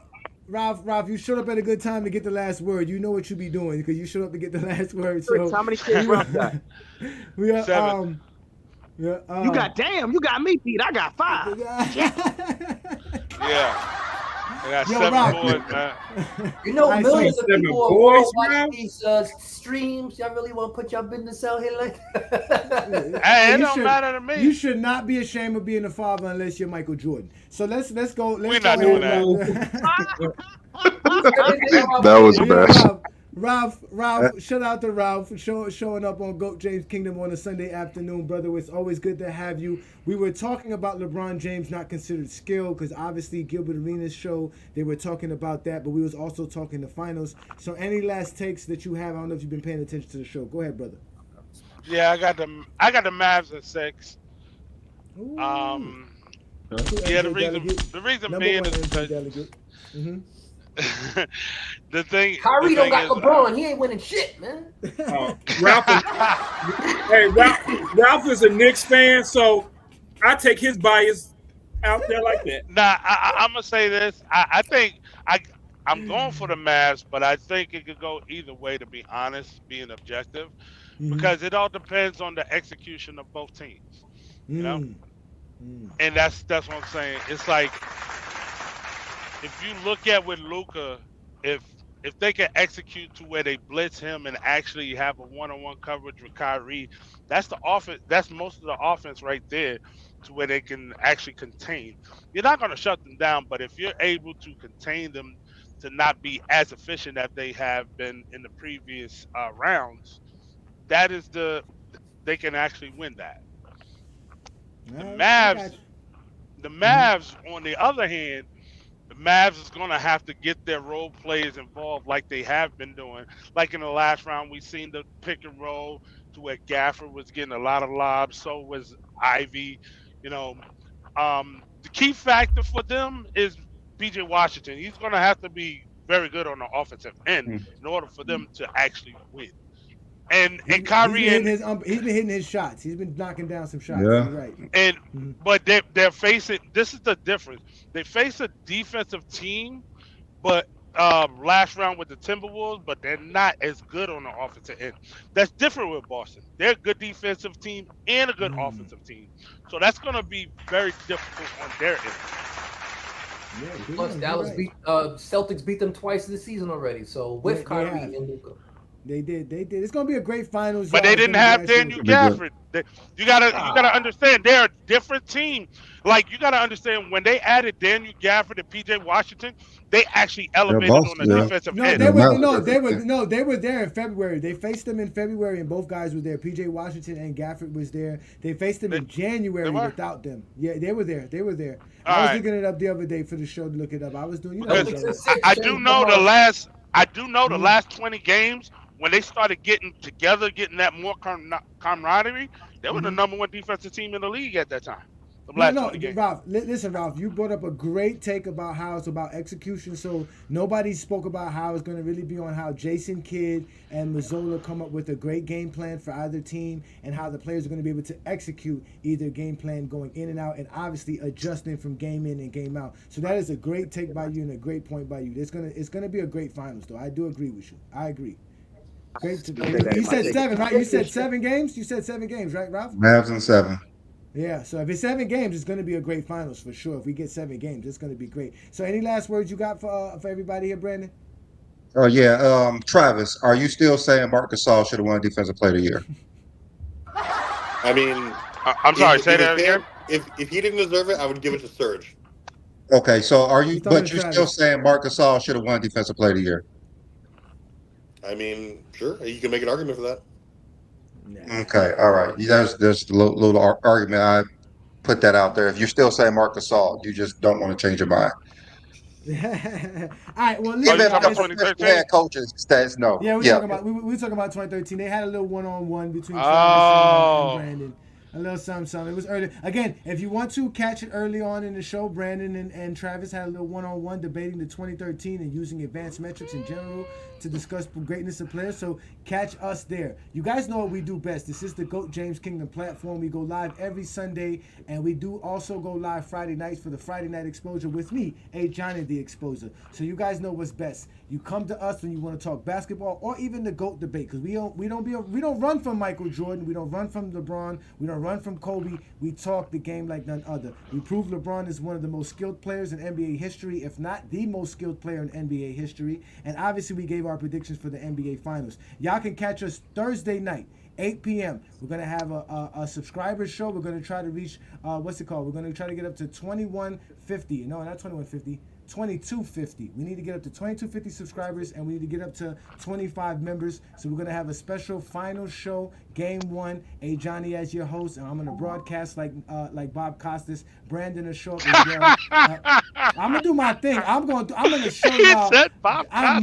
Ralph, you showed up at a good time to get the last word. You know what you be doing because you showed up to get the last word. So how many kids Ralph got? We are 7. You got me, Pete. I got 5. Yeah. I got 7 boys, man. You know, millions of people are watching these streams. Y'all really want to put your business out here like that? Hey, it don't matter to me. You should not be ashamed of being a father unless you're Michael Jordan. So let's go. We're not doing that. That was bad. Ralph, shout out to Ralph for showing up on GOAT James Kingdom on a Sunday afternoon, brother. It's always good to have you. We were talking about LeBron James not considered skill because obviously Gilbert Arenas show, they were talking about that, but we was also talking the finals. So any last takes that you have? I don't know if you've been paying attention to the show. Go ahead, brother. Yeah, I got the Mavs at 6. The reason being is because the thing. Kyrie the don't thing got is, LeBron. He ain't winning shit, man. Ralph, Ralph is a Knicks fan, so I take his bias out there like that. Nah, I'm gonna say this. I think I'm going for the Mavs, but I think it could go either way. To be honest, being objective, because it all depends on the execution of both teams. You know, and that's what I'm saying. It's like if you look at with Luka, if they can execute to where they blitz him and actually have a one-on-one coverage with Kyrie, that's the offense. That's most of the offense right there, to where they can actually contain. You're not going to shut them down, but if you're able to contain them to not be as efficient as they have been in the previous rounds, that is they can actually win that. The Mavs, on the other hand, the Mavs is going to have to get their role players involved like they have been doing. Like in the last round, we seen the pick and roll to where Gafford was getting a lot of lobs. So was Ivy. You know, the key factor for them is PJ Washington. He's going to have to be very good on the offensive end in order for them to actually win. And Kyrie he's been hitting his shots. He's been knocking down some shots. Yeah. You're right. And but they're facing. This is the difference. They face a defensive team, but last round with the Timberwolves, but they're not as good on the offensive end. That's different with Boston. They're a good defensive team and a good offensive team. So that's going to be very difficult on their end. Yeah, Plus, Dallas Celtics beat them twice this season already. So with Kyrie and Luka. They did. It's gonna be a great finals. But they didn't have Daniel Gafford. You gotta understand they're a different team. Like you gotta understand when they added Daniel Gafford and PJ Washington, they actually elevated on the defensive end. They were there in February. They faced them in February, and both guys were there. PJ Washington and Gafford was there. They faced them in January without them. Yeah, they were there. I was looking it up the other day for the show to look it up. I was doing. I do know the last 20 games. When they started getting together, getting that more camaraderie, they were the number one defensive team in the league at that time. Ralph, listen, Ralph, you brought up a great take about how it's about execution. So nobody spoke about how it's going to really be on how Jason Kidd and Mazzola come up with a great game plan for either team and how the players are going to be able to execute either game plan going in and out and obviously adjusting from game in and game out. So that is a great take by you and a great point by you. It's gonna be a great finals, though. I do agree with you. I agree. Great. You said 7, right? You said 7 games? You said 7 games, right, Ralph? Mavs in 7. Yeah, so if it's 7 games, it's going to be a great finals for sure. If we get 7 games, it's going to be great. So any last words you got for everybody here, Brandon? Oh, yeah. Travis, are you still saying Marc Gasol should have won Defensive Player of the Year? I mean, I'm sorry, say that again. If he didn't deserve it, I would give it to Serge. Okay, so but you're still saying Marc Gasol should have won Defensive Player of the Year? I mean, sure, you can make an argument for that. Okay, all right. There's a little argument. I put that out there. If you're still saying Marc Gasol, you just don't want to change your mind. All right. Well, listen, coaches says no. Yeah, we were talking about 2013. They had a little one-on-one between Travis and Brandon. A little something. It was early. Again, if you want to catch it early on in the show, Brandon and Travis had a little one-on-one debating the 2013 and using advanced metrics in general to discuss the greatness of players. So catch us there. You guys know what we do best. This is the GOAT James Kingdom platform. We go live every Sunday, and we do also go live Friday nights for the Friday Night Exposure with me, Johnny the Exposer. So you guys know what's best. You come to us when you want to talk basketball or even the GOAT debate, because we don't run from Michael Jordan, we don't run from LeBron, we don't run from Kobe. We talk the game like none other. We prove LeBron is one of the most skilled players in NBA history, if not the most skilled player in NBA history. And obviously we gave our predictions for the NBA Finals. Y'all can catch us Thursday night, 8 p.m. We're going to have a subscriber show. We're going to try to reach, We're going to try to get up to 2150. No, not 2150. 2250. We need to get up to 2250 subscribers, and we need to get up to 25 members. So we're gonna have a special final show, game 1. Johnny as your host, and I'm gonna broadcast like Bob Costas. Brandon will show up as well. I'm gonna do my thing. I'm gonna show y'all. I am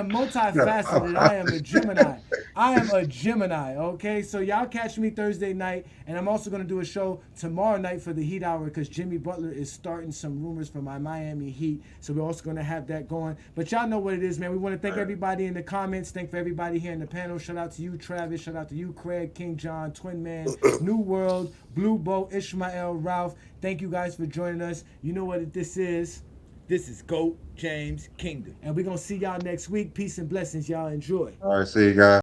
multifaceted. I am a Gemini. I am a Gemini, okay? So y'all catch me Thursday night, and I'm also going to do a show tomorrow night for the Heat Hour because Jimmy Butler is starting some rumors for my Miami Heat. So we're also going to have that going. But y'all know what it is, man. We want to thank everybody in the comments. Thank for everybody here in the panel. Shout out to you, Travis. Shout out to you, Craig, King John, Twin Man, New World, Blue Boat, Ishmael, Ralph. Thank you guys for joining us. You know what this is. This is GOAT James Kingdom. And we're going to see y'all next week. Peace and blessings. Y'all enjoy. All right, see you guys.